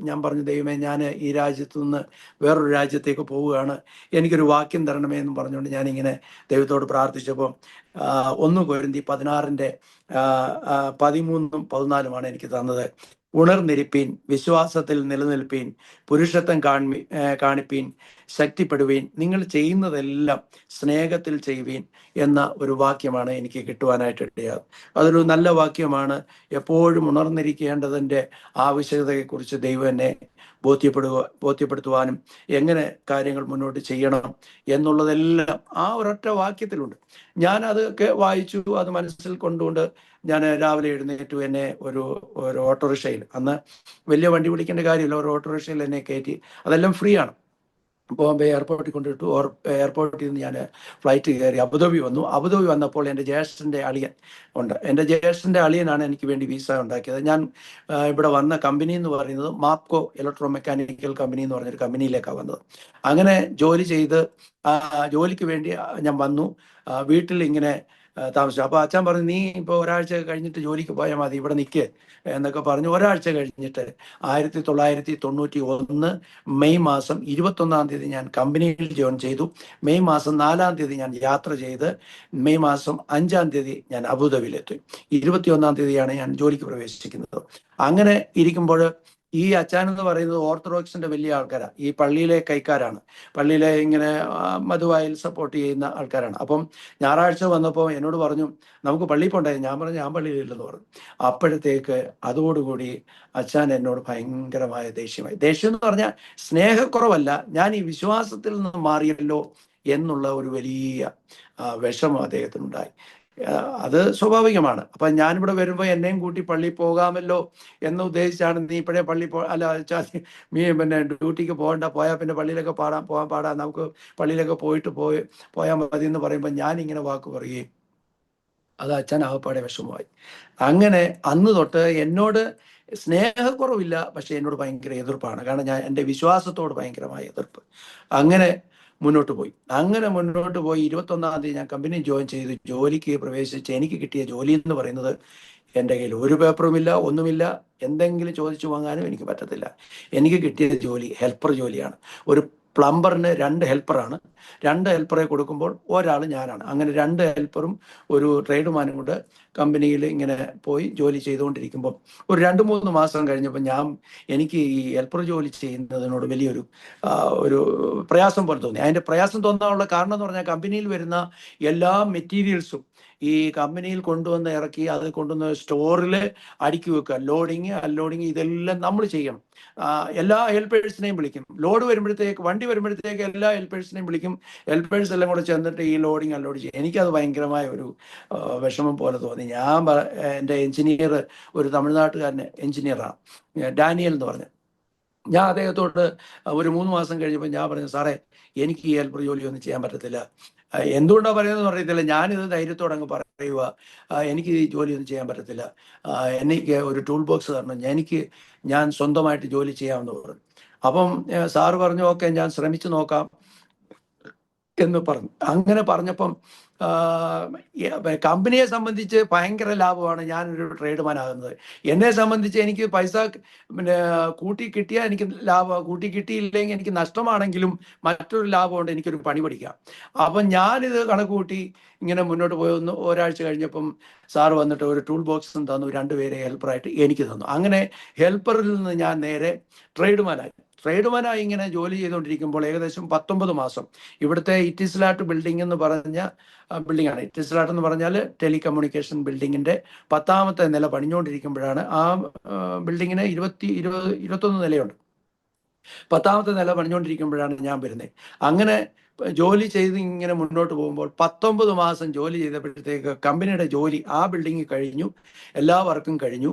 ഞാൻ പറഞ്ഞു, ദൈവമേ, ഞാൻ ഈ രാജ്യത്തു നിന്ന് വേറൊരു രാജ്യത്തേക്ക് പോവുകയാണ്, എനിക്കൊരു വാക്യം തരണമേ എന്ന് പറഞ്ഞുകൊണ്ട് ഞാനിങ്ങനെ ദൈവത്തോട് പ്രാർത്ഥിച്ചപ്പോൾ 1 കൊരിന്ത്യർ 16 13 14 എനിക്ക് തന്നത്. ഉണർന്നിരിപ്പീൻ, വിശ്വാസത്തിൽ നിലനിൽപ്പീൻ, പുരുഷത്വം കാണിപ്പീൻ, ശക്തിപ്പെടുവീൻ, നിങ്ങൾ ചെയ്യുന്നതെല്ലാം സ്നേഹത്തിൽ ചെയ്യുവീൻ എന്ന ഒരു വാക്യമാണ് എനിക്ക് കിട്ടുവാനായിട്ട് ഇടയാകും. അതൊരു നല്ല വാക്യമാണ്. എപ്പോഴും ഉണർന്നിരിക്കേണ്ടതിൻ്റെ ആവശ്യകതയെക്കുറിച്ച് ദൈവം എന്നെ ബോധ്യപ്പെടുത്തുവാനും എങ്ങനെ കാര്യങ്ങൾ മുന്നോട്ട് ചെയ്യണം എന്നുള്ളതെല്ലാം ആ ഒരൊറ്റ വാക്യത്തിലുണ്ട്. ഞാൻ അതൊക്കെ വായിച്ചു, അത് മനസ്സിൽ കൊണ്ടുകൊണ്ട് ഞാൻ രാവിലെ എഴുന്നേറ്റു. എന്നെ ഒരു ഓട്ടോറിക്ഷയിൽ, അന്ന് വലിയ വണ്ടി പിടിക്കേണ്ട കാര്യമില്ല, ഒരു ഓട്ടോറിക്ഷയിൽ എന്നെ കയറ്റി. അതെല്ലാം ഫ്രീ ആണ്. ബോംബെ എയർപോർട്ടിൽ കൊണ്ടിട്ടു. എയർപോർട്ടിൽ നിന്ന് ഞാൻ ഫ്ലൈറ്റ് കയറി അബുദാബി വന്നു. അബുദാബി വന്നപ്പോൾ എൻ്റെ ജ്യേഷ്ഠൻ്റെ അളിയൻ ഉണ്ട്. എൻ്റെ ജ്യേഷ്ഠൻ്റെ അളിയനാണ് എനിക്ക് വേണ്ടി വിസ ഉണ്ടാക്കിയത്. ഞാൻ ഇവിടെ വന്ന കമ്പനി എന്ന് പറയുന്നത് മാപ്കോ ഇലക്ട്രോ മെക്കാനിക്കൽ കമ്പനി എന്ന് പറഞ്ഞൊരു കമ്പനിയിലേക്കാണ് വന്നത്. അങ്ങനെ ജോലിക്ക് വേണ്ടി ഞാൻ വന്നു. വീട്ടിൽ ഇങ്ങനെ താമസിച്ചു. അപ്പോൾ അച്ഛൻ പറഞ്ഞു, നീ ഇപ്പോൾ ഒരാഴ്ച കഴിഞ്ഞിട്ട് ജോലിക്ക് പോയാൽ മതി, ഇവിടെ നിൽക്ക് എന്നൊക്കെ പറഞ്ഞു. ഒരാഴ്ച കഴിഞ്ഞിട്ട് 1991 മെയ് മാസം 21 ഞാൻ കമ്പനിയിൽ ജോയിൻ ചെയ്തു. മെയ് മാസം 4 ഞാൻ യാത്ര ചെയ്ത് മെയ് മാസം 5 ഞാൻ അബുദാബിയിലെത്തി. 21 ഞാൻ ജോലിക്ക് പ്രവേശിക്കുന്നത്. അങ്ങനെ ഇരിക്കുമ്പോൾ ഈ അച്ചാൻ എന്ന് പറയുന്നത് ഓർത്തഡോക്സിന്റെ വലിയ ആൾക്കാരാണ്, ഈ പള്ളിയിലെ കൈക്കാരാണ്, പള്ളിയിലെ ഇങ്ങനെ മധുവായിൽ സപ്പോർട്ട് ചെയ്യുന്ന ആൾക്കാരാണ്. അപ്പം ഞായറാഴ്ച വന്നപ്പോൾ എന്നോട് പറഞ്ഞു, നമുക്ക് പള്ളിയിൽ പോണ്ടേ? ഞാൻ പറഞ്ഞു, ഞാൻ പള്ളിയിലില്ലെന്ന് പറഞ്ഞു. അപ്പോഴത്തേക്ക് അതോടുകൂടി അച്ചാൻ എന്നോട് ഭയങ്കരമായ ദേഷ്യമായി. ദേഷ്യം എന്ന് പറഞ്ഞാൽ സ്നേഹക്കുറവല്ല, ഞാൻ ഈ വിശ്വാസത്തിൽ നിന്ന് മാറിയല്ലോ എന്നുള്ള ഒരു വലിയ വിഷമം അദ്ദേഹത്തിനുണ്ടായി. അത് സ്വാഭാവികമാണ്. അപ്പം ഞാനിവിടെ വരുമ്പോൾ എന്നെയും കൂട്ടി പള്ളിയിൽ പോകാമല്ലോ എന്ന് ഉദ്ദേശിച്ചാണ് നീ ഇപ്പോഴേ പിന്നെ ഡ്യൂട്ടിക്ക് പോയാൽ പിന്നെ പള്ളിയിലൊക്കെ പോകാൻ പാടാ, നമുക്ക് പള്ളിയിലൊക്കെ പോയാൽ മതി എന്ന് പറയുമ്പോൾ ഞാനിങ്ങനെ വാക്ക് പറയുകയും അത് അച്ഛൻ ആകപ്പാടെ വിഷമമായി. അങ്ങനെ അന്ന് തൊട്ട് എന്നോട് സ്നേഹക്കുറവില്ല, പക്ഷെ എന്നോട് ഭയങ്കര എതിർപ്പാണ്. കാരണം ഞാൻ എൻ്റെ വിശ്വാസത്തോട് ഭയങ്കരമായ എതിർപ്പ്. അങ്ങനെ മുന്നോട്ട് പോയി. 21 ഞാൻ കമ്പനി ജോയിൻ ചെയ്തു. ജോലിക്ക് പ്രവേശിച്ച് എനിക്ക് കിട്ടിയ ജോലി എന്ന് പറയുന്നത്, എൻ്റെ കയ്യിൽ ഒരു പേപ്പറുമില്ല, ഒന്നുമില്ല, എന്തെങ്കിലും ചോദിച്ചു വാങ്ങാനും എനിക്ക് പറ്റത്തില്ല. എനിക്ക് കിട്ടിയ ജോലി ഹെൽപ്പർ ജോലിയാണ്. ഒരു പ്ലംബറിന് 2 ഹെൽപ്പറാണ്. 2 ഹെൽപ്പറെ കൊടുക്കുമ്പോൾ ഒരാൾ ഞാനാണ്. അങ്ങനെ 2 ഹെൽപ്പറും ഒരു ട്രേഡ്മാനും കൂടെ കമ്പനിയിൽ ഇങ്ങനെ പോയി ജോലി ചെയ്തുകൊണ്ടിരിക്കുമ്പോൾ ഒരു 2-3 മാസം കഴിഞ്ഞപ്പോൾ എനിക്ക് ഈ ഹെൽപ്പർ ജോലി ചെയ്യുന്നതിനോട് വലിയൊരു ഒരു പ്രയാസം പോലെ തോന്നി. അതിൻ്റെ പ്രയാസം തോന്നാനുള്ള കാരണം എന്ന് പറഞ്ഞാൽ, കമ്പനിയിൽ വരുന്ന എല്ലാ മെറ്റീരിയൽസും ഈ കമ്പനിയിൽ കൊണ്ടുവന്ന് ഇറക്കി അത് കൊണ്ടുവന്ന് സ്റ്റോറിൽ അടുക്കി വെക്കുക, ലോഡിങ് അൺലോഡിങ് ഇതെല്ലാം നമ്മൾ ചെയ്യണം. എല്ലാ ഹെൽപ്പേഴ്സിനെയും വിളിക്കും. വണ്ടി വരുമ്പോഴത്തേക്ക് എല്ലാ ഹെൽപ്പേഴ്സിനെയും വിളിക്കും. ഹെൽപ്പേഴ്സ് എല്ലാം കൂടെ ചെന്നിട്ട് ഈ ലോഡിങ് അൺലോഡ് ചെയ്യും. എനിക്കത് ഭയങ്കരമായ ഒരു വിഷമം പോലെ തോന്നി. എൻ്റെ എഞ്ചിനീയർ ഒരു തമിഴ്നാട്ടുകാരൻ എഞ്ചിനീയറാണ്, ഡാനിയൽ എന്ന് പറഞ്ഞ്. ഞാൻ അദ്ദേഹത്തോട് ഒരു 3 മാസം കഴിഞ്ഞപ്പോൾ ഞാൻ പറഞ്ഞു, സാറേ എനിക്ക് ഈ ഹെൽപ്പർ ജോലിയൊന്നും ചെയ്യാൻ പറ്റത്തില്ല. എന്തുകൊണ്ടാണ് പറയുന്നതെന്ന് അറിയത്തില്ല, ഞാനിത് ധൈര്യത്തോടെ അങ്ങ് പറയുക, എനിക്ക് ഈ ജോലിയൊന്നും ചെയ്യാൻ പറ്റത്തില്ല, എനിക്ക് ഒരു ടൂൾ ബോക്സ് തരണം, ഞാൻ സ്വന്തമായിട്ട് ജോലി ചെയ്യാമെന്ന് പറഞ്ഞു. അപ്പം സാറ് പറഞ്ഞു, ഓക്കെ ഞാൻ ശ്രമിച്ചു നോക്കാം എന്ന് പറഞ്ഞു. അങ്ങനെ പറഞ്ഞപ്പം കമ്പനിയെ സംബന്ധിച്ച് ഭയങ്കര ലാഭമാണ് ഞാനൊരു ട്രേഡ്മാൻ ആകുന്നത്. എന്നെ സംബന്ധിച്ച് എനിക്ക് പൈസ പിന്നെ കൂട്ടി കിട്ടിയാൽ എനിക്ക് ലാഭം, കൂട്ടി കിട്ടിയില്ലെങ്കിൽ എനിക്ക് നഷ്ടമാണെങ്കിലും മറ്റൊരു ലാഭമുണ്ട്, എനിക്കൊരു പണി പഠിക്കാം. അപ്പം ഞാനിത് കണക്ക് കൂട്ടി ഇങ്ങനെ മുന്നോട്ട് പോയി ഒരാഴ്ച കഴിഞ്ഞപ്പം സാറ് വന്നിട്ട് ഒരു ടൂൾ ബോക്സും തന്നു, 2 പേരെ ഹെൽപ്പറായിട്ട് എനിക്ക് തന്നു. അങ്ങനെ ഹെൽപ്പറിൽ നിന്ന് ഞാൻ നേരെ ട്രേഡ്മാനായി ഇങ്ങനെ ജോലി ചെയ്തുകൊണ്ടിരിക്കുമ്പോൾ ഏകദേശം 19 മാസം ഇവിടുത്തെ ഇറ്റിസ്ലാട്ട് ബിൽഡിംഗ് എന്ന് പറഞ്ഞ ബിൽഡിംഗാണ്. ഇറ്റിസ്ലാട്ട് എന്ന് പറഞ്ഞാൽ ടെലികമ്മ്യൂണിക്കേഷൻ ബിൽഡിങ്ങിന്റെ 10ാമത്തെ നില പണിഞ്ഞുകൊണ്ടിരിക്കുമ്പോഴാണ്, ആ ബിൽഡിങ്ങിന് 21 നിലയുണ്ട്. 10ാമത്തെ നില പണിഞ്ഞുകൊണ്ടിരിക്കുമ്പോഴാണ് ഞാൻ വരുന്നത്. അങ്ങനെ ജോലി ചെയ്ത് ഇങ്ങനെ മുന്നോട്ട് പോകുമ്പോൾ 19 മാസം ജോലി ചെയ്തപ്പോഴത്തേക്ക് കമ്പനിയുടെ ജോലി ആ ബിൽഡിങ്ങിൽ കഴിഞ്ഞു, എല്ലാ വർക്കും കഴിഞ്ഞു.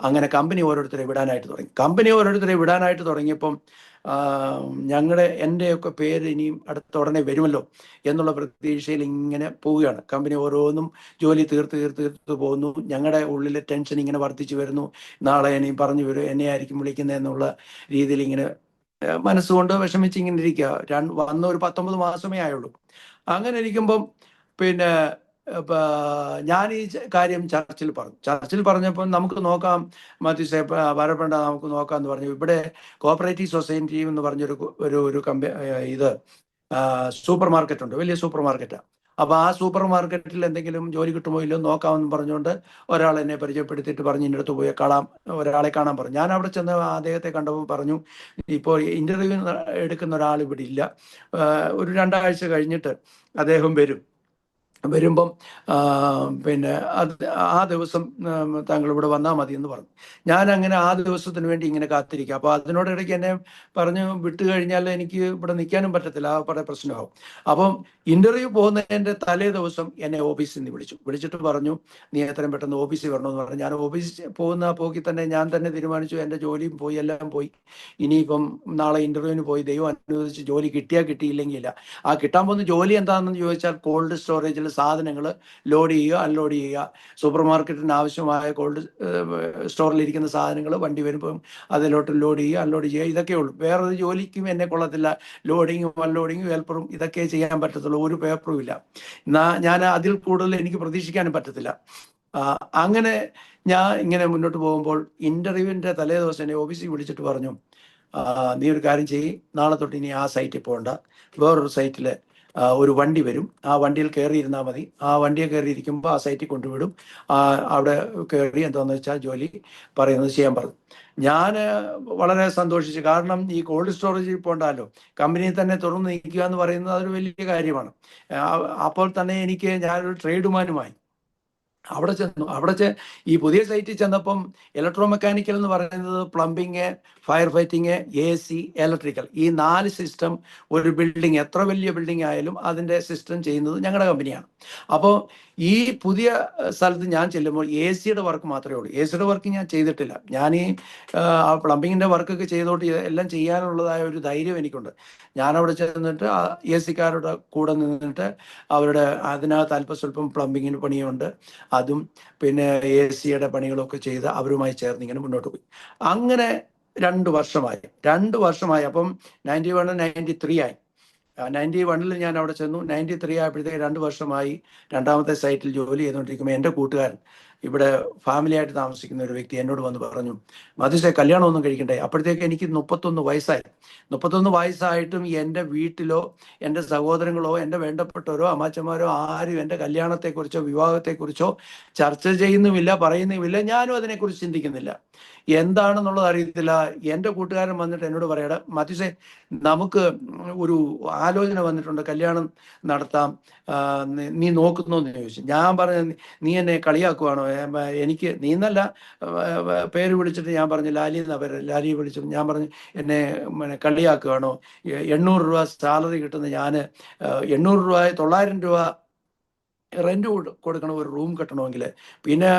അങ്ങനെ കമ്പനി ഓരോരുത്തരെ വിടാനായിട്ട് തുടങ്ങിയപ്പം എൻ്റെയൊക്കെ പേര് ഇനിയും അടുത്ത ഉടനെ വരുമല്ലോ എന്നുള്ള പ്രതീക്ഷയിൽ ഇങ്ങനെ പോവുകയാണ്. കമ്പനി ഓരോന്നും ജോലി തീർത്ത് പോകുന്നു. ഞങ്ങളുടെ ഉള്ളിലെ ടെൻഷൻ ഇങ്ങനെ വർദ്ധിച്ചു വരുന്നു. നാളെ ഇനിയും പറഞ്ഞു വരും, എന്നെ ആയിരിക്കും വിളിക്കുന്നതെന്നുള്ള രീതിയിൽ ഇങ്ങനെ മനസ്സുകൊണ്ട് വിഷമിച്ച് ഇങ്ങനെ ഇരിക്കുക. വന്ന ഒരു 19 മാസമേ ആയുള്ളൂ. അങ്ങനെ ഇരിക്കുമ്പം പിന്നെ ഞാൻ ഈ കാര്യം ചർച്ചിൽ പറഞ്ഞപ്പോൾ നമുക്ക് നോക്കാം മാത്യുസേ വരപ്പണ്ട, നമുക്ക് നോക്കാം എന്ന് പറഞ്ഞു. ഇവിടെ കോഓപ്പറേറ്റീവ് സൊസൈറ്റി എന്ന് പറഞ്ഞൊരു ഒരു സൂപ്പർ മാർക്കറ്റ് ഉണ്ട്, വലിയ സൂപ്പർ മാർക്കറ്റാണ്. അപ്പോൾ ആ സൂപ്പർ മാർക്കറ്റിൽ എന്തെങ്കിലും ജോലി കിട്ടുമോ ഇല്ലയോ നോക്കാമെന്ന് പറഞ്ഞുകൊണ്ട് ഒരാൾ എന്നെ പരിചയപ്പെടുത്തിയിട്ട് പറഞ്ഞു, എൻ്റെ അടുത്ത് പോയി ഒരാളെ കാണാൻ പറഞ്ഞു. ഞാൻ അവിടെ ചെന്ന് അദ്ദേഹത്തെ കണ്ടപ്പോൾ പറഞ്ഞു, ഇപ്പോൾ ഇൻ്റർവ്യൂ എടുക്കുന്ന ഒരാൾ ഇവിടെ ഇല്ല, ഒരു 2 ആഴ്ച കഴിഞ്ഞിട്ട് അദ്ദേഹം വരുമ്പം പിന്നെ ആ ദിവസം താങ്കൾ ഇവിടെ വന്നാൽ മതി എന്ന് പറഞ്ഞു. ഞാൻ അങ്ങനെ ആ ദിവസത്തിന് വേണ്ടി ഇങ്ങനെ കാത്തിരിക്കുക. അപ്പോൾ അതിനോടിടയ്ക്ക് എന്നെ പറഞ്ഞു വിട്ടു കഴിഞ്ഞാൽ എനിക്ക് ഇവിടെ നിൽക്കാനും പറ്റത്തില്ല, ആ പല പ്രശ്നമാവും. അപ്പം ഇൻ്റർവ്യൂ പോകുന്നതിൻ്റെ തലേ ദിവസം എന്നെ ഓഫീസിൽ നിന്ന് വിളിച്ചിട്ട് പറഞ്ഞു, നീ എത്രയും പെട്ടെന്ന് ഓഫീസിൽ വരണമെന്ന് പറഞ്ഞു. ഞാൻ ഓഫീസിൽ പോകുന്ന പോക്കി തന്നെ ഞാൻ തന്നെ തീരുമാനിച്ചു, എൻ്റെ ജോലിയും പോയി, എല്ലാം പോയി. ഇനിയിപ്പം നാളെ ഇൻ്റർവ്യൂവിന് പോയി ദൈവം അനുവദിച്ച് ജോലി കിട്ടിയില്ലെങ്കിൽ ഇല്ല. ആ കിട്ടാൻ പോകുന്ന ജോലി എന്താണെന്ന് ചോദിച്ചാൽ കോൾഡ് സ്റ്റോറേജിൽ സാധനങ്ങൾ ലോഡ് ചെയ്യുക, അൺലോഡ് ചെയ്യുക, സൂപ്പർ മാർക്കറ്റിന് ആവശ്യമായ കോൾഡ് സ്റ്റോറിലിരിക്കുന്ന സാധനങ്ങൾ വണ്ടി വരുമ്പം അതിലോട്ട് ലോഡ് ചെയ്യുക, അൺലോഡ് ചെയ്യുക, ഇതൊക്കെ ഉള്ളൂ. വേറൊരു ജോലിക്കും എന്നെ കൊള്ളത്തില്ല. ലോഡിങ്ങും അൺലോഡിങ്ങും ഹെൽപ്പറും ഇതൊക്കെ ചെയ്യാൻ പറ്റത്തുള്ളൂ, ഒരു പേപ്പറും ഇല്ല. ഞാൻ അതിൽ കൂടുതൽ എനിക്ക് പ്രതീക്ഷിക്കാനും പറ്റത്തില്ല. അങ്ങനെ ഞാൻ ഇങ്ങനെ മുന്നോട്ട് പോകുമ്പോൾ ഇന്റർവ്യൂവിൻ്റെ തലേ ദിവസം എന്നെ ഓഫീസിൽ വിളിച്ചിട്ട് പറഞ്ഞു, നീ ഒരു കാര്യം ചെയ്യ്, നാളെ തൊട്ട് ഇനി ആ സൈറ്റിൽ പോകണ്ട, വേറൊരു സൈറ്റിൽ ഒരു വണ്ടി വരും, ആ വണ്ടിയിൽ കയറിയിരുന്നാൽ മതി. ആ വണ്ടിയെ കയറിയിരിക്കുമ്പോൾ ആ സൈറ്റിൽ കൊണ്ടുവിടും, അവിടെ കയറി എന്താണെന്ന് വെച്ചാൽ ജോലി പറയുന്നത് ചെയ്യാൻ പറഞ്ഞു. ഞാൻ വളരെ സന്തോഷിച്ചു. കാരണം ഈ കോൾഡ് സ്റ്റോറേജിൽ പോകണ്ടല്ലോ, കമ്പനിയിൽ തന്നെ തുറന്ന് നിൽക്കുക എന്ന് പറയുന്നത് അതൊരു വലിയ കാര്യമാണ്. അപ്പോൾ തന്നെ ഞാനൊരു ട്രേഡ്മാനുമായി അവിടെ ചെന്നു. ഈ പുതിയ സൈറ്റിൽ ചെന്നപ്പം ഇലക്ട്രോ മെക്കാനിക്കൽ എന്ന് പറയുന്നത് plumbing, fire fighting, AC, electrical, ഈ 4 സിസ്റ്റം ഒരു ബിൽഡിംഗ്, എത്ര വലിയ ബിൽഡിംഗ് ആയാലും അതിൻ്റെ സിസ്റ്റം ചെയ്യുന്നത് ഞങ്ങളുടെ കമ്പനിയാണ്. അപ്പോൾ ഈ പുതിയ സ്ഥലത്ത് ഞാൻ ചെല്ലുമ്പോൾ AC വർക്ക് മാത്രമേ ഉള്ളൂ. AC വർക്ക് ഞാൻ ചെയ്തിട്ടില്ല. ഞാൻ ഈ പ്ലംബിങ്ങിൻ്റെ വർക്കൊക്കെ ചെയ്തോട്ട് എല്ലാം ചെയ്യാനുള്ളതായ ഒരു ധൈര്യം എനിക്കുണ്ട്. ഞാനവിടെ ചെന്നിട്ട് AC-ക്കാരുടെ കൂടെ നിന്നിട്ട് അവരുടെ അതിനകത്ത് അല്പസ്വല്പം പ്ലംബിങ്ങിന് പണിയുണ്ട്, അതും പിന്നെ AC പണികളൊക്കെ ചെയ്ത് അവരുമായി ചേർന്ന് ഇങ്ങനെ മുന്നോട്ട് പോയി. അങ്ങനെ 2 വർഷമായി. അപ്പം 91, 93 ആയി. 91 ഞാൻ അവിടെ ചെന്നു. 93 ആയപ്പോഴത്തേക്ക് 2 വർഷമായി രണ്ടാമത്തെ സൈറ്റിൽ ജോലി ചെയ്തുകൊണ്ടിരിക്കുമ്പോൾ എൻ്റെ കൂട്ടുകാരൻ, ഇവിടെ ഫാമിലി ആയിട്ട് താമസിക്കുന്ന ഒരു വ്യക്തി എന്നോട് വന്ന് പറഞ്ഞു, മധുസേ കല്യാണമൊന്നും കഴിക്കണ്ടേ? അപ്പോഴത്തേക്ക് എനിക്ക് 31 വയസ്സായി. 31 വയസ്സായിട്ടും എൻ്റെ വീട്ടിലോ എൻ്റെ സഹോദരങ്ങളോ എൻ്റെ വേണ്ടപ്പെട്ടവരോ അമ്മാച്ചന്മാരോ ആരും എൻ്റെ കല്യാണത്തെക്കുറിച്ചോ വിവാഹത്തെക്കുറിച്ചോ ചർച്ച ചെയ്യുന്നുമില്ല, പറയുന്നുമില്ല. ഞാനും അതിനെക്കുറിച്ച് ചിന്തിക്കുന്നില്ല. എന്താണെന്നുള്ളത് അറിയത്തില്ല. എൻ്റെ കൂട്ടുകാരൻ വന്നിട്ട് എന്നോട് പറയട, മധുസേ നമുക്ക് ഒരു ആലോചന വന്നിട്ടുണ്ട്, കല്യാണം നടത്താം, നീ നോക്കുന്നോ എന്ന് ചോദിച്ചു. ഞാൻ പറഞ്ഞു, നീ എന്നെ കളിയാക്കുവാണോ? എനിക്ക് നീ എന്നല്ല പേര് വിളിച്ചിട്ട് ഞാൻ പറഞ്ഞു, ലാലി എന്നാ പേര്. ലാലി വിളിച്ചു. ഞാൻ പറഞ്ഞു, എന്നെ കളിയാക്കുവാണോ? 800 രൂപ സാലറി കിട്ടുന്ന ഞാൻ 800 രൂപ 900 രൂപ റെന്റ് കൊടുക്കണം ഒരു റൂം കെട്ടണമെങ്കിൽ. പിന്നെ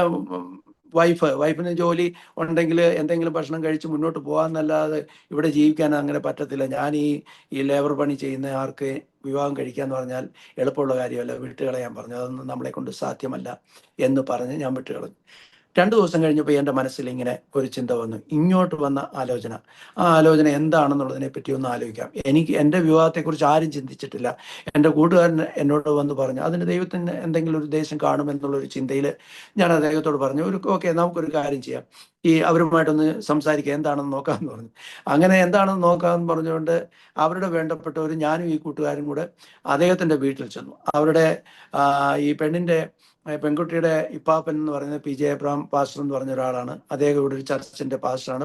വൈഫിന് ജോലി ഉണ്ടെങ്കിൽ എന്തെങ്കിലും ഭക്ഷണം കഴിച്ച് മുന്നോട്ട് പോകാമെന്നല്ലാതെ ഇവിടെ ജീവിക്കാൻ അങ്ങനെ പറ്റത്തില്ല. ഞാൻ ഈ ലേബർ പണി ചെയ്യുന്ന ആർക്ക് വിവാഹം കഴിക്കാന്ന് പറഞ്ഞാൽ എളുപ്പമുള്ള കാര്യമല്ല, വിട്ടുകളയാൻ പറഞ്ഞു. അതൊന്നും നമ്മളെ കൊണ്ട് സാധ്യമല്ല എന്ന് പറഞ്ഞ് ഞാൻ വിട്ടുകളഞ്ഞു. 2 ദിവസം കഴിഞ്ഞപ്പോൾ എൻ്റെ മനസ്സിൽ ഇങ്ങനെ ഒരു ചിന്ത വന്നു. ഇങ്ങോട്ട് വന്ന ആലോചന, ആ ആലോചന എന്താണെന്നുള്ളതിനെ പറ്റി ഒന്ന് ആലോചിക്കാം. എൻ്റെ വിവാഹത്തെക്കുറിച്ച് ആരും ചിന്തിച്ചിട്ടില്ല. എൻ്റെ കൂട്ടുകാരൻ എന്നോട് വന്ന് പറഞ്ഞു, അതിന് ദൈവത്തിന് എന്തെങ്കിലും ഒരു ഉദ്ദേശം കാണുമെന്നുള്ളൊരു ചിന്തയിൽ ഞാൻ അദ്ദേഹത്തോട് പറഞ്ഞു, ഓക്കെ നമുക്കൊരു കാര്യം ചെയ്യാം, അവരുമായിട്ടൊന്ന് സംസാരിക്കുക, എന്താണെന്ന് നോക്കാമെന്ന് പറഞ്ഞു. അങ്ങനെ എന്താണെന്ന് നോക്കാമെന്ന് പറഞ്ഞുകൊണ്ട് അവരുടെ വേണ്ടപ്പെട്ടവർ ഞാനും ഈ കൂട്ടുകാരും കൂടെ അദ്ദേഹത്തിൻ്റെ വീട്ടിൽ ചെന്നു. അവരുടെ ഈ പെൺകുട്ടിയുടെ ഇപ്പാപ്പൻ എന്ന് പറയുന്നത് PJ എബ്രഹാം പാസ്റ്റർ എന്ന് പറഞ്ഞ ഒരാളാണ്. അദ്ദേഹം ഇവിടെ ഒരു ചർച്ചിന്റെ പാസ്റ്ററാണ്.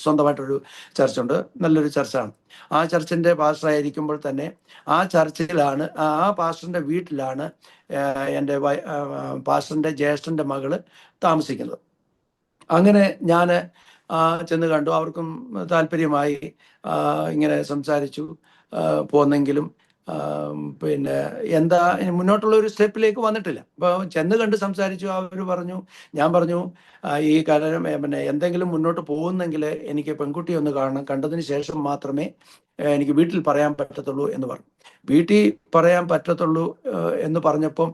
സ്വന്തമായിട്ടൊരു ചർച്ചുണ്ട്, നല്ലൊരു ചർച്ചാണ്. ആ ചർച്ചിന്റെ പാസ്റ്റർ ആയിരിക്കുമ്പോൾ തന്നെ ആ ചർച്ചിലാണ്, ആ പാസ്റ്ററിന്റെ വീട്ടിലാണ് എൻ്റെ പാസ്റ്ററിന്റെ ജ്യേഷ്ഠന്റെ മകള് താമസിക്കുന്നത്. അങ്ങനെ ഞാൻ ചെന്ന് കണ്ടു. അവർക്കും താല്പര്യമായി. ഇങ്ങനെ സംസാരിച്ചു പോന്നെങ്കിലും പിന്നെ എന്താ മുന്നോട്ടുള്ള ഒരു സ്റ്റെപ്പിലേക്ക് വന്നിട്ടില്ല. അപ്പോൾ ചെന്ന് കണ്ട് സംസാരിച്ചു. അവർ പറഞ്ഞു, ഞാൻ പറഞ്ഞു, ഈ കാര്യം പിന്നെ എന്തെങ്കിലും മുന്നോട്ട് പോകുന്നെങ്കിൽ എനിക്ക് പെൺകുട്ടിയെ ഒന്ന് കാണണം, കണ്ടതിന് ശേഷം മാത്രമേ എനിക്ക് വീട്ടിൽ പറയാൻ പറ്റത്തുള്ളൂ എന്ന് പറഞ്ഞു. വീട്ടിൽ പറയാൻ പറ്റത്തുള്ളൂ എന്ന് പറഞ്ഞപ്പം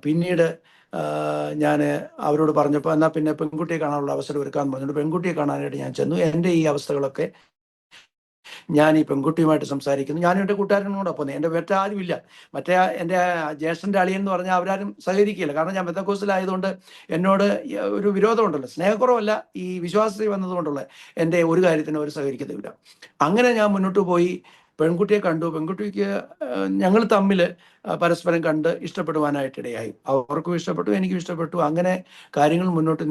പിന്നീട് ഞാൻ അവരോട് പറഞ്ഞപ്പോൾ എന്നാൽ പിന്നെ പെൺകുട്ടിയെ കാണാനുള്ള അവസരം ഒരുക്കാൻ പറഞ്ഞിട്ട് പെൺകുട്ടിയെ കാണാനായിട്ട് ഞാൻ ചെന്നു. എൻ്റെ ഈ അവസ്ഥകളൊക്കെ ഞാൻ ഈ പെൺകുട്ടിയുമായിട്ട് സംസാരിക്കുന്നു. ഞാനും എൻ്റെ കൂട്ടുകാരനോടൊപ്പം, എൻ്റെ മറ്റേ ആരുമില്ല. എൻ്റെ ജ്യേഷ്ഠൻ്റെ അളിയൻ എന്ന് പറഞ്ഞാൽ അവരാരും സഹകരിക്കില്ല. കാരണം ഞാൻ പെന്തക്കോസ്തിലായതുകൊണ്ട് എന്നോട് ഒരു വിരോധമുണ്ടല്ലോ, സ്നേഹക്കുറവല്ല, ഈ വിശ്വാസത്തിൽ വന്നതുകൊണ്ടുള്ള എൻ്റെ ഒരു കാര്യത്തിന് അവർ സഹകരിക്കുന്നില്ല. അങ്ങനെ ഞാൻ മുന്നോട്ട് പോയി പെൺകുട്ടിയെ കണ്ടു. പെൺകുട്ടിക്ക് ഞങ്ങൾ തമ്മിൽ പരസ്പരം കണ്ട് ഇഷ്ടപ്പെടുവാനായിട്ടിടയായി. അവർക്കും ഇഷ്ടപ്പെട്ടു, എനിക്കും ഇഷ്ടപ്പെട്ടു. അങ്ങനെ കാര്യങ്ങൾ മുന്നോട്ട്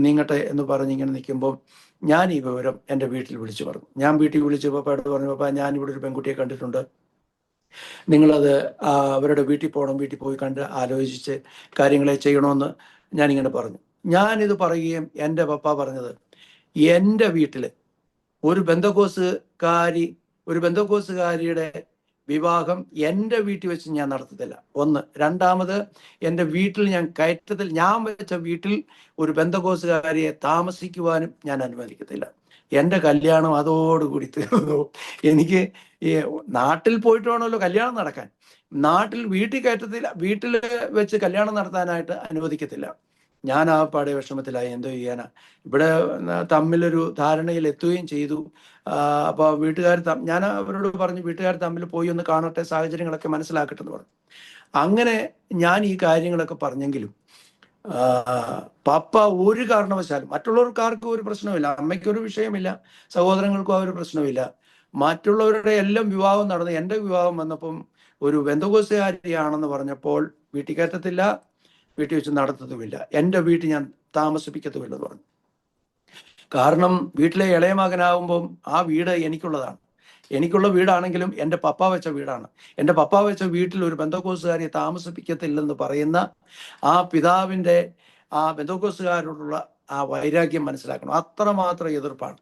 നീങ്ങട്ടെ എന്ന് പറഞ്ഞ് ഇങ്ങനെ നിൽക്കുമ്പോൾ ഞാൻ ഈ വിവരം എൻ്റെ വീട്ടിൽ വിളിച്ചു പറഞ്ഞു. ഞാൻ വീട്ടിൽ വിളിച്ചു പപ്പായോട് പറഞ്ഞു, പപ്പ ഞാൻ ഇവിടെ ഒരു പെൺകുട്ടിയെ കണ്ടിട്ടുണ്ട്, നിങ്ങളത് അവരുടെ വീട്ടിൽ പോകണം, വീട്ടിൽ പോയി കണ്ട് ആലോചിച്ച് കാര്യങ്ങളെ ചെയ്യണമെന്ന് ഞാനിങ്ങനെ പറഞ്ഞു. ഞാനിത് പറയുകയും എൻ്റെ പപ്പ പറഞ്ഞത്, എൻ്റെ വീട്ടിൽ ഒരു ബന്ധക്കോസുകാരിയുടെ വിവാഹം എൻ്റെ വീട്ടിൽ വെച്ച് ഞാൻ നടത്തത്തില്ല. ഒന്ന്. രണ്ടാമത്, എൻ്റെ വീട്ടിൽ ഞാൻ വെച്ച വീട്ടിൽ ഒരു ബന്ധക്കോസുകാരിയെ താമസിക്കുവാനും ഞാൻ അനുവദിക്കത്തില്ല. എൻ്റെ കല്യാണം അതോടുകൂടി തീർന്നു. എനിക്ക് ഈ നാട്ടിൽ പോയിട്ട് വേണമല്ലോ കല്യാണം നടക്കാൻ. നാട്ടിൽ വീട്ടിൽ കയറ്റത്തില്ല, വീട്ടിൽ വെച്ച് കല്യാണം നടത്താനായിട്ട് അനുവദിക്കത്തില്ല. ഞാൻ ആ പാടെ വിഷമത്തിലായി. എന്തോ ചെയ്യാനാ, ഇവിടെ തമ്മിലൊരു ധാരണയിൽ എത്തുകയും ചെയ്തു. അപ്പോൾ വീട്ടുകാർ, ഞാൻ അവരോട് പറഞ്ഞു വീട്ടുകാർ തമ്മിൽ പോയി ഒന്ന് കാണട്ടെ, സാഹചര്യങ്ങളൊക്കെ മനസ്സിലാക്കട്ടെ എന്ന് പറഞ്ഞു. അങ്ങനെ ഞാൻ ഈ കാര്യങ്ങളൊക്കെ പറഞ്ഞെങ്കിലും പപ്പ ഒരു കാരണവശാലും, മറ്റുള്ളവർക്കാർക്കും ഒരു പ്രശ്നമില്ല, അമ്മയ്ക്കൊരു വിഷയമില്ല, സഹോദരങ്ങൾക്കും ആ ഒരു പ്രശ്നമില്ല, മറ്റുള്ളവരുടെ എല്ലാം വിവാഹം നടന്നു. എൻ്റെ വിവാഹം വന്നപ്പം ഒരു ബന്ധുക്കോസുകാരിയാണെന്ന് പറഞ്ഞപ്പോൾ വീട്ടിൽ കയറ്റത്തില്ല, വീട്ടിൽ വെച്ച് നടത്തത്തുമില്ല, എൻ്റെ വീട്ടിൽ ഞാൻ താമസിപ്പിക്കത്തുമില്ലെന്ന് പറഞ്ഞു. കാരണം വീട്ടിലെ ഇളയ മകനാകുമ്പം ആ വീട് എനിക്കുള്ളതാണ്. എനിക്കുള്ള വീടാണെങ്കിലും എൻ്റെ പപ്പ വെച്ച വീടാണ്. എൻ്റെ പപ്പ വെച്ച വീട്ടിൽ ഒരു ബന്ധക്കോസുകാരിയെ താമസിപ്പിക്കത്തില്ലെന്ന് പറയുന്ന ആ പിതാവിൻ്റെ ആ ബന്ധക്കോസുകാരോടുള്ള ആ വൈരാഗ്യം മനസ്സിലാക്കണം. അത്രമാത്രം എതിർപ്പാണ്.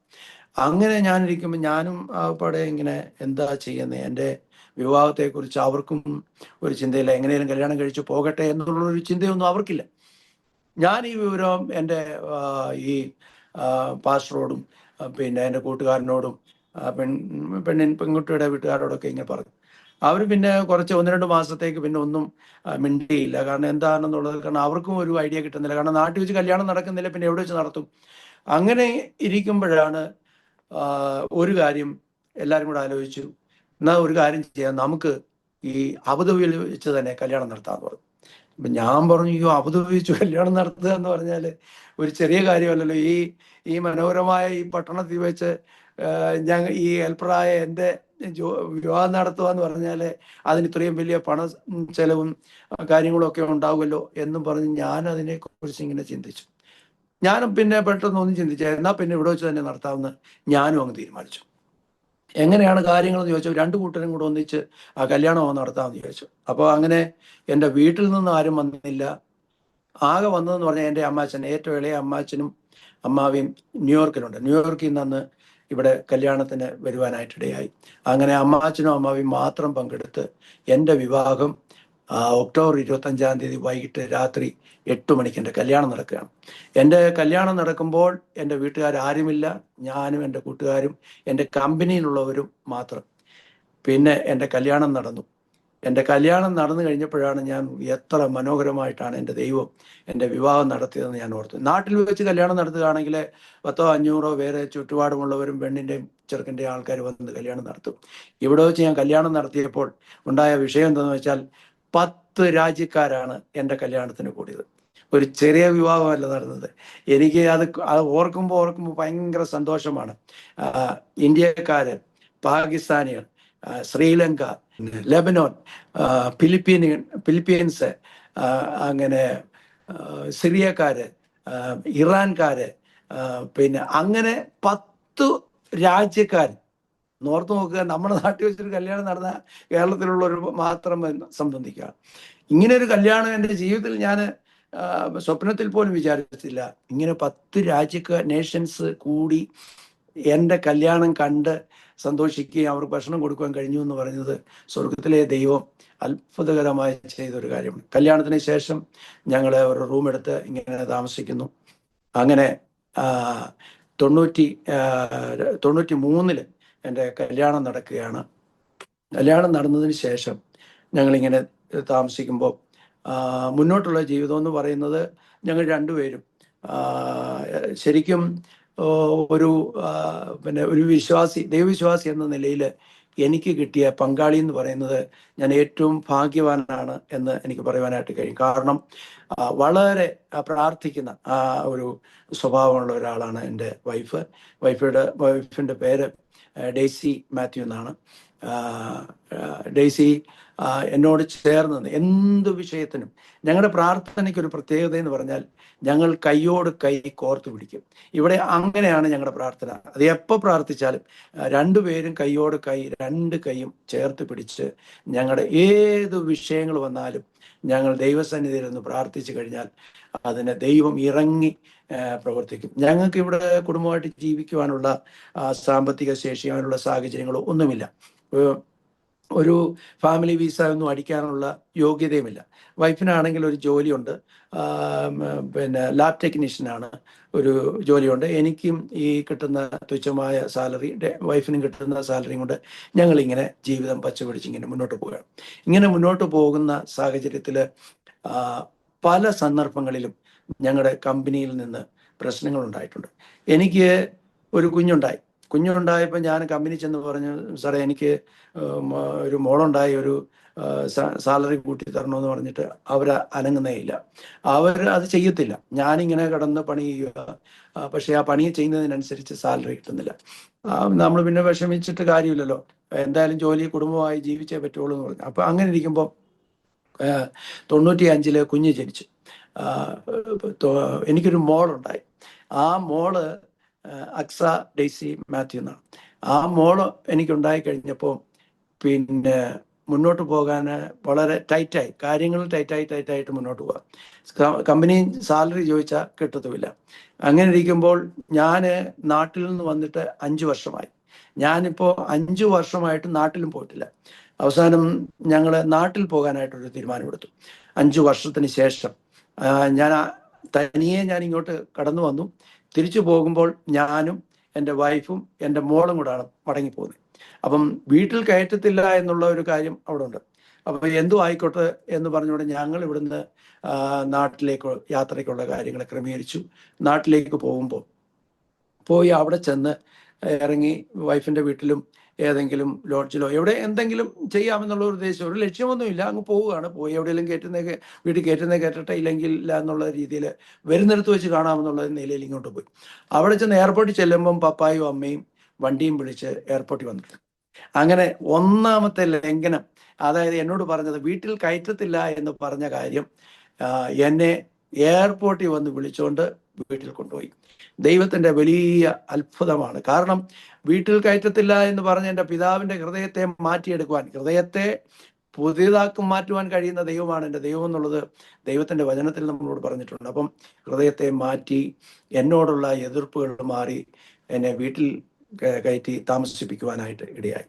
അങ്ങനെ ഞാനിരിക്കുമ്പോൾ ഞാനും പടെ ഇങ്ങനെ എന്താ ചെയ്യുന്നത്, എൻ്റെ വിവാഹത്തെക്കുറിച്ച് അവർക്കും ഒരു ചിന്തയില്ല, എങ്ങനെയും കല്യാണം കഴിച്ച് പോകട്ടെ എന്നുള്ളൊരു ചിന്തയൊന്നും അവർക്കില്ല. ഞാൻ ഈ വിവരം എൻ്റെ ഈ പാസ്റ്ററോടും പിന്നെ എൻ്റെ കൂട്ടുകാരനോടും പെൺകുട്ടിയുടെ വീട്ടുകാരോടൊക്കെ ഇങ്ങനെ പറഞ്ഞു. അവർ പിന്നെ കുറച്ച് 1-2 മാസത്തേക്ക് പിന്നെ ഒന്നും മിണ്ടിയില്ല. കാരണം എന്താണെന്നുള്ളത്, കാരണം അവർക്കും ഒരു ഐഡിയ കിട്ടുന്നില്ല. കാരണം നാട്ടിൽ വെച്ച് കല്യാണം നടക്കുന്നില്ല, പിന്നെ എവിടെ വെച്ച് നടത്തും? അങ്ങനെ ഇരിക്കുമ്പോഴാണ് ഒരു കാര്യം എല്ലാവരും കൂടെ ആലോചിച്ചു, എന്നാൽ ഒരു കാര്യം ചെയ്യാം, നമുക്ക് ഈ അബുദാബിയിൽ വെച്ച് തന്നെ കല്യാണം നടത്താമെന്ന് പറഞ്ഞു. അപ്പം ഞാൻ പറഞ്ഞു, ഈ അബുദാബി വെച്ച് കല്യാണം നടത്തുക എന്ന് പറഞ്ഞാൽ ഒരു ചെറിയ കാര്യമല്ലല്ലോ. ഈ മനോഹരമായ ഈ പട്ടണത്തിൽ വെച്ച് ഈ ഹെൽപ്പറായ എൻ്റെ വിവാഹം നടത്തുക എന്ന് പറഞ്ഞാൽ അതിന് ഇത്രയും വലിയ പണ ചെലവും കാര്യങ്ങളും ഒക്കെ ഉണ്ടാവുമല്ലോ എന്നും പറഞ്ഞ് ഞാൻ അതിനെക്കുറിച്ച് ഇങ്ങനെ ചിന്തിച്ചു. ഞാനും പിന്നെ പെട്ടെന്നൊന്നും ചിന്തിച്ചാൽ എന്നാൽ പിന്നെ ഇവിടെ വെച്ച് തന്നെ നടത്താമെന്ന് ഞാനും അങ്ങ് തീരുമാനിച്ചു. എങ്ങനെയാണ് കാര്യങ്ങളെന്ന് ചോദിച്ചു. 2 കൂട്ടരും കൂടെ ഒന്നിച്ച് ആ കല്യാണം നടത്താമെന്ന് ചോദിച്ചു. അപ്പോൾ അങ്ങനെ എൻ്റെ വീട്ടിൽ നിന്ന് ആരും വന്നില്ല. ആകെ വന്നതെന്ന് പറഞ്ഞാൽ എൻ്റെ അമ്മാച്ചൻ, ഏറ്റവും ഇളയ അമ്മാച്ചനും അമ്മാവിയും ന്യൂയോർക്കിലുണ്ട്. ന്യൂയോർക്കിൽ നിന്ന് ഇവിടെ കല്യാണത്തിന് വരുവാനായിട്ടിടയായി. അങ്ങനെ അമ്മാച്ചനും അമ്മാവിയും മാത്രം പങ്കെടുത്ത് എൻ്റെ വിവാഹം ഒക്ടോബർ 25-ാം തീയതി വൈകിട്ട് രാത്രി 8 മണിക്ക് എൻ്റെ കല്യാണം നടക്കുകയാണ്. എൻ്റെ കല്യാണം നടക്കുമ്പോൾ എൻ്റെ വീട്ടുകാരുമില്ല, ഞാനും എൻ്റെ കൂട്ടുകാരും എൻ്റെ കമ്പനിയിലുള്ളവരും മാത്രം. പിന്നെ എൻ്റെ കല്യാണം നടന്നു. എൻ്റെ കല്യാണം നടന്നു കഴിഞ്ഞപ്പോഴാണ് ഞാൻ എത്ര മനോഹരമായിട്ടാണ് എൻ്റെ ദൈവം എൻ്റെ വിവാഹം നടത്തിയതെന്ന് ഞാൻ ഓർത്തു. നാട്ടിൽ വെച്ച് കല്യാണം നടത്തുകയാണെങ്കിൽ 100-500 പേരെ ചുറ്റുപാടുമുള്ളവരും പെണ്ണിൻ്റെയും ചെറുക്കൻ്റെയും ആൾക്കാർ വന്ന് കല്യാണം നടത്തും. ഇവിടെ വെച്ച് ഞാൻ കല്യാണം നടത്തിയപ്പോൾ ഉണ്ടായ വിഷയം എന്താണെന്ന് വെച്ചാൽ 10 രാജ്യക്കാരാണ് എൻ്റെ കല്യാണത്തിന് കൂടിയത്. ഒരു ചെറിയ വിവാഹമല്ല നടന്നത്. എനിക്ക് അത് ഓർക്കുമ്പോൾ ഭയങ്കര സന്തോഷമാണ്. ഇന്ത്യക്കാര്, പാകിസ്ഥാനികൾ, ശ്രീലങ്ക, ലെബനോൻ, ഫിലിപ്പീൻസ്, അങ്ങനെ സിറിയക്കാര്, ഇറാൻകാര്, പിന്നെ അങ്ങനെ 10 രാജ്യക്കാർ. നോർത്ത് നോക്കുക, നമ്മുടെ നാട്ടിൽ വെച്ചൊരു കല്യാണം നടന്ന കേരളത്തിലുള്ളവർ മാത്രം സംബന്ധിക്കുക. ഇങ്ങനെ ഒരു കല്യാണം എൻ്റെ ജീവിതത്തിൽ ഞാൻ സ്വപ്നത്തിൽ പോലും വിചാരിച്ചില്ല. ഇങ്ങനെ 10 നേഷൻസ് കൂടി എൻ്റെ കല്യാണം കണ്ട് സന്തോഷിക്കുകയും അവർക്ക് ഭക്ഷണം കൊടുക്കാൻ കഴിഞ്ഞു എന്ന് പറയുന്നത് സ്വർഗത്തിലെ ദൈവം അത്ഭുതകരമായി ചെയ്തൊരു കാര്യമാണ്. കല്യാണത്തിന് ശേഷം ഞങ്ങൾ ഒരു റൂം എടുത്ത് ഇങ്ങനെ താമസിക്കുന്നു. അങ്ങനെ 93-ൽ എൻ്റെ കല്യാണം നടക്കുകയാണ്. കല്യാണം നടന്നതിന് ശേഷം ഞങ്ങളിങ്ങനെ താമസിക്കുമ്പോൾ മുന്നോട്ടുള്ള ജീവിതം എന്ന് പറയുന്നത് ഞങ്ങൾ രണ്ടുപേരും ശരിക്കും ഒരു വിശ്വാസി, ദൈവവിശ്വാസി എന്ന നിലയിൽ എനിക്ക് കിട്ടിയ പങ്കാളി എന്ന് പറയുന്നത് ഞാൻ ഏറ്റവും ഭാഗ്യവാനാണ് എന്ന് എനിക്ക് പറയുവാനായിട്ട് കഴിയും. കാരണം വളരെ പ്രാർത്ഥിക്കുന്ന ഒരു സ്വഭാവമുള്ള ഒരാളാണ് എൻ്റെ വൈഫ്. വൈഫിൻ്റെ പേര് ഡെയ്സി മാത്യു എന്നാണ്. ഡെയ്സി എന്നോട് ചേർന്ന് എന്ത് വിഷയത്തിനും, ഞങ്ങളുടെ പ്രാർത്ഥനയ്ക്കൊരു പ്രത്യേകത എന്ന് പറഞ്ഞാൽ ഞങ്ങൾ കൈയോട് കൈ കോർത്ത് പിടിക്കും. ഇവിടെ അങ്ങനെയാണ് ഞങ്ങളുടെ പ്രാർത്ഥന. അത് എപ്പോൾ പ്രാർത്ഥിച്ചാലും രണ്ടുപേരും കൈയോട് കൈ, 2 കൈയും ചേർത്ത് പിടിച്ച് ഞങ്ങളുടെ ഏത് വിഷയങ്ങൾ വന്നാലും ഞങ്ങൾ ദൈവസന്നിധിയിൽ നിന്ന് പ്രാർത്ഥിച്ചു കഴിഞ്ഞാൽ അതിനെ ദൈവം ഇറങ്ങി പ്രവർത്തിക്കും. ഞങ്ങൾക്ക് ഇവിടെ കുടുംബമായിട്ട് ജീവിക്കുവാനുള്ള സാമ്പത്തിക ശേഷി, അതിനുള്ള സാഹചര്യങ്ങളോ ഒന്നുമില്ല. ഒരു ഫാമിലി വിസ ഒന്നും അടിക്കാനുള്ള യോഗ്യതയുമില്ല. വൈഫിനാണെങ്കിൽ ഒരു ജോലിയുണ്ട്, പിന്നെ ലാബ് ടെക്നീഷ്യനാണ്, ഒരു ജോലിയുണ്ട്. എനിക്കും ഈ കിട്ടുന്ന തുച്ഛമായ സാലറി, വൈഫിനും കിട്ടുന്ന സാലറിയും കൊണ്ട് ഞങ്ങളിങ്ങനെ ജീവിതം പച്ചപിടിച്ച് ഇങ്ങനെ മുന്നോട്ട് പോവുകയാണ്. ഇങ്ങനെ മുന്നോട്ട് പോകുന്ന സാഹചര്യത്തിൽ പല സന്ദർഭങ്ങളിലും ഞങ്ങളുടെ കമ്പനിയിൽ നിന്ന് പ്രശ്നങ്ങൾ ഉണ്ടായിട്ടുണ്ട്. എനിക്ക് ഒരു കുഞ്ഞുണ്ടായപ്പോൾ ഞാൻ കമ്പനി ചെന്ന് പറഞ്ഞു, സാറേ എനിക്ക് ഒരു മോളുണ്ടായി, ഒരു സാലറി കൂട്ടി തരണമെന്ന് പറഞ്ഞിട്ട് അവർ അനങ്ങുന്നേ ഇല്ല, അവർ അത് ചെയ്യത്തില്ല. ഞാനിങ്ങനെ കിടന്ന് പണി ചെയ്യുക, പക്ഷെ ആ പണി ചെയ്യുന്നതിനനുസരിച്ച് സാലറി കിട്ടുന്നില്ല. നമ്മൾ പിന്നെ വിഷമിച്ചിട്ട് കാര്യമില്ലല്ലോ, എന്തായാലും ജോലി കുടുംബമായി ജീവിച്ചേ പറ്റുള്ളൂ എന്ന് പറഞ്ഞു. അപ്പൊ അങ്ങനെ ഇരിക്കുമ്പോൾ 95 കുഞ്ഞ് ജനിച്ചു. എനിക്കൊരു മോളുണ്ടായി. ആ മോള് അക്സ ഡെയ്സി മാത്യു എന്നാണ്. ആ മോള് എനിക്കുണ്ടായി കഴിഞ്ഞപ്പോൾ പിന്നെ മുന്നോട്ട് പോകാൻ വളരെ ടൈറ്റായി, കാര്യങ്ങൾ ടൈറ്റായിട്ട് മുന്നോട്ട് പോകാം. കമ്പനി സാലറി ചോദിച്ചാൽ കിട്ടത്തുമില്ല. അങ്ങനെ ഇരിക്കുമ്പോൾ ഞാൻ നാട്ടിൽ നിന്ന് വന്നിട്ട് 5 വർഷമായി. ഞാനിപ്പോൾ 5 വർഷമായിട്ട് നാട്ടിലും പോയിട്ടില്ല. അവസാനം ഞങ്ങൾ നാട്ടിൽ പോകാനായിട്ടൊരു തീരുമാനമെടുത്തു. 5 വർഷത്തിന് ശേഷം ഞാൻ തനിയെ ഇങ്ങോട്ട് കടന്നു വന്നു. തിരിച്ചു പോകുമ്പോൾ ഞാനും എൻ്റെ വൈഫും എൻ്റെ മോളും കൂടാണ് മടങ്ങിപ്പോകുന്നത്. അപ്പം വീട്ടിൽ കയറ്റത്തില്ല എന്നുള്ള ഒരു കാര്യം അവിടെ ഉണ്ട്. അപ്പം എന്തും ആയിക്കോട്ടെ എന്ന് പറഞ്ഞുകൊണ്ട് ഞങ്ങൾ ഇവിടുന്ന് നാട്ടിലേക്ക് യാത്രയ്ക്കുള്ള കാര്യങ്ങൾ ക്രമീകരിച്ചു. നാട്ടിലേക്ക് പോയി അവിടെ ചെന്ന് ഇറങ്ങി വൈഫിൻ്റെ വീട്ടിലും ഏതെങ്കിലും ലോഡ്ജിലോ എവിടെ എന്തെങ്കിലും ചെയ്യാമെന്നുള്ള ഒരു ഉദ്ദേശം, ഒരു ലക്ഷ്യമൊന്നുമില്ല, അങ്ങ് പോവുകയാണ്. പോയി എവിടെയെങ്കിലും വീട്ടിൽ കയറ്റട്ടെ, ഇല്ലെങ്കിൽ ഇല്ല എന്നുള്ള രീതിയിൽ വരുന്നിടത്ത് വെച്ച് കാണാമെന്നുള്ള നിലയിൽ ഇങ്ങോട്ട് പോയി. അവിടെ ചെന്ന് എയർപോർട്ടിൽ ചെല്ലുമ്പം പപ്പായും അമ്മയും വണ്ടിയും വിളിച്ച് എയർപോർട്ടിൽ വന്നിട്ട് അങ്ങനെ ഒന്നാമത്തെ ലംഘനം, അതായത് എന്നോട് പറഞ്ഞത് വീട്ടിൽ കയറ്റത്തില്ല എന്ന് പറഞ്ഞ കാര്യം എന്നെ എയർപോർട്ടിൽ വന്ന് വിളിച്ചുകൊണ്ട് വീട്ടിൽ കൊണ്ടുപോയി. ദൈവത്തിൻ്റെ വലിയ അത്ഭുതമാണ്. കാരണം വീട്ടിൽ കയറ്റത്തില്ല എന്ന് പറഞ്ഞ എൻ്റെ പിതാവിൻ്റെ ഹൃദയത്തെ മാറ്റിയെടുക്കുവാൻ, ഹൃദയത്തെ മാറ്റുവാൻ കഴിയുന്ന ദൈവമാണ് എൻ്റെ ദൈവം എന്നുള്ളത് ദൈവത്തിൻ്റെ വചനത്തിൽ നമ്മളോട് പറഞ്ഞിട്ടുണ്ട്. അപ്പം ഹൃദയത്തെ മാറ്റി എന്നോടുള്ള എതിർപ്പുകൾ മാറി എന്നെ വീട്ടിൽ കയറ്റി താമസിപ്പിക്കുവാനായിട്ട് ഇടയായി.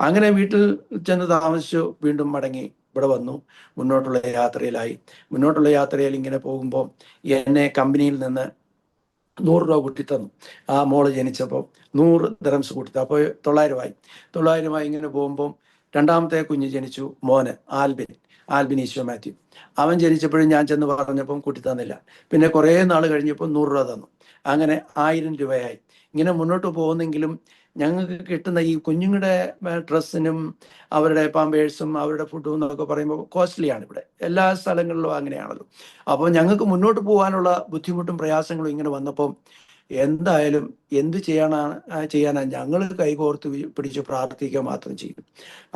അങ്ങനെ വീട്ടിൽ ചെന്ന് താമസിച്ചു, വീണ്ടും മടങ്ങി ഇവിടെ വന്നു, മുന്നോട്ടുള്ള യാത്രയിൽ ഇങ്ങനെ പോകുമ്പോൾ എന്നെ കമ്പനിയിൽ നിന്ന് 100 രൂപ കൂട്ടി തന്നു. ആ മോള് ജനിച്ചപ്പോൾ 100 ദിർഹംസ് കൂട്ടി. അപ്പോൾ 900 ഇങ്ങനെ പോകുമ്പോൾ രണ്ടാമത്തെ കുഞ്ഞ് ജനിച്ചു, മോന് ആൽബിൻ ഈശോ മാത്യു. അവൻ ജനിച്ചപ്പോഴും ഞാൻ ചെന്ന് പറഞ്ഞപ്പം കൂട്ടി തന്നില്ല. പിന്നെ കുറേ നാൾ കഴിഞ്ഞപ്പോൾ 100 രൂപ തന്നു. അങ്ങനെ 1000 രൂപയായി. ഇങ്ങനെ മുന്നോട്ട് പോകുന്നെങ്കിലും ഞങ്ങൾക്ക് കിട്ടുന്ന ഈ കുഞ്ഞുങ്ങളുടെ ഡ്രസ്സിനും അവരുടെ പാമ്പേഴ്സും അവരുടെ ഫുഡും എന്നൊക്കെ പറയുമ്പോൾ കോസ്റ്റ്ലിയാണ്. ഇവിടെ എല്ലാ സ്ഥലങ്ങളിലും അങ്ങനെയാണല്ലോ. അപ്പോൾ ഞങ്ങൾക്ക് മുന്നോട്ട് പോകാനുള്ള ബുദ്ധിമുട്ടും പ്രയാസങ്ങളും ഇങ്ങനെ വന്നപ്പോൾ എന്തായാലും എന്ത് ചെയ്യാനാ ഞങ്ങൾ കൈകോർത്ത് പിടിച്ച് പ്രാർത്ഥിക്കുക മാത്രം ചെയ്യും.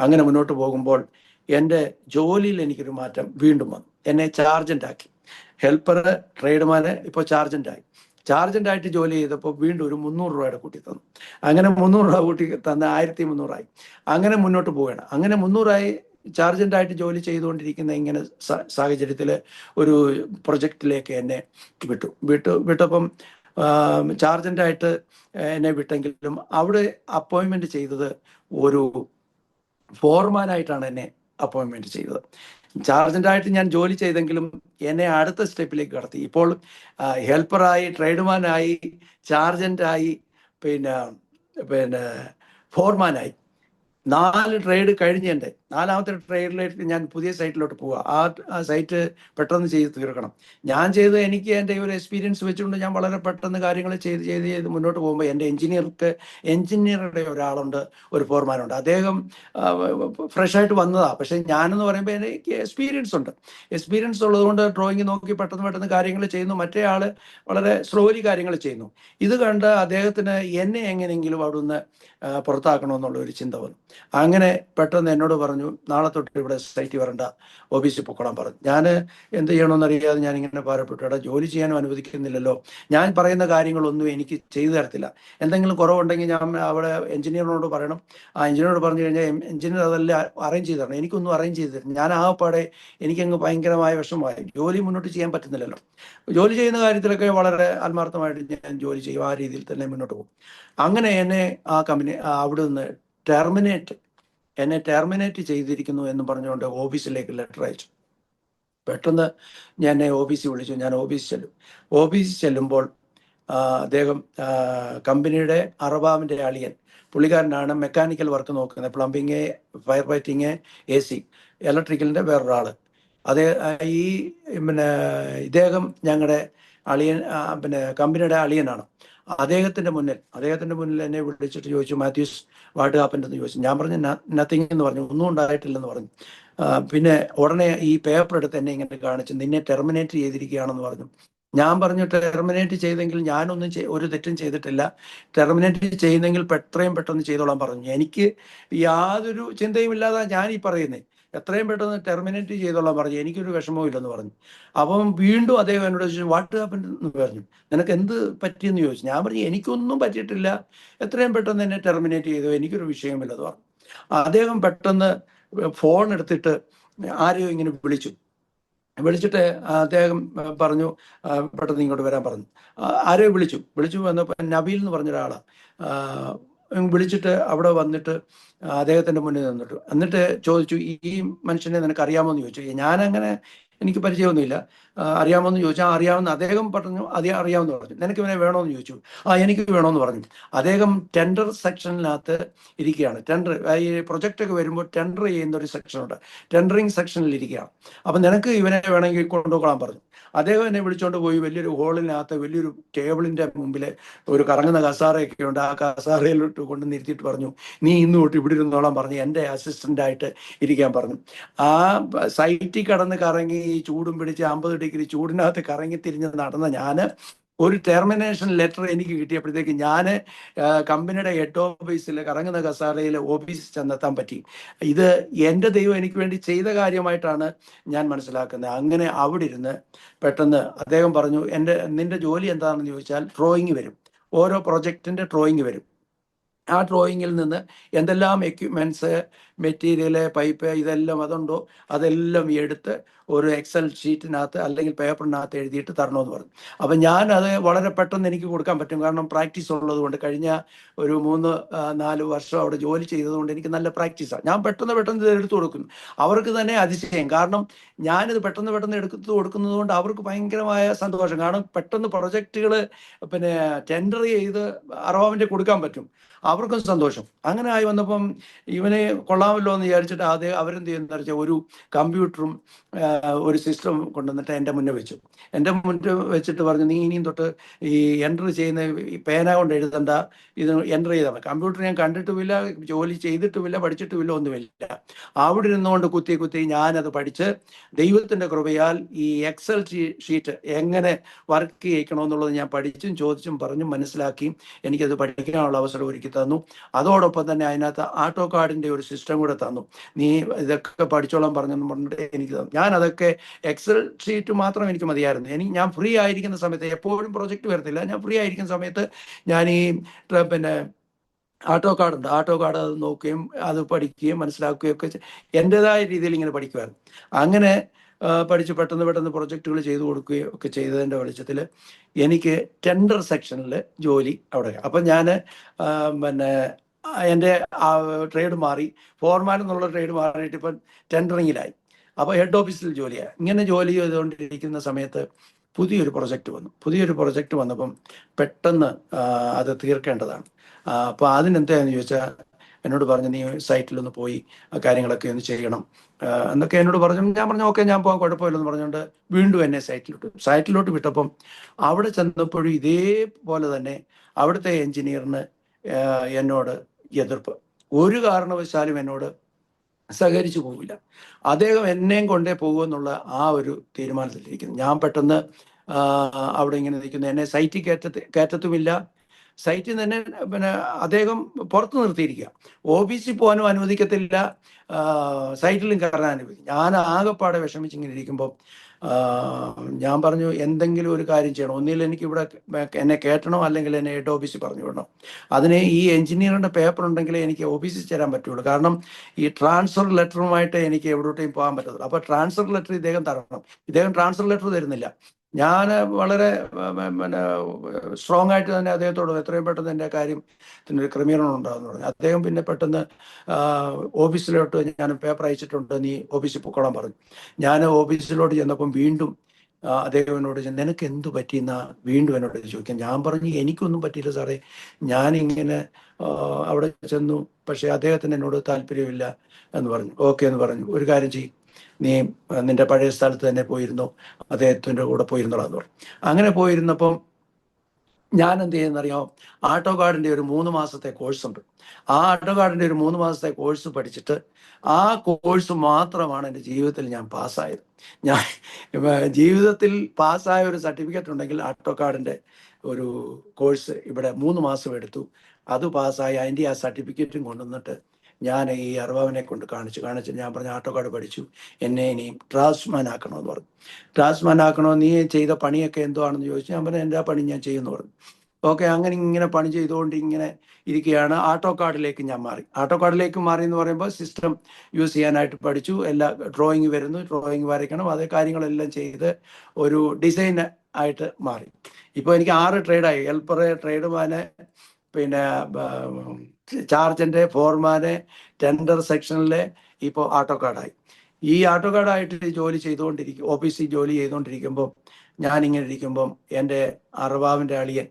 അങ്ങനെ മുന്നോട്ട് പോകുമ്പോൾ എൻ്റെ ജോലിയിൽ എനിക്കൊരു മാറ്റം വീണ്ടും വന്നു. എന്നെ ചാർജൻ്റാക്കി. ഹെൽപ്പർ ട്രേഡ്മാന് ഇപ്പോൾ ചാർജൻ്റായിട്ട് ജോലി ചെയ്തപ്പോൾ വീണ്ടും ഒരു 300 രൂപയുടെ കൂട്ടി തന്നു. അങ്ങനെ 300 രൂപ കൂട്ടി തന്ന് 1300 അങ്ങനെ മുന്നോട്ട് പോവുകയാണ്. അങ്ങനെ 300 ചാർജൻ്റായിട്ട് ജോലി ചെയ്തുകൊണ്ടിരിക്കുന്ന ഇങ്ങനെ സാഹചര്യത്തിൽ ഒരു പ്രൊജക്റ്റിലേക്ക് എന്നെ വിട്ടപ്പം ചാർജൻ്റായിട്ട് എന്നെ വിട്ടെങ്കിലും അവിടെ അപ്പോയിൻമെൻറ്റ് ചെയ്തത് ഒരു ഫോർമാനായിട്ടാണ് എന്നെ അപ്പോയിൻമെൻറ്റ് ചെയ്തത്. ചാർജൻ്റായിട്ട് ഞാൻ ജോലി ചെയ്തെങ്കിലും എന്നെ അടുത്ത സ്റ്റെപ്പിലേക്ക് കടത്തി. ഇപ്പോൾ ഹെൽപ്പറായി, ട്രേഡ്മാനായി, ചാർജൻ്റായി, പിന്നെ ഫോർമാനായി. 4 ട്രേഡ് കഴിഞ്ഞ് എൻ്റെ 4ാമത്തെ ട്രേഡിലേക്ക് ഞാൻ പുതിയ സൈറ്റിലോട്ട് പോവുക. ആ സൈറ്റ് പെട്ടെന്ന് ചെയ്ത് തീർക്കണം. ഞാൻ എനിക്ക് എൻ്റെ ഒരു എക്സ്പീരിയൻസ് വെച്ചുകൊണ്ട് ഞാൻ വളരെ പെട്ടെന്ന് കാര്യങ്ങൾ ചെയ്ത് മുന്നോട്ട് പോകുമ്പോൾ എൻ്റെ എഞ്ചിനീയറുടെ ഒരാളുണ്ട്, ഒരു ഫോർമാനുണ്ട്. അദ്ദേഹം ഫ്രഷായിട്ട് വന്നതാണ്. പക്ഷേ ഞാനെന്ന് പറയുമ്പോൾ എനിക്ക് എക്സ്പീരിയൻസ് ഉള്ളതുകൊണ്ട് ഡ്രോയിങ് നോക്കി പെട്ടെന്ന് കാര്യങ്ങൾ ചെയ്യുന്നു. മറ്റേ ആൾ വളരെ സ്ലോലി കാര്യങ്ങൾ ചെയ്യുന്നു. ഇത് കണ്ട് അദ്ദേഹത്തിന് എന്നെ എങ്ങനെയെങ്കിലും അവിടുന്ന് പുറത്താക്കണമെന്നുള്ള ഒരു ചിന്ത വന്നു. അങ്ങനെ പെട്ടെന്ന് എന്നോട് പറഞ്ഞു, നാളെ തൊട്ട് ഇവിടെ സൈറ്റിൽ വരണ്ട, ഓഫീസിൽ പൊക്കോളാൻ പറഞ്ഞു. ഞാൻ എന്ത് ചെയ്യണമെന്നറിയാതെ ഞാനിങ്ങനെ ഭാരപ്പെട്ടു. എടാ, ജോലി ചെയ്യാനും അനുവദിക്കുന്നില്ലല്ലോ, ഞാൻ പറയുന്ന കാര്യങ്ങളൊന്നും എനിക്ക് ചെയ്തു തരത്തില്ല. എന്തെങ്കിലും കുറവുണ്ടെങ്കിൽ ഞാൻ അവിടെ എഞ്ചിനീയറിനോട് പറയണം. ആ എഞ്ചിനീയറോട് പറഞ്ഞു കഴിഞ്ഞാൽ എഞ്ചിനീയർ അതെല്ലാം അറേഞ്ച് ചെയ്ത് തരണം. എനിക്കൊന്നും അറേഞ്ച് ചെയ്ത് തരും. ഞാൻ ആകപ്പാടെ എനിക്കങ്ങ് ഭയങ്കരമായ വിഷമമായി. ജോലി മുന്നോട്ട് ചെയ്യാൻ പറ്റുന്നില്ലല്ലോ. ജോലി ചെയ്യുന്ന കാര്യത്തിലൊക്കെ വളരെ ആത്മാർത്ഥമായിട്ട് ഞാൻ ജോലി ചെയ്യും. ആ രീതിയിൽ തന്നെ മുന്നോട്ട് പോകും. അങ്ങനെ എന്നെ ആ കമ്പനി അവിടെ നിന്ന് ടെർമിനേറ്റ് എന്നെ ടെർമിനേറ്റ് ചെയ്തിരിക്കുന്നു എന്ന് പറഞ്ഞുകൊണ്ട് ഓഫീസിലേക്ക് ലെറ്റർ അയച്ചു. പെട്ടെന്ന് ഞാൻ ഓഫീസിൽ വിളിച്ചു. ഞാൻ ഓഫീസിൽ ചെല്ലുമ്പോൾ അദ്ദേഹം കമ്പനിയുടെ അറബാമിൻ്റെ അളിയൻ, പുള്ളിക്കാരനാണ് മെക്കാനിക്കൽ വർക്ക് നോക്കുന്നത്, പ്ലംബിങ്, ഫയർ ഫൈറ്റിങ്, AC, ഇലക്ട്രിക്കലിൻ്റെ വേറൊരാൾ. ഈ ഇദ്ദേഹം ഞങ്ങളുടെ അളിയൻ, കമ്പനിയുടെ അളിയനാണ്. അദ്ദേഹത്തിൻ്റെ മുന്നിൽ എന്നെ വിളിച്ചിട്ട് ചോദിച്ചു, മാത്യൂസ് വാട്ട് ഹാപ്പൻഡ് എന്ന് ചോദിച്ചു. ഞാൻ പറഞ്ഞു നത്തിങ് എന്ന് പറഞ്ഞു, ഒന്നും ഉണ്ടായിട്ടില്ലെന്ന് പറഞ്ഞു. പിന്നെ ഉടനെ ഈ പേപ്പർ എടുത്ത് എന്നെ ഇങ്ങനെ കാണിച്ച്, നിന്നെ ടെർമിനേറ്റ് ചെയ്തിരിക്കുകയാണെന്ന് പറഞ്ഞു. ഞാൻ പറഞ്ഞു, ടെർമിനേറ്റ് ചെയ്തെങ്കിൽ ഞാനൊന്നും ഒരു തെറ്റും ചെയ്തിട്ടില്ല, ടെർമിനേറ്റ് ചെയ്യുന്നെങ്കിൽ എത്രയും പെട്ടെന്ന് ചെയ്തോളാൻ പറഞ്ഞു. എനിക്ക് യാതൊരു ചിന്തയും ഇല്ലാതെ ഞാൻ ഈ പറയുന്നത്, എത്രയും പെട്ടെന്ന് ടെർമിനേറ്റ് ചെയ്തോളാൻ പറഞ്ഞു, എനിക്കൊരു വിഷമവും ഇല്ലെന്ന് പറഞ്ഞു. അപ്പം വീണ്ടും അദ്ദേഹം എന്നോട് ചോദിച്ചു, വാട്ട് ഹാപ്പൻഡ് എന്ന് പറഞ്ഞു, നിനക്ക് എന്ത് പറ്റിയെന്ന് ചോദിച്ചു. ഞാൻ പറഞ്ഞു, എനിക്കൊന്നും പറ്റിയിട്ടില്ല, എത്രയും പെട്ടെന്ന് എന്നെ ടെർമിനേറ്റ് ചെയ്തു, എനിക്കൊരു വിഷയമില്ലെന്ന് പറഞ്ഞു. അദ്ദേഹം പെട്ടെന്ന് ഫോൺ എടുത്തിട്ട് ആരെയോ ഇങ്ങനെ വിളിച്ചിട്ട് അദ്ദേഹം പറഞ്ഞു, പെട്ടെന്ന് ഇങ്ങോട്ട് വരാൻ പറഞ്ഞു. ആരെയോ വിളിച്ചു വന്നപ്പോൾ നബീൽ എന്ന് പറഞ്ഞ ഒരാളാണ്. വിളിച്ചിട്ട് അവിടെ വന്നിട്ട് അദ്ദേഹത്തിൻ്റെ മുന്നിൽ എന്നിട്ട് ചോദിച്ചു, ഈ മനുഷ്യനെ നിനക്ക് അറിയാമോ എന്ന് ചോദിച്ചു. ഞാനങ്ങനെ എനിക്ക് പരിചയമൊന്നുമില്ല. അറിയാമോന്ന് ചോദിച്ചാൽ അറിയാമെന്ന് അദ്ദേഹം പറഞ്ഞു. അറിയാമെന്ന് പറഞ്ഞു. നിനക്ക് ഇവനെ വേണമെന്ന് ചോദിച്ചു. എനിക്ക് വേണമെന്ന് പറഞ്ഞു. അദ്ദേഹം ടെൻഡർ സെക്ഷനിനകത്ത് ഇരിക്കുകയാണ്. ഈ പ്രൊജക്റ്റൊക്കെ വരുമ്പോൾ ടെൻഡർ ചെയ്യുന്ന ഒരു സെക്ഷനുണ്ട്, ടെൻഡറിങ് സെക്ഷനിൽ ഇരിക്കുകയാണ്. അപ്പം നിനക്ക് ഇവനെ വേണമെങ്കിൽ കൊണ്ടുപോകാൻ പറഞ്ഞു. അദ്ദേഹം എന്നെ വിളിച്ചുകൊണ്ട് പോയി വലിയൊരു ഹോളിനകത്ത് വലിയൊരു ടേബിളിൻ്റെ മുമ്പിൽ ഒരു കറങ്ങുന്ന കസാറയൊക്കെ ഉണ്ട്. ആ കസാറയിലോട്ട് കൊണ്ട് നിർത്തിയിട്ട് പറഞ്ഞു, നീ ഇന്ന് തൊട്ട് ഇവിടെ ഇരുന്നോളാൻ പറഞ്ഞു, എൻ്റെ അസിസ്റ്റൻ്റായിട്ട് ഇരിക്കാൻ പറഞ്ഞു. ആ സൈറ്റിൽ കടന്ന് കറങ്ങി ഈ ചൂടും പിടിച്ച് 50 ഡിഗ്രി ചൂടിനകത്ത് കറങ്ങി തിരിഞ്ഞ് നടന്ന ഞാൻ ഒരു ടെർമിനേഷൻ ലെറ്റർ എനിക്ക് കിട്ടിയപ്പോഴത്തേക്ക് ഞാൻ കമ്പനിയുടെ ഹെഡ് ഓഫീസിൽ കറങ്ങുന്ന കസാരയിൽ ഓഫീസിൽ ചെന്നെത്താൻ പറ്റി. ഇത് എൻ്റെ ദൈവം എനിക്ക് വേണ്ടി ചെയ്ത കാര്യമായിട്ടാണ് ഞാൻ മനസ്സിലാക്കുന്നത്. അങ്ങനെ അവിടെ ഇരുന്ന് പെട്ടെന്ന് അദ്ദേഹം പറഞ്ഞു, നിന്റെ ജോലി എന്താണെന്ന് ചോദിച്ചാൽ ഡ്രോയിങ് വരും, ഓരോ പ്രൊജക്റ്റിൻ്റെ ഡ്രോയിങ് വരും. ആ ഡ്രോയിങ്ങിൽ നിന്ന് എന്തെല്ലാം എക്യുപ്മെൻറ്റ്സ്, മെറ്റീരിയല്, പൈപ്പ്, ഇതെല്ലാം അതുണ്ടോ അതെല്ലാം എടുത്ത് ഒരു എക്സൽ ഷീറ്റിനകത്ത് അല്ലെങ്കിൽ പേപ്പറിനകത്ത് എഴുതിയിട്ട് തരണമെന്ന് പറഞ്ഞു. അപ്പം ഞാനത് വളരെ പെട്ടെന്ന് എനിക്ക് കൊടുക്കാൻ പറ്റും, കാരണം പ്രാക്ടീസ് ഉള്ളത് കൊണ്ട്. കഴിഞ്ഞ ഒരു 3-4 വർഷം അവിടെ ജോലി ചെയ്തതുകൊണ്ട് എനിക്ക് നല്ല പ്രാക്ടീസാണ്. ഞാൻ പെട്ടെന്ന് ഇത് എടുത്തു കൊടുക്കുന്നു. അവർക്ക് തന്നെ അതിശയം, കാരണം ഞാനിത് പെട്ടെന്ന് എടുത്തു കൊടുക്കുന്നത് കൊണ്ട് അവർക്ക് ഭയങ്കരമായ സന്തോഷം. കാരണം പെട്ടെന്ന് പ്രൊജക്റ്റുകൾ ടെൻഡർ ചെയ്ത് അറബാമിൻ്റെ കൊടുക്കാൻ പറ്റും, അവർക്കും സന്തോഷം. അങ്ങനെ ആയി വന്നപ്പം ഇവനെ കൊള്ളാമല്ലോ എന്ന് വിചാരിച്ചിട്ട് അവരെന്ത് ചെയ്യുന്ന വെച്ചാൽ ഒരു കമ്പ്യൂട്ടറും ഒരു സിസ്റ്റം കൊണ്ടുവന്നിട്ട് എൻ്റെ മുന്നേ വെച്ചിട്ട് പറഞ്ഞു, നീ ഇനിയും തൊട്ട് ഈ എൻ്റർ ചെയ്യുന്ന ഈ പേന കൊണ്ട് എഴുതണ്ട, ഇത് എൻ്റർ ചെയ്താൽ. കമ്പ്യൂട്ടർ ഞാൻ കണ്ടിട്ടുമില്ല, ജോലി ചെയ്തിട്ടുമില്ല, പഠിച്ചിട്ടുമില്ല, ഒന്നുമില്ല. അവിടെ ഇരുന്നുകൊണ്ട് കുത്തി ഞാനത് പഠിച്ച് ദൈവത്തിൻ്റെ കൃപയാൽ ഈ എക്സൽ ഷീറ്റ് എങ്ങനെ വർക്ക് ചെയ്യിക്കണമെന്നുള്ളത് ഞാൻ പഠിച്ചും ചോദിച്ചും പറഞ്ഞും മനസ്സിലാക്കി എനിക്കത് പഠിക്കാനുള്ള അവസരം ഒരുക്കി തന്നു. അതോടൊപ്പം തന്നെ അതിനകത്ത് AutoCAD ഒരു സിസ്റ്റം കൂടെ തന്നു. നീ ഇതൊക്കെ പഠിച്ചോളാൻ പറഞ്ഞെന്ന് പറഞ്ഞിട്ട് എനിക്ക് തന്നു. ഞാൻ അതൊക്കെ എക്സൽ ഷീറ്റ് മാത്രം എനിക്ക് മതിയായിരുന്നു. ഞാൻ ഫ്രീ ആയിരിക്കുന്ന സമയത്ത്, എപ്പോഴും പ്രൊജക്റ്റ് വരത്തില്ല, ഞാൻ ഫ്രീ ആയിരിക്കുന്ന സമയത്ത് ഞാൻ ഈ AutoCAD ഉണ്ട്, AutoCAD അത് നോക്കുകയും അത് പഠിക്കുകയും മനസ്സിലാക്കുകയും ഒക്കെ എൻ്റെതായ രീതിയിൽ ഇങ്ങനെ പഠിക്കുമായിരുന്നു. അങ്ങനെ പഠിച്ച് പെട്ടെന്ന് പ്രൊജക്റ്റുകൾ ചെയ്തു കൊടുക്കുകയും ഒക്കെ ചെയ്തതിൻ്റെ വെളിച്ചത്തിൽ എനിക്ക് ടെൻഡർ സെക്ഷനിൽ ജോലി അവിടെ. അപ്പം ഞാൻ എൻ്റെ ട്രേഡ് മാറി, ഫോർമാൻ എന്നുള്ള ട്രേഡ് മാറിയിട്ട് ഇപ്പം ടെൻഡറിങ്ങിലായി. അപ്പോൾ ഹെഡ് ഓഫീസിൽ ജോലിയായി. ഇങ്ങനെ ജോലി ചെയ്തുകൊണ്ടിരിക്കുന്ന സമയത്ത് പുതിയൊരു പ്രൊജക്റ്റ് വന്നപ്പം പെട്ടെന്ന് അത് തീർക്കേണ്ടതാണ്. അപ്പോൾ അതിനെന്താണെന്ന് ചോദിച്ചാൽ എന്നോട് പറഞ്ഞു, നീ സൈറ്റിലൊന്ന് പോയി കാര്യങ്ങളൊക്കെ ഒന്ന് ചെയ്യണം എന്നൊക്കെ എന്നോട് പറഞ്ഞു. ഞാൻ പറഞ്ഞു, ഓക്കെ, ഞാൻ പോകാൻ കുഴപ്പമില്ലെന്ന് പറഞ്ഞുകൊണ്ട് വീണ്ടും എന്നെ സൈറ്റിലോട്ട് വിട്ടപ്പം അവിടെ ചെന്നപ്പോഴും ഇതേപോലെ തന്നെ അവിടുത്തെ എൻജിനീയറിന് എന്നോട് എതിർപ്പ്. ഒരു കാരണവശാലും എന്നോട് സഹകരിച്ചു പോകില്ല. അദ്ദേഹം എന്നെയും കൊണ്ടേ പോകുമെന്നുള്ള ആ ഒരു തീരുമാനത്തിലിരിക്കുന്നു. ഞാൻ പെട്ടെന്ന് അവിടെ ഇങ്ങനെ നിൽക്കുന്നു. എന്നെ സൈറ്റിൽ കയറ്റത്തുമില്ല. സൈറ്റിൽ തന്നെ അദ്ദേഹം പുറത്ത് നിർത്തിയിരിക്കുക. ഓഫീസിൽ പോകാനും അനുവദിക്കത്തില്ല, സൈറ്റിലും കയറാൻ അനുവദിക്കും. ഞാൻ ആകെപ്പാടെ വിഷമിച്ചിങ്ങനെ ഇരിക്കുമ്പോൾ ഞാൻ പറഞ്ഞു, എന്തെങ്കിലും ഒരു കാര്യം ചെയ്യണം. ഒന്നിൽ എനിക്ക് ഇവിടെ എന്നെ കയറ്റണം, അല്ലെങ്കിൽ എന്നെ ഹെഡ് ഓഫീസിൽ പറഞ്ഞു വിടണം. അതിന് ഈ എഞ്ചിനീയറിൻ്റെ പേപ്പർ ഉണ്ടെങ്കിലേ എനിക്ക് ഓഫീസിൽ ചേരാൻ പറ്റുള്ളൂ. കാരണം ഈ ട്രാൻസ്ഫർ ലെറ്ററുമായിട്ട് എനിക്ക് എവിടോട്ടേയും പോകാൻ പറ്റത്തുള്ളൂ. അപ്പോൾ ട്രാൻസ്ഫർ ലെറ്റർ ഇദ്ദേഹം തരണം. ഇദ്ദേഹം ട്രാൻസ്ഫർ ലെറ്റർ തരുന്നില്ല. ഞാൻ വളരെ പിന്നെ സ്ട്രോങ് ആയിട്ട് തന്നെ അദ്ദേഹത്തോട് എത്രയും പെട്ടെന്ന് എൻ്റെ കാര്യത്തിനൊരു ക്രമീകരണം ഉണ്ടാകുമെന്ന് പറഞ്ഞു. അദ്ദേഹം പിന്നെ പെട്ടെന്ന് ഓഫീസിലോട്ട് ഞാൻ പേപ്പർ അയച്ചിട്ടുണ്ട്, നീ ഓഫീസിൽ പൊക്കോളാൻ പറഞ്ഞു. ഞാൻ ഓഫീസിലോട്ട് ചെന്നപ്പം വീണ്ടും അദ്ദേഹം എന്നോട് നിനക്ക് എന്തു പറ്റിയെന്ന വീണ്ടും എന്നോട് ചോദിക്കാം. ഞാൻ പറഞ്ഞു എനിക്കൊന്നും പറ്റിയില്ല സാറേ, ഞാനിങ്ങനെ അവിടെ ചെന്നു, പക്ഷേ അദ്ദേഹത്തിന് എന്നോട് താല്പര്യമില്ല എന്ന് പറഞ്ഞു. ഓക്കെ എന്ന് പറഞ്ഞു. ഒരു കാര്യം ചെയ്യും, നീ നിന്റെ പഴയ സ്ഥലത്ത് തന്നെ പോയിരുന്നു, അദ്ദേഹത്തിൻ്റെ കൂടെ പോയിരുന്നോളാന്ന് പറഞ്ഞു. അങ്ങനെ പോയിരുന്നപ്പം ഞാൻ എന്ത് ചെയ്യുന്നറിയാമോ, ആട്ടോ ഗാർഡിൻ്റെ ഒരു 3 മാസത്തെ കോഴ്സ് ഉണ്ട്. ആ ആട്ടോ ഗാർഡിൻ്റെ ഒരു 3 മാസത്തെ കോഴ്സ് പഠിച്ചിട്ട് ആ കോഴ്സ് മാത്രമാണ് എൻ്റെ ജീവിതത്തിൽ ഞാൻ പാസ്സായത്. ഞാൻ ജീവിതത്തിൽ പാസ്സായ ഒരു സർട്ടിഫിക്കറ്റ് ഉണ്ടെങ്കിൽ ആട്ടോ ഗാർഡിൻ്റെ ഒരു കോഴ്സ് ഇവിടെ 3 മാസം എടുത്തു. അത് പാസ്സായി അതിൻ്റെ ആ സർട്ടിഫിക്കറ്റും കൊണ്ടുവന്നിട്ട് ഞാൻ ഈ അർവാവിനെ കൊണ്ട് കാണിച്ചു ഞാൻ പറഞ്ഞു ആട്ടോ ഗാർഡ് പഠിച്ചു, എന്നെ ഇനിയും ഡ്രാഫ്റ്റ്സ്മാൻ ആക്കണമെന്ന് പറഞ്ഞു. ഡ്രാഫ്റ്റ്സ്മാൻ ആക്കണോ, നീ ചെയ്ത പണിയൊക്കെ എന്തോ ആണെന്ന് ചോദിച്ചു. ഞാൻ പറഞ്ഞു എൻ്റെ ആ പണി ഞാൻ ചെയ്യുമെന്ന് പറഞ്ഞു. ഓക്കെ, അങ്ങനെ ഇങ്ങനെ പണി ചെയ്തുകൊണ്ട് ഇങ്ങനെ ഇരിക്കുകയാണ്. ആട്ടോ കാർഡിലേക്ക് ഞാൻ മാറി. ആട്ടോ കാർഡിലേക്ക് മാറി എന്ന് പറയുമ്പോൾ സിസ്റ്റം യൂസ് ചെയ്യാനായിട്ട് പഠിച്ചു. എല്ലാ ഡ്രോയിങ് വരുന്നു, ഡ്രോയിങ് വരയ്ക്കണം, അതേ കാര്യങ്ങളെല്ലാം ചെയ്ത് ഒരു ഡിസൈൻ ആയിട്ട് മാറി. ഇപ്പോൾ എനിക്ക് 6 ട്രേഡായി. ഹെൽപ്പർ, ട്രേഡ്മാന്, പിന്നെ ചാർജൻ്റെ, ഫോർമാന്, ടെൻഡർ സെക്ഷനിലെ ഇപ്പോൾ ആട്ടോ കാർഡായി. ഈ ആട്ടോ കാർഡായിട്ട് ജോലി ചെയ്തുകൊണ്ടിരിക്കും, ഓഫീസിൽ ജോലി ചെയ്തുകൊണ്ടിരിക്കുമ്പോൾ ഞാനിങ്ങനെ ഇരിക്കുമ്പം എൻ്റെ അറവാവിൻ്റെ അളിയൻ,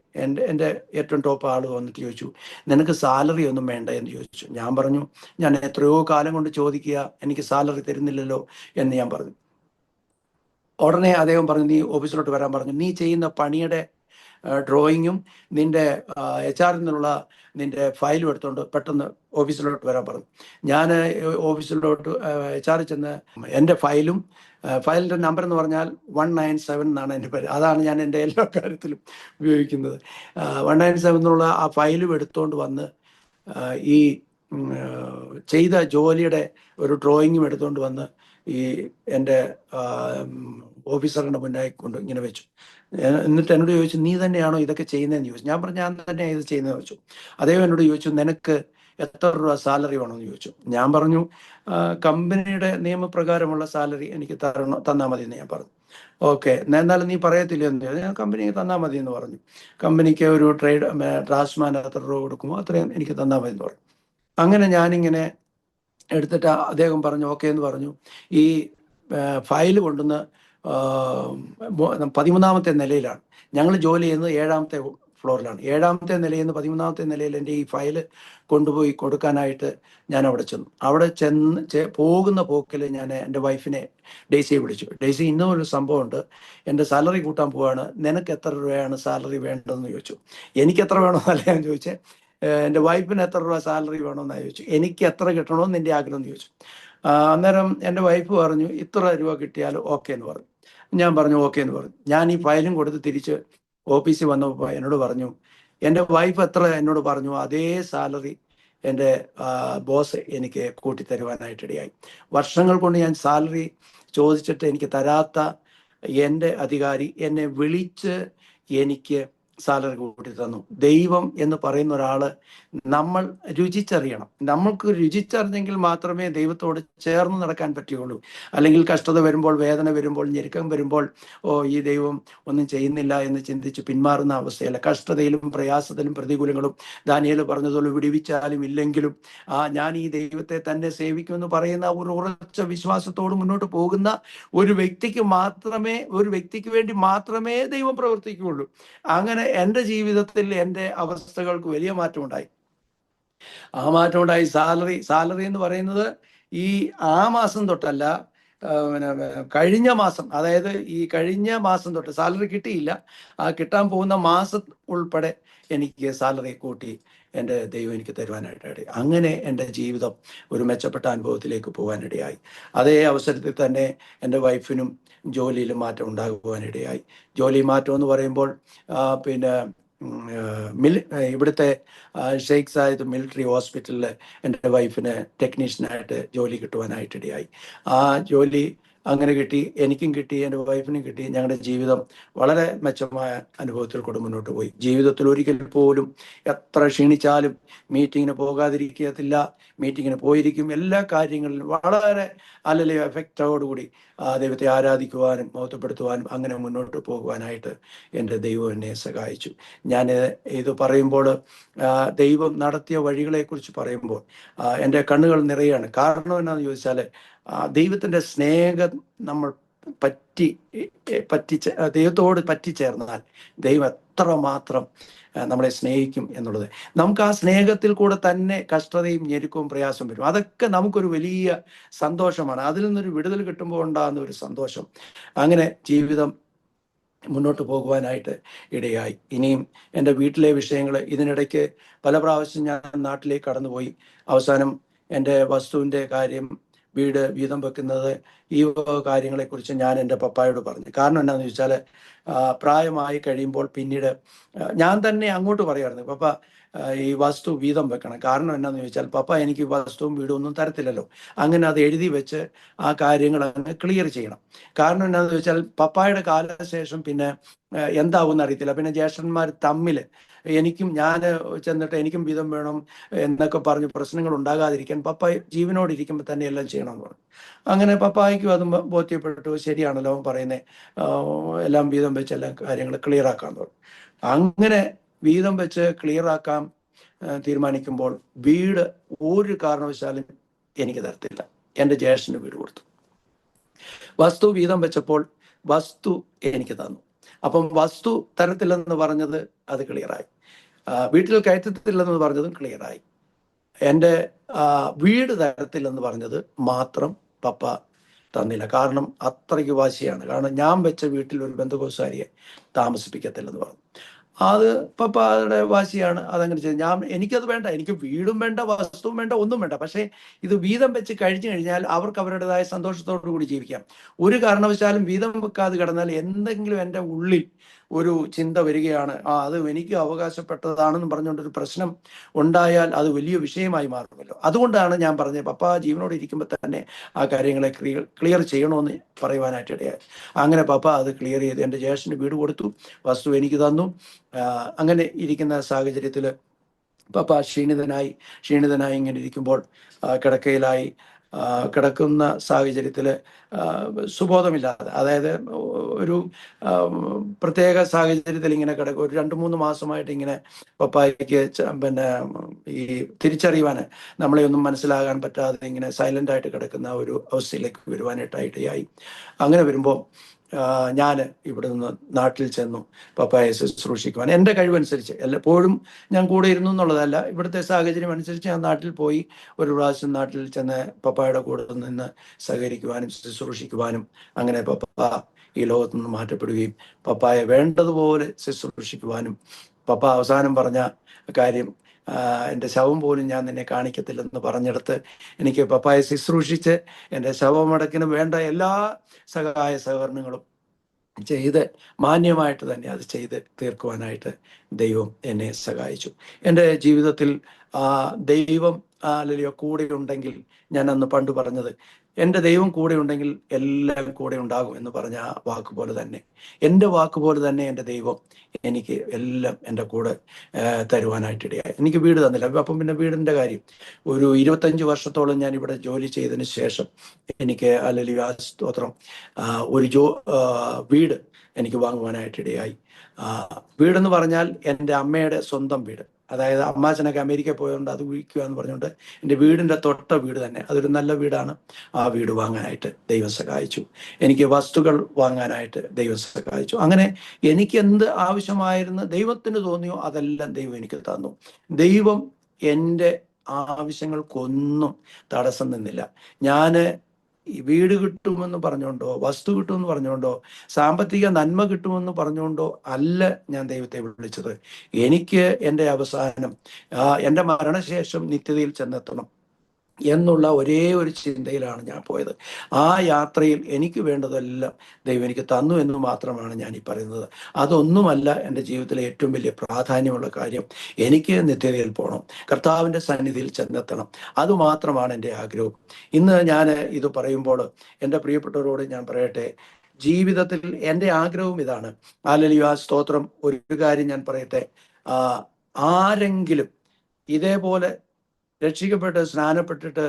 എൻ്റെ ഏറ്റവും ടോപ്പ് ആൾ വന്നിട്ട് ചോദിച്ചു, നിനക്ക് സാലറി ഒന്നും വേണ്ട എന്ന് ചോദിച്ചു. ഞാൻ പറഞ്ഞു, ഞാൻ എത്രയോ കാലം കൊണ്ട് ചോദിക്കുക, എനിക്ക് സാലറി തരുന്നില്ലല്ലോ എന്ന് ഞാൻ പറഞ്ഞു. ഉടനെ അദ്ദേഹം പറഞ്ഞു, നീ ഓഫീസിലോട്ട് വരാൻ പറഞ്ഞു, നീ ചെയ്യുന്ന പണിയുടെ ഡ്രോയിങ്ങും നിന്റെ HR നിന്നുള്ള നിന്റെ ഫയലും എടുത്തുകൊണ്ട് പെട്ടെന്ന് ഓഫീസിലോട്ട് വരാൻ പറഞ്ഞു. ഞാൻ ഓഫീസിലോട്ട് HR ചെന്ന് എൻ്റെ ഫയലിൻ്റെ നമ്പർ എന്ന് പറഞ്ഞാൽ 197 എന്നാണ് എൻ്റെ പേര്. അതാണ് ഞാൻ എൻ്റെ എല്ലാ കാര്യത്തിലും ഉപയോഗിക്കുന്നത്. 197 എന്നുള്ള ആ ഫയലും എടുത്തുകൊണ്ട് വന്ന് ഈ ചെയ്ത ജോലിയുടെ ഒരു ഡ്രോയിങ്ങും എടുത്തുകൊണ്ട് വന്ന് ഈ എൻ്റെ ഓഫീസറിൻ്റെ മുന്നായി കൊണ്ട് ഇങ്ങനെ വെച്ചു. എന്നിട്ട് എന്നോട് ചോദിച്ചു, നീ തന്നെയാണോ ഇതൊക്കെ ചെയ്യുന്നതെന്ന് ചോദിച്ചു. ഞാൻ പറഞ്ഞു, ഞാൻ തന്നെയാണ് ഇത് ചെയ്യുന്നതെന്ന് വെച്ചു. അദ്ദേഹം എന്നോട് ചോദിച്ചു, നിനക്ക് എത്ര രൂപ സാലറി വേണമെന്ന് ചോദിച്ചു. ഞാൻ പറഞ്ഞു, കമ്പനിയുടെ നിയമപ്രകാരമുള്ള സാലറി എനിക്ക് തന്നാൽ മതി എന്ന് ഞാൻ പറഞ്ഞു. ഓക്കെ, എന്നാലും നീ പറയത്തില്ല എന്ന് ചോദിച്ചു. ഞാൻ കമ്പനിക്ക് തന്നാൽ മതി എന്ന് പറഞ്ഞു. കമ്പനിക്ക് ഒരു ഡ്രാഫ്റ്റ്സ്മാൻ എത്ര രൂപ കൊടുക്കുമോ അത്രയും എനിക്ക് തന്നാൽ മതി എന്ന് പറഞ്ഞു. അങ്ങനെ ഞാനിങ്ങനെ എടുത്തിട്ട് അദ്ദേഹം പറഞ്ഞു ഓക്കെ എന്ന് പറഞ്ഞു. ഈ ഫയൽ കൊണ്ടുവന്ന് 13ാമത്തെ നിലയിലാണ്, ഞങ്ങൾ ജോലി ചെയ്യുന്നത് 7ാമത്തെ ഫ്ലോറിലാണ്. 7ാമത്തെ നിലയിൽ നിന്ന് 13ാമത്തെ നിലയിൽ എൻ്റെ ഈ ഫയൽ കൊണ്ടുപോയി കൊടുക്കാനായിട്ട് ഞാൻ അവിടെ ചെന്നു. അവിടെ പോകുന്ന പോക്കിൽ ഞാൻ എൻ്റെ വൈഫിനെ, ഡെയ്സിയെ വിളിച്ചു. ഡെയ്സി, ഇന്നും ഒരു സംഭവമുണ്ട്, എൻ്റെ സാലറി കൂട്ടാൻ പോവാണ്, നിനക്ക് എത്ര രൂപയാണ് സാലറി വേണ്ടതെന്ന് ചോദിച്ചു. എനിക്ക് എത്ര വേണമെന്നല്ല ഞാൻ ചോദിച്ചേ, എൻ്റെ വൈഫിന് എത്ര രൂപ സാലറി വേണമെന്നാണ് ചോദിച്ചു. എനിക്ക് എത്ര കിട്ടണമെന്ന് നിൻ്റെ ആഗ്രഹം എന്ന് ചോദിച്ചു. അന്നേരം എൻ്റെ വൈഫ് പറഞ്ഞു, ഇത്ര രൂപ കിട്ടിയാൽ ഓക്കെ എന്ന് പറഞ്ഞു. ഞാൻ പറഞ്ഞു ഓക്കെ എന്ന് പറഞ്ഞു. ഞാൻ ഈ ഫയലും കൊടുത്ത് തിരിച്ച് ഓഫീസിൽ വന്നപ്പോൾ എന്നോട് പറഞ്ഞു, എൻ്റെ വൈഫ് എത്ര എന്നോട് പറഞ്ഞു അതേ സാലറി എൻ്റെ ബോസ് എനിക്ക് കൂട്ടിത്തരുവാനായിട്ടിടയായി. വർഷങ്ങൾ കൊണ്ട് ഞാൻ സാലറി ചോദിച്ചിട്ട് എനിക്ക് തരാത്ത എൻ്റെ അധികാരി എന്നെ വിളിച്ച് എനിക്ക് സാലറി കൂട്ടി തന്നു. ദൈവം എന്ന് പറയുന്ന ഒരാള് നമ്മൾ രുചിച്ചറിയണം. നമ്മൾക്ക് രുചിച്ചറിഞ്ഞെങ്കിൽ മാത്രമേ ദൈവത്തോട് ചേർന്ന് നടക്കാൻ പറ്റുകയുള്ളൂ. അല്ലെങ്കിൽ കഷ്ടത വരുമ്പോൾ, വേദന വരുമ്പോൾ, ഞെരുക്കം വരുമ്പോൾ, ഈ ദൈവം ഒന്നും ചെയ്യുന്നില്ല എന്ന് ചിന്തിച്ച് പിന്മാറുന്ന അവസ്ഥയല്ല. കഷ്ടതയിലും പ്രയാസത്തിലും പ്രതികൂലങ്ങളും ദാനിയേൽ പറഞ്ഞതുപോലെ വിടുവിച്ചാലും ഇല്ലെങ്കിലും ഞാൻ ഈ ദൈവത്തെ തന്നെ സേവിക്കുമെന്ന് പറയുന്ന ഒരു ഉറച്ച വിശ്വാസത്തോട് മുന്നോട്ട് പോകുന്ന ഒരു വ്യക്തിക്ക് വേണ്ടി മാത്രമേ ദൈവം പ്രവർത്തിക്കുകയുള്ളൂ. അങ്ങനെ എൻ്റെ ജീവിതത്തിൽ എൻ്റെ അവസ്ഥകൾക്ക് വലിയ മാറ്റമുണ്ടായി. സാലറി എന്ന് പറയുന്നത് ആ മാസം തൊട്ടല്ല, കഴിഞ്ഞ മാസം, അതായത് ഈ കഴിഞ്ഞ മാസം തൊട്ട് സാലറി കിട്ടിയില്ല, കിട്ടാൻ പോകുന്ന മാസം ഉൾപ്പെടെ എനിക്ക് സാലറി കൂട്ടി എൻ്റെ ദൈവം എനിക്ക് തരുവാനായിട്ടിടയായി. അങ്ങനെ എൻ്റെ ജീവിതം ഒരു മെച്ചപ്പെട്ട അനുഭവത്തിലേക്ക് പോകാനിടയായി. അതേ അവസരത്തിൽ തന്നെ എൻ്റെ വൈഫിനും ജോലിയിലും മാറ്റം ഉണ്ടാകുവാനിടയായി. ജോലി മാറ്റം എന്ന് പറയുമ്പോൾ ഇവിടുത്തെ ഷെയ്ഖ് സായിദ് മിലിറ്ററി ഹോസ്പിറ്റലിൽ എൻ്റെ വൈഫിന് ടെക്നീഷ്യനായിട്ട് ജോലി കിട്ടുവാനായിട്ടിടയായി. ആ ജോലി അങ്ങനെ കിട്ടി, എനിക്കും കിട്ടി, എൻ്റെ വൈഫിനും കിട്ടി. ഞങ്ങളുടെ ജീവിതം വളരെ മെച്ചമായ അനുഭവത്തിൽ കൂടെ മുന്നോട്ട് പോയി. ജീവിതത്തിൽ ഒരിക്കൽ പോലും എത്ര ക്ഷീണിച്ചാലും മീറ്റിങ്ങിന് പോകാതിരിക്കത്തില്ല, മീറ്റിങ്ങിന് പോയിരിക്കും. എല്ലാ കാര്യങ്ങളിലും വളരെ എഫക്റ്റോടുകൂടി ദൈവത്തെ ആരാധിക്കുവാനും മഹത്വപ്പെടുത്തുവാനും അങ്ങനെ മുന്നോട്ട് പോകുവാനായിട്ട് എൻ്റെ ദൈവം എന്നെ സഹായിച്ചു. ഞാൻ ഇത് പറയുമ്പോൾ ദൈവം നടത്തിയ വഴികളെക്കുറിച്ച് പറയുമ്പോൾ എൻ്റെ കണ്ണുകൾ നിറയാണ്. കാരണം എന്നാന്ന് ചോദിച്ചാൽ, ദൈവത്തിൻ്റെ സ്നേഹം നമ്മൾ ദൈവത്തോട് പറ്റിച്ചേർന്നാൽ ദൈവം എത്രമാത്രം നമ്മളെ സ്നേഹിക്കും എന്നുള്ളത്. നമുക്ക് ആ സ്നേഹത്തിൽ കൂടെ തന്നെ കഷ്ടതയും ഞെരുക്കവും പ്രയാസവും വരും. അതൊക്കെ നമുക്കൊരു വലിയ സന്തോഷമാണ്. അതിൽ നിന്നൊരു വിടുതൽ കിട്ടുമ്പോൾ ഉണ്ടാകുന്ന ഒരു സന്തോഷം. അങ്ങനെ ജീവിതം മുന്നോട്ട് പോകുവാനായിട്ട് ഇടയായി. ഇനിയും എൻ്റെ വീട്ടിലെ വിഷയങ്ങൾ, ഇതിനിടയ്ക്ക് പല പ്രാവശ്യം ഞാൻ നാട്ടിലേക്ക് കടന്നുപോയി. അവസാനം എൻ്റെ വസ്തുവിൻ്റെ കാര്യം, വീട് വീതം വെക്കുന്നത്, ഈ കാര്യങ്ങളെക്കുറിച്ച് ഞാൻ എൻ്റെ പപ്പായോട് പറഞ്ഞു. കാരണം എന്താണെന്ന് ചോദിച്ചാൽ, പ്രായമായി കഴിയുമ്പോൾ പിന്നീട് ഞാൻ തന്നെ അങ്ങോട്ട് പറയുമായിരുന്നു, പപ്പ ഈ വസ്തു വീതം വെക്കണം. കാരണം എന്താണെന്ന് ചോദിച്ചാൽ, പപ്പ എനിക്ക് വസ്തുവും വീടും ഒന്നും തരത്തില്ലല്ലോ. അങ്ങനെ അത് എഴുതി വെച്ച് ആ കാര്യങ്ങൾ അങ്ങ് ക്ലിയർ ചെയ്യണം. കാരണം എന്താണെന്ന് ചോദിച്ചാൽ, പപ്പായുടെ കാലശേഷം പിന്നെ എന്താവുമെന്ന് അറിയത്തില്ല. പിന്നെ ജ്യേഷ്ഠന്മാർ തമ്മിൽ ഞാൻ ചെന്നിട്ട് എനിക്കും വീതം വേണം എന്നൊക്കെ പറഞ്ഞ് പ്രശ്നങ്ങൾ ഉണ്ടാകാതിരിക്കാൻ പപ്പ ജീവനോടിരിക്കുമ്പോൾ തന്നെ എല്ലാം ചെയ്യണമെന്ന് പറഞ്ഞു. അങ്ങനെ പപ്പായ്ക്കും അത് ബോധ്യപ്പെട്ടു. ശരിയാണല്ലോ അവൻ പറയുന്നത്, എല്ലാം വീതം വെച്ച് എല്ലാം കാര്യങ്ങൾ ക്ലിയർ ആക്കാൻ പറഞ്ഞു. അങ്ങനെ വീതം വെച്ച് ക്ലിയർ ആക്കാൻ തീരുമാനിക്കുമ്പോൾ വീട് ഒരു കാരണവശാലും എനിക്ക് തരത്തില്ല. എൻ്റെ ജ്യേഷ്ഠന് വീട് കൊടുത്തു. വസ്തു വീതം വെച്ചപ്പോൾ വസ്തു എനിക്ക് തന്നു. അപ്പം വസ്തു തരത്തില്ലെന്ന് പറഞ്ഞത് അത് ക്ലിയറായി. വീട്ടിൽ കയറ്റത്തില്ലെന്ന് പറഞ്ഞതും ക്ലിയറായി. എൻ്റെ വീട് തരത്തില്ലെന്ന് പറഞ്ഞത് മാത്രം പപ്പ തന്നില്ല. കാരണം അത്രയ്ക്ക് വാശിയാണ്. കാരണം ഞാൻ വെച്ച വീട്ടിൽ ഒരു ബന്ധുക്കോസാരിയെ താമസിപ്പിക്കത്തില്ലെന്ന് പറഞ്ഞു. അത് പപ്പയുടെ വാശിയാണ്. അതങ്ങനെ ചെയ്തു. എനിക്കത് വേണ്ട, എനിക്ക് വീടും വേണ്ട, വസ്തുവും വേണ്ട, ഒന്നും വേണ്ട. പക്ഷേ ഇത് വീതം വെച്ച് കഴിഞ്ഞു കഴിഞ്ഞാൽ അവർക്ക് അവരുടേതായ സന്തോഷത്തോടു കൂടി ജീവിക്കാം. ഒരു കാരണവശാലും വീതം വെക്കാതെ കിടന്നാൽ എന്തെങ്കിലും എൻ്റെ ഉള്ളിൽ ഒരു ചിന്ത വരികയാണ്, അത് എനിക്ക് അവകാശപ്പെട്ടതാണെന്ന് പറഞ്ഞുകൊണ്ടൊരു പ്രശ്നം ഉണ്ടായാൽ അത് വലിയ വിഷയമായി മാറുമല്ലോ. അതുകൊണ്ടാണ് ഞാൻ പറഞ്ഞത്, പപ്പ ജീവനോട് ഇരിക്കുമ്പോൾ തന്നെ ആ കാര്യങ്ങളെ ക്ലിയർ ചെയ്യണമെന്ന് പറയുവാനായിട്ട് ഇടയായി. അങ്ങനെ പപ്പ അത് ക്ലിയർ ചെയ്ത് എൻ്റെ ജ്യേഷ്ഠന് വീട് കൊടുത്തു, വസ്തു എനിക്ക് തന്നു. അങ്ങനെ ഇരിക്കുന്ന സാഹചര്യത്തിൽ പപ്പ ക്ഷീണിതനായി ഇങ്ങനെ ഇരിക്കുമ്പോൾ കിടക്കയിലായി. കിടക്കുന്ന സാഹചര്യത്തിൽ സുബോധമില്ലാതെ, അതായത് ഒരു പ്രത്യേക സാഹചര്യത്തിൽ ഇങ്ങനെ കിടക്കും. ഒരു 2-3 മാസമായിട്ട് ഇങ്ങനെ പപ്പായ്ക്ക് പിന്നെ ഈ തിരിച്ചറിയുവാൻ, നമ്മളെ ഒന്നും മനസ്സിലാകാൻ പറ്റാതെ ഇങ്ങനെ സൈലൻ്റായിട്ട് കിടക്കുന്ന ഒരു അവസ്ഥയിലേക്ക് വരുവാനായിട്ടായി. അങ്ങനെ വരുമ്പോൾ ഞാൻ ഇവിടെ നിന്ന് നാട്ടിൽ ചെന്നു പപ്പായെ ശുശ്രൂഷിക്കുവാൻ. എൻ്റെ കഴിവനുസരിച്ച്, എപ്പോഴും ഞാൻ കൂടെ ഇരുന്നു എന്നുള്ളതല്ല, ഇവിടുത്തെ സാഹചര്യം അനുസരിച്ച് ഞാൻ നാട്ടിൽ പോയി. ഒരു പ്രാവശ്യം നാട്ടിൽ ചെന്ന് പപ്പായുടെ കൂടെ നിന്ന് സഹകരിക്കുവാനും ശുശ്രൂഷിക്കുവാനും, അങ്ങനെ പപ്പ ഈ ലോകത്തു നിന്ന് മാറ്റപ്പെടുകയും പപ്പായെ വേണ്ടതുപോലെ ശുശ്രൂഷിക്കുവാനും, പപ്പ അവസാനം പറഞ്ഞ കാര്യം, എൻ്റെ ശവം പോലും ഞാൻ നിന്നെ കാണിക്കത്തില്ലെന്ന് പറഞ്ഞെടുത്ത് എനിക്ക് പപ്പായെ ശുശ്രൂഷിച്ച് എൻ്റെ ശവമടക്കിന് വേണ്ട എല്ലാ സഹായ സഹകരണങ്ങളും ചെയ്ത് മാന്യമായിട്ട് തന്നെ അത് ചെയ്ത് തീർക്കുവാനായിട്ട് ദൈവം എന്നെ സഹായിച്ചു. എൻ്റെ ജീവിതത്തിൽ ദൈവം കൂടെ ഉണ്ടെങ്കിൽ, ഞാൻ അന്ന് പണ്ട് പറഞ്ഞത്, എൻ്റെ ദൈവം കൂടെ ഉണ്ടെങ്കിൽ എല്ലാം കൂടെ ഉണ്ടാകും എന്ന് പറഞ്ഞ ആ വാക്ക് പോലെ തന്നെ, എൻ്റെ വാക്ക് പോലെ തന്നെ എൻ്റെ ദൈവം എനിക്ക് എല്ലാം എൻ്റെ കൂടെ തരുവാനായിട്ടിടയായി. എനിക്ക് വീട് തന്നില്ല. അപ്പം പിന്നെ വീടിൻ്റെ കാര്യം, ഒരു 25 വർഷത്തോളം ഞാൻ ഇവിടെ ജോലി ചെയ്തതിന് ശേഷം എനിക്ക് സ്തോത്രം ഒരു വീട് എനിക്ക് വാങ്ങുവാനായിട്ടിടയായി. വീടെന്ന് പറഞ്ഞാൽ എൻ്റെ അമ്മയുടെ സ്വന്തം വീട്. അതായത് അമ്മാച്ചനൊക്കെ അമേരിക്കയിൽ പോയതുകൊണ്ട് അത് വിൽക്കുക എന്ന് പറഞ്ഞുകൊണ്ട് എൻ്റെ വീടിൻ്റെ തൊട്ട വീട് തന്നെ, അതൊരു നല്ല വീടാണ്. ആ വീട് വാങ്ങാനായിട്ട് ദൈവം സഹായിച്ചു. എനിക്ക് വസ്തുക്കൾ വാങ്ങാനായിട്ട് ദൈവം സഹായിച്ചു. അങ്ങനെ എനിക്ക് എന്ത് ആവശ്യമായിരുന്നു ദൈവത്തിന് തോന്നിയോ അതെല്ലാം ദൈവം എനിക്ക് തന്നു. ദൈവം എൻ്റെ ആവശ്യങ്ങൾക്കൊന്നും തടസ്സം നിന്നില്ല. ഞാൻ വീട് കിട്ടുമെന്ന് പറഞ്ഞുകൊണ്ടോ, വസ്തു കിട്ടുമെന്ന് പറഞ്ഞുകൊണ്ടോ, സാമ്പത്തിക നന്മ കിട്ടുമെന്ന് പറഞ്ഞുകൊണ്ടോ അല്ല ഞാൻ ദൈവത്തെ വിളിച്ചത്. എനിക്ക് എൻ്റെ അവസാനം, എൻ്റെ മരണശേഷം നിത്യതയിൽ ചെന്നെത്തണം. എന്നുള്ള ഒരേ ഒരു ചിന്തയിലാണ് ഞാൻ പോയത്. ആ യാത്രയിൽ എനിക്ക് വേണ്ടതെല്ലാം ദൈവം എനിക്ക് തന്നു എന്ന് മാത്രമാണ് ഞാൻ ഈ പറയുന്നത്. അതൊന്നുമല്ല എൻ്റെ ജീവിതത്തിലെ ഏറ്റവും വലിയ പ്രാധാന്യമുള്ള കാര്യം. എനിക്ക് നിത്യതയിൽ പോകണം, കർത്താവിൻ്റെ സന്നിധിയിൽ ചെന്നെത്തണം. അതുമാത്രമാണ് എൻ്റെ ആഗ്രഹം. ഇന്ന് ഞാൻ ഇത് പറയുമ്പോൾ എൻ്റെ പ്രിയപ്പെട്ടവരോട് ഞാൻ പറയട്ടെ, ജീവിതത്തിൽ എൻ്റെ ആഗ്രഹവും ഇതാണ്. ഹല്ലേലൂയ, സ്തോത്രം. ഒരു കാര്യം ഞാൻ പറയട്ടെ, ആരെങ്കിലും ഇതേപോലെ രക്ഷിക്കപ്പെട്ട് സ്നാനപ്പെട്ടിട്ട്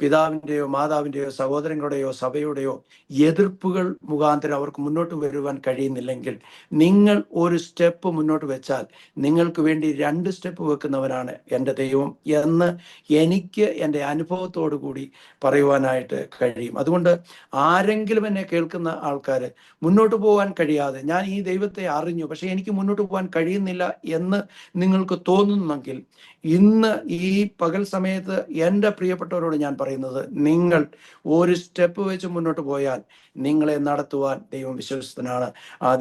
പിതാവിൻ്റെയോ മാതാവിൻ്റെയോ സഹോദരങ്ങളുടെയോ സഭയുടെയോ എതിർപ്പുകൾ മുഖാന്തരം അവർക്ക് മുന്നോട്ട് വരുവാൻ കഴിയുന്നില്ലെങ്കിൽ, നിങ്ങൾ ഒരു സ്റ്റെപ്പ് മുന്നോട്ട് വെച്ചാൽ നിങ്ങൾക്ക് വേണ്ടി 2 സ്റ്റെപ്പ് വെക്കുന്നവനാണ് എൻ്റെ ദൈവം എന്ന് എനിക്ക് എൻ്റെ അനുഭവത്തോടു കൂടി പറയുവാനായിട്ട് കഴിയും. അതുകൊണ്ട് ആരെങ്കിലും എന്നെ കേൾക്കുന്ന ആൾക്കാർ മുന്നോട്ട് പോകാൻ കഴിയാതെ, ഞാൻ ഈ ദൈവത്തെ അറിഞ്ഞു പക്ഷെ എനിക്ക് മുന്നോട്ട് പോകാൻ കഴിയുന്നില്ല എന്ന് നിങ്ങൾക്ക് തോന്നുന്നെങ്കിൽ, ഇന്ന് ഈ പകൽ സമയത്ത് എൻ്റെ പ്രിയപ്പെട്ടവരോട് ഞാൻ പറയുന്നത്, നിങ്ങൾ ഒരു സ്റ്റെപ്പ് വെച്ച് മുന്നോട്ട് പോയാൽ നിങ്ങളെ നടത്തുവാൻ ദൈവം വിശ്വസ്തനാണ്.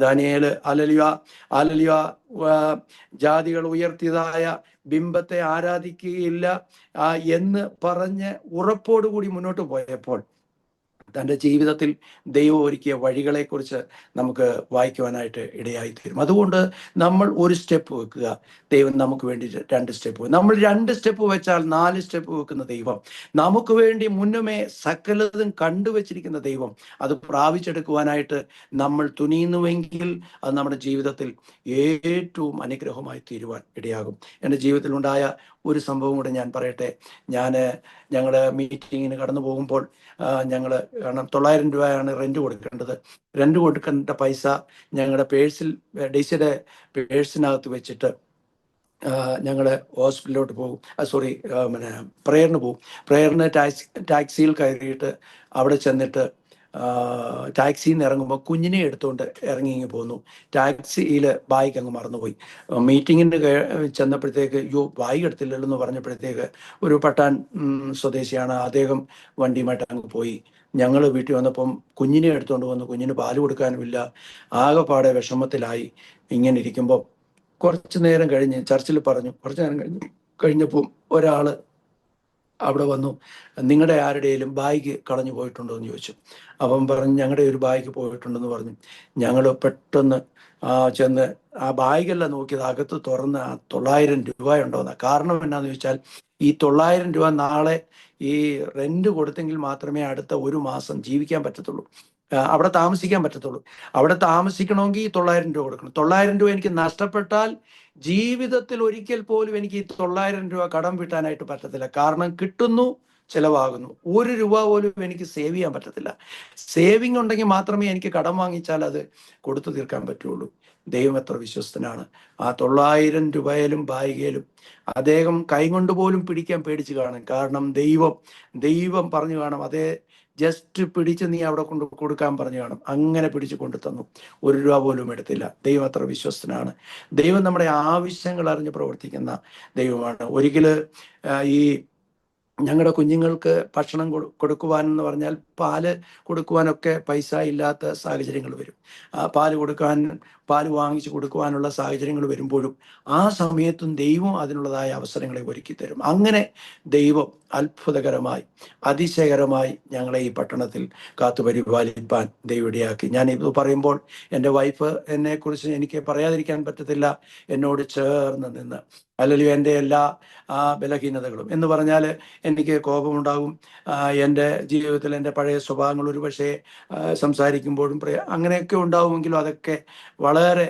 ദാനിയേൽ ഹല്ലേലൂയ ജാതികൾ ഉയർത്തിയതായ ബിംബത്തെ ആരാധിക്കുകയില്ല എന്ന് പറഞ്ഞ് ഉറപ്പോടുകൂടി മുന്നോട്ട് പോയപ്പോൾ തൻ്റെ ജീവിതത്തിൽ ദൈവം ഒരുക്കിയ വഴികളെക്കുറിച്ച് നമുക്ക് വായിക്കുവാനായിട്ട് ഇടയായിത്തീരും. അതുകൊണ്ട് നമ്മൾ ഒരു സ്റ്റെപ്പ് വെക്കുക, ദൈവം നമുക്ക് വേണ്ടി 2 സ്റ്റെപ്പ്. നമ്മൾ 2 സ്റ്റെപ്പ് വെച്ചാൽ 4 സ്റ്റെപ്പ് വെക്കുന്ന ദൈവം, നമുക്ക് വേണ്ടി മുന്നമേ സകലതും കണ്ടുവച്ചിരിക്കുന്ന ദൈവം, അത് പ്രാപിച്ചെടുക്കുവാനായിട്ട് നമ്മൾ തുനിയുന്നുവെങ്കിൽ അത് നമ്മുടെ ജീവിതത്തിൽ ഏറ്റവും അനുഗ്രഹമായി തീരുവാൻ ഇടയാകും. എൻ്റെ ജീവിതത്തിലുണ്ടായ ഒരു സംഭവം കൂടെ ഞാൻ പറയട്ടെ. ഞങ്ങൾ മീറ്റിങ്ങിന് കടന്നു പോകുമ്പോൾ കാരണം 900 രൂപയാണ് റെന്റ് കൊടുക്കേണ്ടത്. റെന്റ് കൊടുക്കേണ്ട പൈസ ഞങ്ങളുടെ ഡെയ്സിയുടെ പേഴ്സിനകത്ത് വെച്ചിട്ട് ഞങ്ങൾ ഹോസ്പിറ്റലിലോട്ട് പോകും. പ്രേയറിന് പോകും. പ്രേയറിന് ടാക്സിയിൽ കയറിയിട്ട് അവിടെ ചെന്നിട്ട് ടാക്സിയിൽ നിന്ന് ഇറങ്ങുമ്പോൾ കുഞ്ഞിനെ എടുത്തുകൊണ്ട് ഇറങ്ങി പോന്നു. ടാക്സിയിൽ ബാഗ് അങ്ങ് മറന്നുപോയി. മീറ്റിങ്ങിന് ചെന്നപ്പോഴത്തേക്ക് ബാഗ് എടുത്തില്ലല്ലോ എന്ന് പറഞ്ഞപ്പോഴത്തേക്ക് ഒരു പട്ടാൻ സ്വദേശിയാണ്, അദ്ദേഹം വണ്ടിയുമായിട്ട് അങ്ങ് പോയി. ഞങ്ങൾ വീട്ടിൽ വന്നപ്പം കുഞ്ഞിനെ എടുത്തുകൊണ്ട് വന്നു. കുഞ്ഞിന് പാല് കൊടുക്കാനുമില്ല. ആകെപ്പാടെ വിഷമത്തിലായി ഇങ്ങനെ ഇരിക്കുമ്പോൾ കുറച്ച് നേരം കഴിഞ്ഞ് ചർച്ചിൽ പറഞ്ഞു. കുറച്ച് നേരം കഴിഞ്ഞപ്പോൾ ഒരാൾ അവിടെ വന്നു, നിങ്ങളുടെ ആരുടെയും ബാഗ് കളഞ്ഞു പോയിട്ടുണ്ടോ എന്ന് ചോദിച്ചു. അവൻ പറഞ്ഞു, ഞങ്ങളുടെ ഒരു ബാഗ് പോയിട്ടുണ്ടെന്ന് പറഞ്ഞു. ഞങ്ങൾ പെട്ടെന്ന് ചെന്ന് ആ ബാഗെല്ലാം നോക്കിയത്, അകത്ത് തുറന്ന് 900 രൂപ ഉണ്ടോയെന്നാണ്. കാരണം എന്നാന്ന് ചോദിച്ചാൽ, ഈ 900 രൂപ നാളെ ഈ റെന്റ് കൊടുത്തെങ്കിൽ മാത്രമേ അടുത്ത 1 മാസം ജീവിക്കാൻ പറ്റത്തുള്ളൂ, അവിടെ താമസിക്കാൻ പറ്റത്തുള്ളൂ. അവിടെ താമസിക്കണമെങ്കിൽ ഈ 900 രൂപ കൊടുക്കണം. 900 രൂപ എനിക്ക് നഷ്ടപ്പെട്ടാൽ ജീവിതത്തിൽ ഒരിക്കൽ പോലും എനിക്ക് ഈ 900 രൂപ കടം വീട്ടാനായിട്ട് പറ്റത്തില്ല. കാരണം കിട്ടുന്നു, ചിലവാകുന്നു. 1 രൂപ പോലും എനിക്ക് സേവ് ചെയ്യാൻ പറ്റത്തില്ല. സേവിങ് ഉണ്ടെങ്കിൽ മാത്രമേ എനിക്ക് കടം വാങ്ങിച്ചാൽ അത് കൊടുത്തു തീർക്കാൻ പറ്റുള്ളൂ. ദൈവം എത്ര വിശ്വസ്തനാണ്. ആ 900 രൂപയിലും ബായികയിലും അദ്ദേഹം കൈകൊണ്ട് പോലും പിടിക്കാൻ പേടിച്ച് കാണും. കാരണം ദൈവം പറഞ്ഞു കാണും, അതേ ജസ്റ്റ് പിടിച്ച് നീ അവിടെ കൊണ്ട് കൊടുക്കാൻ പറഞ്ഞു കാണും. അങ്ങനെ പിടിച്ചു കൊണ്ടു തന്നു. 1 രൂപ പോലും എടുത്തില്ല. ദൈവം അത്ര വിശ്വസ്തനാണ്. ദൈവം നമ്മുടെ ആവശ്യങ്ങൾ അറിഞ്ഞ് പ്രവർത്തിക്കുന്ന ദൈവമാണ്. ഒരിക്കൽ ഈ ഞങ്ങളുടെ കുഞ്ഞുങ്ങൾക്ക് ഭക്ഷണം കൊടുക്കുവാനെന്ന് പറഞ്ഞാൽ, പാല് കൊടുക്കുവാനൊക്കെ പൈസ ഇല്ലാത്ത സാഹചര്യങ്ങൾ വരും. പാല് വാങ്ങിച്ചു കൊടുക്കുവാനുള്ള സാഹചര്യങ്ങൾ വരുമ്പോഴും ആ സമയത്തും ദൈവം അതിനുള്ളതായ അവസരങ്ങളെ ഒരുക്കി തരും. അങ്ങനെ ദൈവം അത്ഭുതകരമായി അതിശയകരമായി ഞങ്ങളെ ഈ പട്ടണത്തിൽ കാത്തുപരിപാലിപ്പാൻ ദൈവം ഇടയാക്കി. ഞാൻ ഇത് പറയുമ്പോൾ എൻ്റെ വൈഫ് എന്നെക്കുറിച്ച് എനിക്ക് പറയാതിരിക്കാൻ പറ്റത്തില്ല. എന്നോട് ചേർന്ന് നിന്ന്, അല്ലെങ്കിൽ എൻ്റെ എല്ലാ ബലഹീനതകളും എന്ന് പറഞ്ഞാൽ, എനിക്ക് കോപമുണ്ടാകും. എൻ്റെ ജീവിതത്തിൽ എൻ്റെ പഴയ സ്വഭാവങ്ങൾ ഒരു പക്ഷേ സംസാരിക്കുമ്പോഴും അങ്ങനെയൊക്കെ ഉണ്ടാവുമെങ്കിലും അതൊക്കെ വളരെ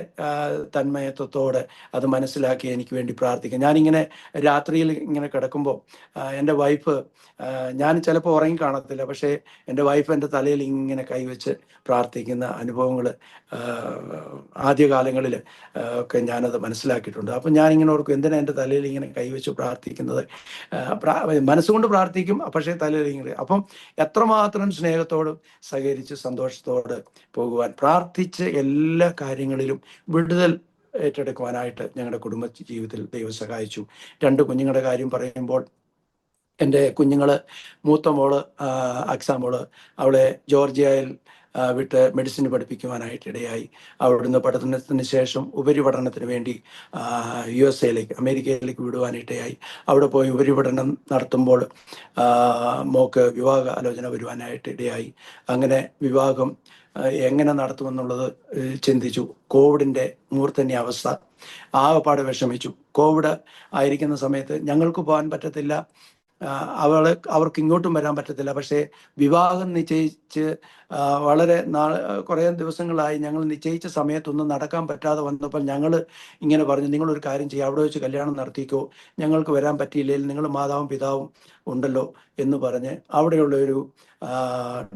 തന്മയത്വത്തോടെ അത് മനസ്സിലാക്കി എനിക്ക് വേണ്ടി പ്രാർത്ഥിക്കാം. ഞാനിങ്ങനെ രാത്രിയിൽ ഇങ്ങനെ കിടക്കുമ്പോൾ എൻ്റെ വൈഫ്, ഞാൻ ചിലപ്പോൾ ഉറങ്ങി കാണത്തില്ല, പക്ഷേ എൻ്റെ വൈഫ് എൻ്റെ തലയിൽ ഇങ്ങനെ കൈവച്ച് പ്രാർത്ഥിക്കുന്ന അനുഭവങ്ങൾ ആദ്യകാലങ്ങളിൽ ഒക്കെ ഞാനത് മനസ്സിലാക്കിയിട്ടുണ്ട്. അപ്പം ഞാനിങ്ങനെ ഓർക്കും, എന്തിനാ എൻ്റെ തലയിൽ ഇങ്ങനെ കൈവച്ച് പ്രാർത്ഥിക്കുന്നത്? മനസ്സുകൊണ്ട് പ്രാർത്ഥിക്കും, പക്ഷേ തലയിൽ ഇങ്ങനെ. അപ്പം എത്രമാത്രം സ്നേഹത്തോടും സഹകരിച്ച് സന്തോഷത്തോട് പോകുവാൻ, പ്രാർത്ഥിച്ച് എല്ലാ കാര്യങ്ങളിലും വിടുതൽ ഏറ്റെടുക്കുവാനായിട്ട് ഞങ്ങളുടെ കുടുംബ ജീവിതത്തിൽ ദൈവം സഹായിച്ചു. 2 കുഞ്ഞുങ്ങളുടെ കാര്യം പറയുമ്പോൾ, എൻ്റെ കുഞ്ഞുങ്ങള്, മൂത്ത മോള് അക്സാമോള്, അവളെ ജോർജിയയിൽ വിട്ട് മെഡിസിൻ പഠിപ്പിക്കുവാനായിട്ട് ഇടയായി. അവിടുന്ന് പഠനത്തിന് ശേഷം ഉപരിപഠനത്തിന് വേണ്ടി USA അമേരിക്കയിലേക്ക് വിടുവാനിടയായി. അവിടെ പോയി ഉപരിപഠനം നടത്തുമ്പോൾ മോക്ക് വിവാഹ ആലോചന വരുവാനായിട്ട് ഇടയായി. അങ്ങനെ വിവാഹം എങ്ങനെ നടത്തുമെന്നുള്ളത് ചിന്തിച്ചു. കോവിഡിൻ്റെ മൂർധന്യ അവസ്ഥ, ആകെപ്പാടെ വിഷമിച്ചു. കോവിഡ് ആയിരിക്കുന്ന സമയത്ത് ഞങ്ങൾക്ക് പോകാൻ പറ്റത്തില്ല, അവർക്ക് ഇങ്ങോട്ടും വരാൻ പറ്റത്തില്ല. പക്ഷേ വിവാഹം നിശ്ചയിച്ച് വളരെ കുറേ ദിവസങ്ങളായി ഞങ്ങൾ നിശ്ചയിച്ച സമയത്തൊന്നും നടക്കാൻ പറ്റാതെ വന്നപ്പോൾ ഞങ്ങൾ ഇങ്ങനെ പറഞ്ഞു, നിങ്ങളൊരു കാര്യം ചെയ്യുക, അവിടെ വെച്ച് കല്യാണം നടത്തിക്കോ, ഞങ്ങൾക്ക് വരാൻ പറ്റിയില്ലെങ്കിൽ നിങ്ങൾ മാതാവും പിതാവും ഉണ്ടല്ലോ എന്ന് പറഞ്ഞ് അവിടെയുള്ള ഒരു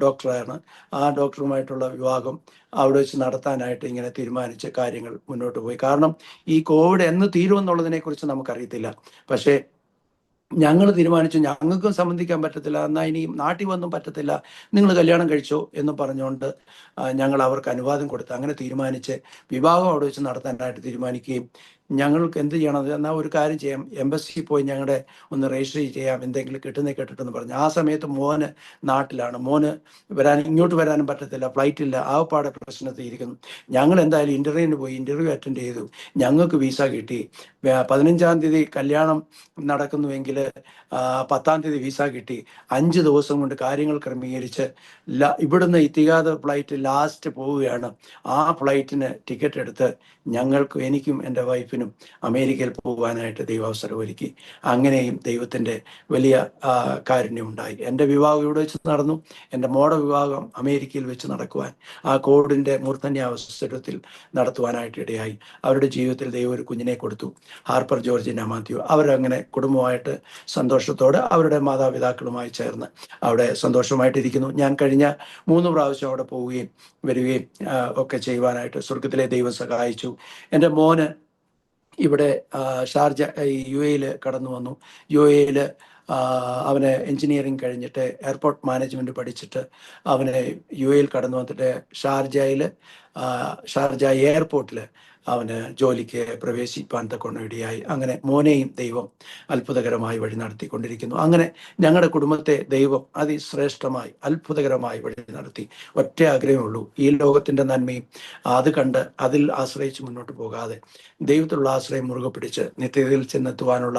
ഡോക്ടറാണ്. ആ ഡോക്ടറുമായിട്ടുള്ള വിവാഹം അവിടെ വെച്ച് നടത്താനായിട്ട് ഇങ്ങനെ തീരുമാനിച്ച് കാര്യങ്ങൾ മുന്നോട്ട് പോയി. കാരണം ഈ കോവിഡ് എന്ന് തീരുമെന്നുള്ളതിനെ കുറിച്ച് നമുക്കറിയത്തില്ല. പക്ഷേ ഞങ്ങൾ തീരുമാനിച്ചു, ഞങ്ങൾക്കും സംബന്ധിക്കാൻ പറ്റത്തില്ല, എന്നാൽ ഇനി നാട്ടിൽ വന്നും പറ്റത്തില്ല, നിങ്ങൾ കല്യാണം കഴിച്ചോ എന്ന് പറഞ്ഞുകൊണ്ട് ഞങ്ങൾ അവർക്ക് അനുവാദം കൊടുത്ത് അങ്ങനെ തീരുമാനിച്ച് വിവാഹം അവിടെ വെച്ച് നടത്താനായിട്ട് തീരുമാനിക്കുകയും, ഞങ്ങൾക്ക് എന്ത് ചെയ്യണം, എന്നാൽ ഒരു കാര്യം ചെയ്യാം, എംബസിയിൽ പോയി ഞങ്ങളുടെ ഒന്ന് രജിസ്റ്റർ ചെയ്യാം, എന്തെങ്കിലും കേട്ടിട്ടെന്ന് പറഞ്ഞു. ആ സമയത്ത് മോന് നാട്ടിലാണ്, മോന് ഇങ്ങോട്ട് വരാനും പറ്റത്തില്ല, ഫ്ലൈറ്റ് ഇല്ല, ആകപ്പാടെ പ്രശ്നത്തിൽ ഇരിക്കുന്നു. ഞങ്ങൾ എന്തായാലും ഇൻ്റർവ്യൂവിന് പോയി, ഇൻ്റർവ്യൂ അറ്റൻഡ് ചെയ്തു, ഞങ്ങൾക്ക് വിസ കിട്ടി. 15-ാം തീയതി കല്യാണം നടക്കുന്നുവെങ്കിൽ 10-ാം തീയതി വിസ കിട്ടി. 5 ദിവസം കൊണ്ട് കാര്യങ്ങൾ ക്രമീകരിച്ച് ഇവിടുന്ന് ഇത്തിഹാദ് ഫ്ലൈറ്റ് ലാസ്റ്റ് പോവുകയാണ്. ആ ഫ്ലൈറ്റിന് ടിക്കറ്റ് എടുത്ത് ഞങ്ങൾക്കും എനിക്കും എൻ്റെ വൈഫിനും അമേരിക്കയിൽ പോകാനായിട്ട് ദൈവാവസരം ഒരുക്കി. അങ്ങനെയും ദൈവത്തിൻ്റെ വലിയ കാരുണ്യമുണ്ടായി. എൻ്റെ വിവാഹം ഇവിടെ വെച്ച് നടന്നു. എൻ്റെ മോടെ വിവാഹം അമേരിക്കയിൽ വെച്ച് നടക്കുവാൻ ആ കോവിഡിൻ്റെ മൂർധന്യാവസരത്തിൽ നടത്തുവാനായിട്ട് ഇടയായി. അവരുടെ ജീവിതത്തിൽ ദൈവം ഒരു കുഞ്ഞിനെ കൊടുത്തു, ഹാർപ്പർ ജോർജിന മാത്യു. അവരങ്ങനെ കുടുംബമായിട്ട് സന്തോഷത്തോടെ അവരുടെ മാതാപിതാക്കളുമായി ചേർന്ന് അവിടെ സന്തോഷമായിട്ടിരിക്കുന്നു. ഞാൻ കഴിഞ്ഞ 3 പ്രാവശ്യം അവിടെ പോവുകയും വരികയും ഒക്കെ ചെയ്യുവാനായിട്ട് സ്വർഗത്തിലെ ദൈവം സഹായിച്ചു. എൻ്റെ മോന് ഇവിടെ ഷാർജ UAE കടന്നു വന്നു. UAE അവന് എൻജിനീയറിങ് കഴിഞ്ഞിട്ട് എയർപോർട്ട് മാനേജ്മെൻറ്റ് പഠിച്ചിട്ട് അവന് UAE കടന്നു വന്നിട്ട് ഷാർജ എയർപോർട്ടിൽ അവന് ജോലിക്ക് പ്രവേശിപ്പാൻ തക്കൊണ്ട് ഇടയായി. അങ്ങനെ മോനെയും ദൈവം അത്ഭുതകരമായി വഴി നടത്തിക്കൊണ്ടിരിക്കുന്നു. അങ്ങനെ ഞങ്ങളുടെ കുടുംബത്തെ ദൈവം അതിശ്രേഷ്ഠമായി അത്ഭുതകരമായി വഴി നടത്തി. ഒറ്റ ആഗ്രഹമുള്ളൂ, ഈ ലോകത്തിൻ്റെ നന്മയും അത് കണ്ട് അതിൽ ആശ്രയിച്ച് മുന്നോട്ട് പോകാതെ ദൈവത്തിലുള്ള ആശ്രയം മുറുകെ പിടിച്ച് നിത്യതയിൽ ചെന്നെത്തുവാനുള്ള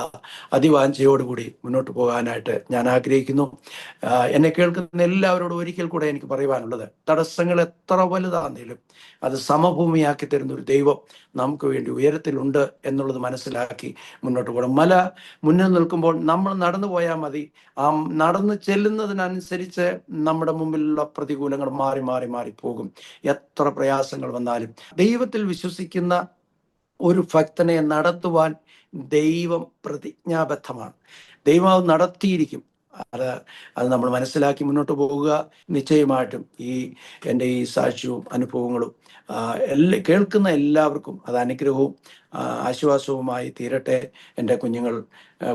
അതിവാഞ്ചയോടുകൂടി മുന്നോട്ട് പോകാനായിട്ട് ഞാൻ ആഗ്രഹിക്കുന്നു. എന്നെ കേൾക്കുന്ന എല്ലാവരോടും ഒരിക്കൽ കൂടെ എനിക്ക് പറയുവാനുള്ളത്, തടസ്സങ്ങൾ എത്ര വലുതാണെങ്കിലും അത് സമഭൂമിയാക്കി തരുന്ന ഒരു ദൈവം നമുക്ക് വേണ്ടി ഉയരത്തിലുണ്ട് എന്നുള്ളത് മനസ്സിലാക്കി മുന്നോട്ട് പോകണം. മല മുന്നിൽ നിൽക്കുമ്പോൾ നമ്മൾ നടന്നു പോയാൽ മതി. ആ നടന്നു ചെല്ലുന്നതിനനുസരിച്ച് നമ്മുടെ മുമ്പിലുള്ള പ്രതികൂലങ്ങൾ മാറി മാറി മാറി പോകും. എത്ര പ്രയാസങ്ങൾ വന്നാലും ദൈവത്തിൽ വിശ്വസിക്കുന്ന ഒരു ഭക്തനെ നടത്തുവാൻ ദൈവം പ്രതിജ്ഞാബദ്ധമാണ്. ദൈവം അത് നടത്തിയിരിക്കും. അത് നമ്മൾ മനസ്സിലാക്കി മുന്നോട്ട് പോകുക. നിശ്ചയമായിട്ടും എൻ്റെ ഈ സാക്ഷ്യവും അനുഭവങ്ങളും കേൾക്കുന്ന എല്ലാവർക്കും അത് അനുഗ്രഹവും ആശ്വാസവുമായി തീരട്ടെ. എൻ്റെ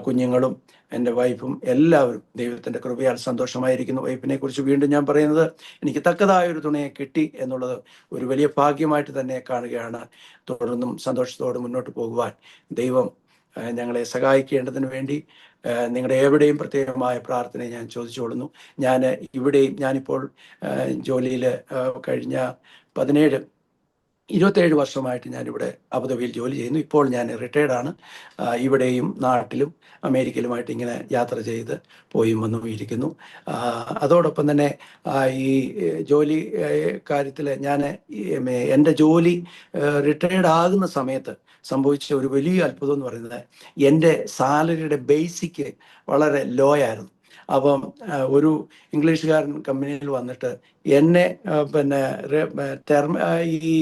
കുഞ്ഞുങ്ങളും എൻ്റെ വൈഫും എല്ലാവരും ദൈവത്തിൻ്റെ കൃപയാൽ സന്തോഷമായിരിക്കുന്നു. വൈഫിനെ കുറിച്ച് വീണ്ടും ഞാൻ പറയുന്നത്, എനിക്ക് തക്കതായൊരു തുണയെ കിട്ടി എന്നുള്ളത് ഒരു വലിയ ഭാഗ്യമായിട്ട് തന്നെ കാണുകയാണ്. തുടർന്നും സന്തോഷത്തോടെ മുന്നോട്ട് പോകുവാൻ ദൈവം ഞങ്ങളെ സഹായിക്കേണ്ടതിന് വേണ്ടി നിങ്ങളുടെ എവിടെയും പ്രത്യേകമായ പ്രാർത്ഥന ഞാൻ ചോദിച്ചുകൊള്ളുന്നു. ഞാനിപ്പോൾ ജോലിയിൽ കഴിഞ്ഞ 27 വർഷമായിട്ട് ഞാനിവിടെ അബുദാബിയിൽ ജോലി ചെയ്യുന്നു. ഇപ്പോൾ ഞാൻ റിട്ടയർഡാണ്. ഇവിടെയും നാട്ടിലും അമേരിക്കയിലുമായിട്ട് ഇങ്ങനെ യാത്ര ചെയ്ത് പോയും വന്നും ഇരിക്കുന്നു. അതോടൊപ്പം തന്നെ ഈ ജോലി കാര്യത്തിൽ എൻ്റെ ജോലി റിട്ടയർഡ് ആകുന്ന സമയത്ത് സംഭവിച്ച ഒരു വലിയ അത്ഭുതം എന്ന് പറയുന്നത്, എൻ്റെ സാലറിയുടെ ബേസിക് വളരെ ലോ ആയിരുന്നു. അപ്പം ഒരു ഇംഗ്ലീഷുകാരൻ കമ്പനിയിൽ വന്നിട്ട് എന്നെ ഈ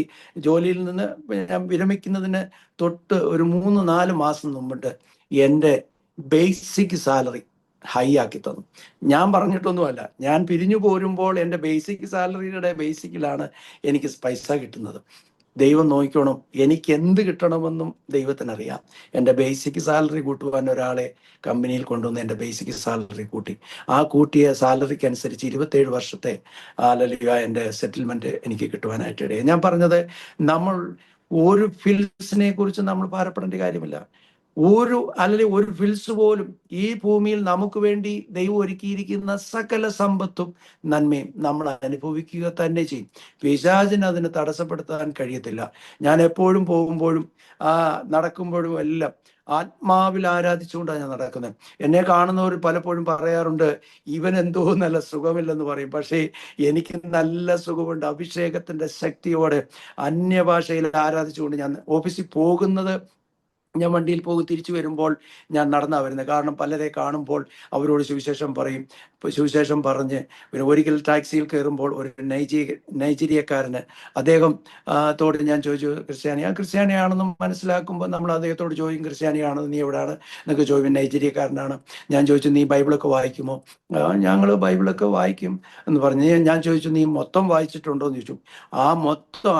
ജോലിയിൽ നിന്ന് ഞാൻ വിരമിക്കുന്നതിന് തൊട്ട് ഒരു 3-4 മാസം മുമ്പിട്ട് എൻ്റെ ബേസിക് സാലറി ഹൈ ആക്കി തന്നു. ഞാൻ പറഞ്ഞിട്ടൊന്നുമല്ല, ഞാൻ പിരിഞ്ഞു പോരുമ്പോൾ എൻ്റെ ബേസിക് സാലറിയുടെ ബേസിക്കിലാണ് എനിക്ക് പൈസ കിട്ടുന്നത്. ദൈവം നോക്കിക്കോണം, എനിക്ക് എന്ത് കിട്ടണമെന്നും ദൈവത്തിനറിയാം. എൻ്റെ ബേസിക് സാലറി കൂട്ടുവാൻ ഒരാളെ കമ്പനിയിൽ കൊണ്ടുവന്ന് എൻ്റെ ബേസിക് സാലറി കൂട്ടി. ആ കൂട്ടിയ സാലറിക്ക് അനുസരിച്ച് 27 വർഷത്തെ എൻ്റെ സെറ്റിൽമെൻറ്റ് എനിക്ക് കിട്ടുവാനായിട്ട് ഇടയായി. ഞാൻ പറഞ്ഞത്, നമ്മൾ ഒരു ഫീൽഡ്സിനെ കുറിച്ച് നമ്മൾ ഭാരപ്പെടേണ്ട കാര്യമില്ല. അല്ലെങ്കിൽ ഒരു ഫിൽസ് പോലും ഈ ഭൂമിയിൽ നമുക്ക് വേണ്ടി ദൈവം ഒരുക്കിയിരിക്കുന്ന സകല സമ്പത്തും നന്മയും നമ്മൾ അനുഭവിക്കുക തന്നെ ചെയ്യും. പിശാചിന് അതിന് തടസ്സപ്പെടുത്താൻ കഴിയത്തില്ല. ഞാൻ എപ്പോഴും പോകുമ്പോഴും നടക്കുമ്പോഴും എല്ലാം ആത്മാവിൽ ആരാധിച്ചുകൊണ്ടാണ് ഞാൻ നടക്കുന്നത്. എന്നെ കാണുന്നവർ പലപ്പോഴും പറയാറുണ്ട്, ഇവൻ എന്തോ നല്ല സുഖമില്ലെന്ന് പറയും. പക്ഷേ എനിക്ക് നല്ല സുഖമുണ്ട്. അഭിഷേകത്തിന്റെ ശക്തിയോടെ അന്യഭാഷയിൽ ആരാധിച്ചുകൊണ്ട് ഞാൻ ഓഫീസിൽ പോകുന്നത്. ഞാൻ വണ്ടിയിൽ പോകും, തിരിച്ചു വരുമ്പോൾ ഞാൻ നടന്നാണ് വരുന്നത്. കാരണം പലരെ കാണുമ്പോൾ അവരോട് സുവിശേഷം പറയും. സുവിശേഷം പറഞ്ഞ് പിന്നെ ഒരിക്കൽ ടാക്സിയിൽ കയറുമ്പോൾ ഒരു നൈജീരിയക്കാരന് തോട് ഞാൻ ചോദിച്ചു, ക്രിസ്ത്യാനിയാണെന്നും മനസ്സിലാക്കുമ്പോൾ നമ്മൾ അദ്ദേഹത്തോട് ചോദിക്കും, ക്രിസ്ത്യാനിയാണെന്ന്, നീ എവിടെയാണ് എന്നൊക്കെ ചോദിക്കും. നൈജീരിയക്കാരനാണ്. ഞാൻ ചോദിച്ചു, നീ ബൈബിളൊക്കെ വായിക്കുമോ? ഞങ്ങൾ ബൈബിളൊക്കെ വായിക്കും എന്ന് പറഞ്ഞ് ഞാൻ ചോദിച്ചു, നീ മൊത്തം വായിച്ചിട്ടുണ്ടോ എന്ന് ചോദിച്ചു.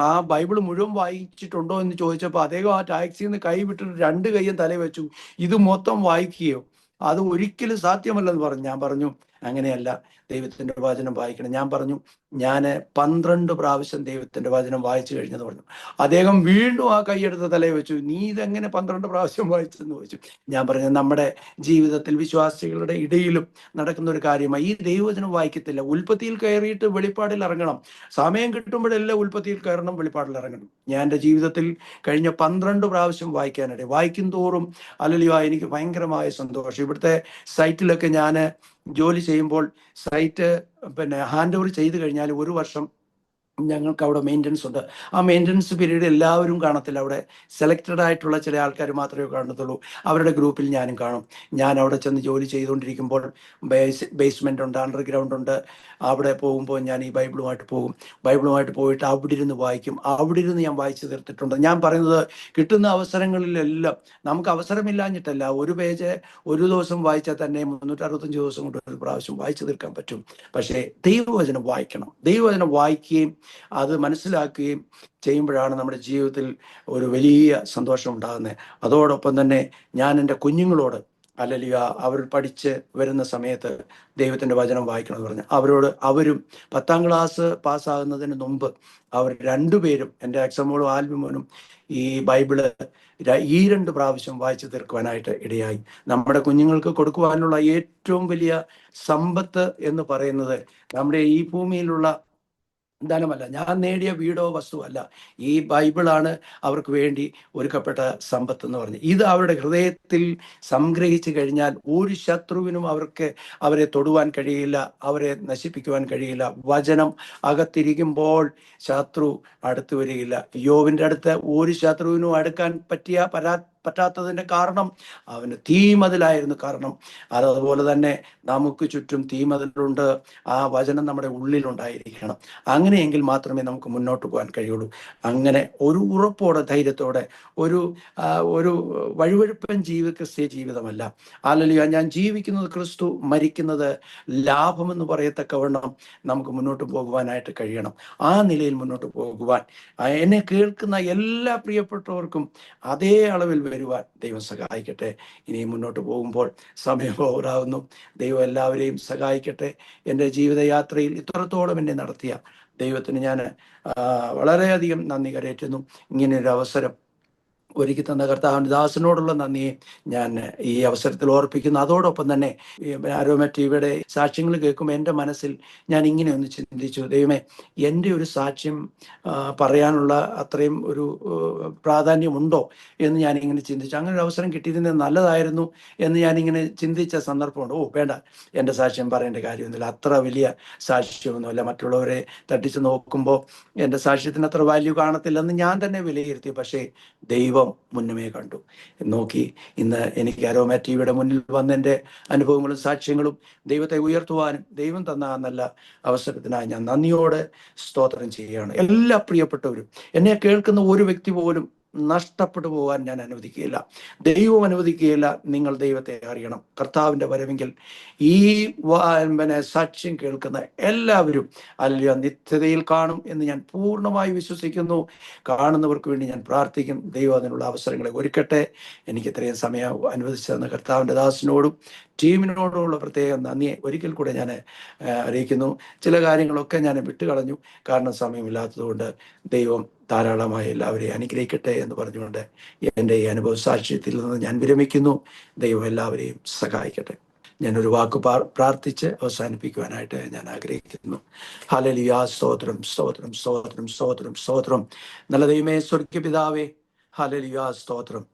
ആ ബൈബിൾ മുഴുവൻ വായിച്ചിട്ടുണ്ടോ എന്ന് ചോദിച്ചപ്പോൾ അദ്ദേഹം ആ ടാക്സിയിൽ നിന്ന് കൈ വിട്ടിട്ട് 2 കൈയും തല വെച്ചു. ഇത് മൊത്തം വായിക്കുകയോ? അത് ഒരിക്കലും സാധ്യമല്ലെന്ന് പറഞ്ഞു. ഞാൻ പറഞ്ഞു, അങ്ങനെയല്ല, ദൈവത്തിന്റെ വചനം വായിക്കണം. ഞാൻ പറഞ്ഞു, ഞാൻ 12 പ്രാവശ്യം ദൈവത്തിന്റെ വചനം വായിച്ചു കഴിഞ്ഞെന്ന് പറഞ്ഞു. അദ്ദേഹം വീണ്ടും ആ കൈയെടുത്ത് തലയിൽ വെച്ചു. നീ ഇതെങ്ങനെ 12 പ്രാവശ്യം വായിച്ചെന്ന് ചോദിച്ചു. ഞാൻ പറഞ്ഞു, നമ്മുടെ ജീവിതത്തിൽ വിശ്വാസികളുടെ ഇടയിലും നടക്കുന്ന ഒരു കാര്യമായി. ഈ ദൈവവചനം വായിക്കത്തില്ല. ഉൽപ്പത്തിയിൽ കയറിയിട്ട് വെളിപ്പാടിൽ ഇറങ്ങണം. സമയം കിട്ടുമ്പോഴെല്ലാം ഉൽപ്പത്തിയിൽ കയറണം, വെളിപ്പാടിൽ ഇറങ്ങണം. ഞാൻ എൻ്റെ ജീവിതത്തിൽ കഴിഞ്ഞ 12 പ്രാവശ്യം വായിക്കാനിടയിൽ. വായിക്കും തോറും അല്ലല്ലോ എനിക്ക് ഭയങ്കരമായ സന്തോഷം. ഇവിടുത്തെ സൈറ്റിലൊക്കെ ഞാൻ ജോലി ചെയ്യുമ്പോൾ സൈറ്റ് ഹാൻഡ് ഓവർ ചെയ്ത് കഴിഞ്ഞാൽ 1 വർഷം ഞങ്ങൾക്ക് അവിടെ മെയിൻ്റനൻസ് ഉണ്ട്. ആ മെയിൻ്റനൻസ് പീരീഡ് എല്ലാവരും കാണത്തില്ല. അവിടെ സെലക്റ്റഡ് ആയിട്ടുള്ള ചില ആൾക്കാർ മാത്രമേ കാണത്തുള്ളൂ. അവരുടെ ഗ്രൂപ്പിൽ ഞാനും കാണും. ഞാൻ അവിടെ ചെന്ന് ജോലി ചെയ്തുകൊണ്ടിരിക്കുമ്പോൾ ബേസ്മെൻ്റ് ഉണ്ട്, അണ്ടർഗ്രൗണ്ട് ഉണ്ട്. അവിടെ പോകുമ്പോൾ ഞാൻ ഈ ബൈബിളുമായിട്ട് പോകും. ബൈബിളുമായിട്ട് പോയിട്ട് അവിടെ ഇരുന്ന് വായിക്കും. അവിടെ ഇരുന്ന് ഞാൻ വായിച്ചു തീർത്തിട്ടുണ്ട്. ഞാൻ പറയുന്നത്, കിട്ടുന്ന അവസരങ്ങളിലെല്ലാം, നമുക്ക് അവസരമില്ലാഞ്ഞിട്ടല്ല, ഒരു പേജ് ഒരു ദിവസം വായിച്ചാൽ തന്നെ 365 ദിവസം കൊണ്ട് ഒരു പ്രാവശ്യം വായിച്ചു തീർക്കാൻ പറ്റും. പക്ഷേ ദൈവവചനം വായിക്കണം. ദൈവവചനം വായിക്കുകയും അത് മനസ്സിലാക്കുകയും ചെയ്യുമ്പോഴാണ് നമ്മുടെ ജീവിതത്തിൽ ഒരു വലിയ സന്തോഷം ഉണ്ടാകുന്നത്. അതോടൊപ്പം തന്നെ ഞാൻ എൻ്റെ കുഞ്ഞുങ്ങളോട് അവർ പഠിച്ച് വരുന്ന സമയത്ത് ദൈവത്തിൻ്റെ വചനം വായിക്കണമെന്ന് പറഞ്ഞു. അവരും 10ാം ക്ലാസ് പാസ്സാകുന്നതിന് മുമ്പ് അവർ 2 പേരും, എൻ്റെ അക്സമോളും ആൽബിമോനും, ഈ ബൈബിള് ഈ 2 പ്രാവശ്യം വായിച്ചു തീർക്കുവാനായിട്ട് ഇടയായി. നമ്മുടെ കുഞ്ഞുങ്ങൾക്ക് കൊടുക്കുവാനുള്ള ഏറ്റവും വലിയ സമ്പത്ത് എന്ന് പറയുന്നത് നമ്മുടെ ഈ ഭൂമിയിലുള്ള ധനമല്ല, ഞാൻ നേടിയ വീടോ വസ്തുവല്ല. ഈ ബൈബിളാണ് അവർക്ക് വേണ്ടി ഒരുക്കപ്പെട്ട സമ്പത്ത് എന്ന് പറഞ്ഞു. ഇത് അവരുടെ ഹൃദയത്തിൽ സംഗ്രഹിച്ചു കഴിഞ്ഞാൽ ഒരു ശത്രുവിനും അവരെ തൊടുവാൻ കഴിയില്ല, അവരെ നശിപ്പിക്കുവാൻ കഴിയില്ല. വചനം അകത്തിരിക്കുമ്പോൾ ശത്രു അടുത്ത് വരികയില്ല. യോബിന്റെ അടുത്ത് ഒരു ശത്രുവിനും അടുക്കാൻ പറ്റാത്തതിന്റെ കാരണം അവന് തീമതിലായിരുന്നു. കാരണം അതുപോലെ തന്നെ നമുക്ക് ചുറ്റും തീമതിലുണ്ട്. ആ വചനം നമ്മുടെ ഉള്ളിലുണ്ടായിരിക്കണം. അങ്ങനെയെങ്കിൽ മാത്രമേ നമുക്ക് മുന്നോട്ട് പോകാൻ കഴിയുള്ളൂ. അങ്ങനെ ഒരു ഉറപ്പോടെ, ധൈര്യത്തോടെ, ഒരു വഴുവഴുപ്പൻ ക്രിസ്തീയ ജീവിതമല്ല. ഹല്ലേലൂയ. ഞാൻ ജീവിക്കുന്നത് ക്രിസ്തു, മരിക്കുന്നത് ലാഭമെന്ന് പറയത്തക്കവണ്ണം നമുക്ക് മുന്നോട്ട് പോകുവാനായിട്ട് കഴിയണം. ആ നിലയിൽ മുന്നോട്ട് പോകുവാൻ എന്നെ കേൾക്കുന്ന എല്ലാ പ്രിയപ്പെട്ടവർക്കും അതേ അളവിൽ വരുവാൻ ദൈവം സഹായിക്കട്ടെ. ഇനി മുന്നോട്ട് പോകുമ്പോൾ സമയം ഓവറാകുന്നു. ദൈവം എല്ലാവരെയും സഹായിക്കട്ടെ. എൻ്റെ ജീവിതയാത്രയിൽ ഇത്രത്തോളം എന്നെ നടത്തിയ ദൈവത്തിന് ഞാൻ വളരെയധികം നന്ദി കരയറ്റുന്നു. ഇങ്ങനെയൊരു അവസരം ഒരുക്കി തന്ന കർത്താവിൻ്റെ ദാസനോടുള്ള നന്ദിയെ ഞാൻ ഈ അവസരത്തിൽ ഓർപ്പിക്കുന്നു. അതോടൊപ്പം തന്നെ അരോമ ടിവിയുടെ സാക്ഷ്യങ്ങൾ കേൾക്കുമ്പോൾ എൻ്റെ മനസ്സിൽ ഞാൻ ഇങ്ങനെ ഒന്ന് ചിന്തിച്ചു, ദൈവമേ, എൻ്റെ ഒരു സാക്ഷ്യം പറയാനുള്ള അത്രയും ഒരു പ്രാധാന്യമുണ്ടോ എന്ന് ഞാനിങ്ങനെ ചിന്തിച്ചു. അങ്ങനെ ഒരു അവസരം കിട്ടിയിരുന്നത് നല്ലതായിരുന്നു എന്ന് ഞാനിങ്ങനെ ചിന്തിച്ച സന്ദർഭമുണ്ട്. വേണ്ട, എൻ്റെ സാക്ഷ്യം പറയേണ്ട കാര്യമൊന്നുമില്ല, അത്ര വലിയ സാക്ഷ്യമൊന്നുമില്ല, മറ്റുള്ളവരെ തട്ടിച്ച് നോക്കുമ്പോൾ എൻ്റെ സാക്ഷ്യത്തിന് അത്ര വാല്യൂ കാണത്തില്ലെന്ന് ഞാൻ തന്നെ വിലയിരുത്തി. പക്ഷേ ദൈവം മുന്നമേ കണ്ടു നോക്കി. ഇന്ന് എനിക്ക് അരോമ ടിവിയുടെ മുന്നിൽ വന്നെൻ്റെ അനുഭവങ്ങളും സാക്ഷ്യങ്ങളും ദൈവത്തെ ഉയർത്തുവാനും ദൈവം തന്ന നല്ല അവസരത്തിനായി ഞാൻ നന്ദിയോടെ സ്തോത്രം ചെയ്യുകയാണ്. എല്ലാ പ്രിയപ്പെട്ടവരും, എന്നെ കേൾക്കുന്ന ഒരു വ്യക്തി പോലും നഷ്ടപ്പെട്ടു പോകാൻ ഞാൻ അനുവദിക്കുകയില്ല, ദൈവം അനുവദിക്കുകയില്ല. നിങ്ങൾ ദൈവത്തെ അറിയണം. കർത്താവിൻ്റെ വരവെങ്കിൽ ഈ സാക്ഷ്യം കേൾക്കുന്ന എല്ലാവരും അല്ലെങ്കിൽ നിത്യതയിൽ കാണും എന്ന് ഞാൻ പൂർണ്ണമായി വിശ്വസിക്കുന്നു. കാണുന്നവർക്ക് വേണ്ടി ഞാൻ പ്രാർത്ഥിക്കും. ദൈവം അതിനുള്ള അവസരങ്ങളെ ഒരുക്കട്ടെ. എനിക്ക് ഇത്രയും സമയം അനുവദിച്ചതെന്ന് കർത്താവിൻ്റെ ദാസനോടും ടീമിനോടുമുള്ള പ്രത്യേക നന്ദിയെ ഒരിക്കൽ കൂടെ ഞാൻ അറിയിക്കുന്നു. ചില കാര്യങ്ങളൊക്കെ ഞാൻ വിട്ടുകളഞ്ഞു, കാരണം സമയമില്ലാത്തതുകൊണ്ട്. ദൈവം ധാരാളമായി എല്ലാവരെയും അനുഗ്രഹിക്കട്ടെ എന്ന് പറഞ്ഞുകൊണ്ട് എൻ്റെ ഈ അനുഭവ സാക്ഷ്യത്തിൽ നിന്ന് ഞാൻ വിരമിക്കുന്നു. ദൈവം എല്ലാവരെയും സഹായിക്കട്ടെ. ഞാനൊരു വാക്ക് പ്രാർത്ഥിച്ച് അവസാനിപ്പിക്കുവാനായിട്ട് ഞാൻ ആഗ്രഹിക്കുന്നു. ഹല്ലേലൂയ. സ്തോത്രം, സ്തോത്രം, സ്തോത്രം, സ്തോത്രം, സ്തോത്രം. നല്ല ദൈവമേ, സ്വർഗ്ഗ പിതാവേ, ഹല്ലേലൂയ, സ്തോത്രം.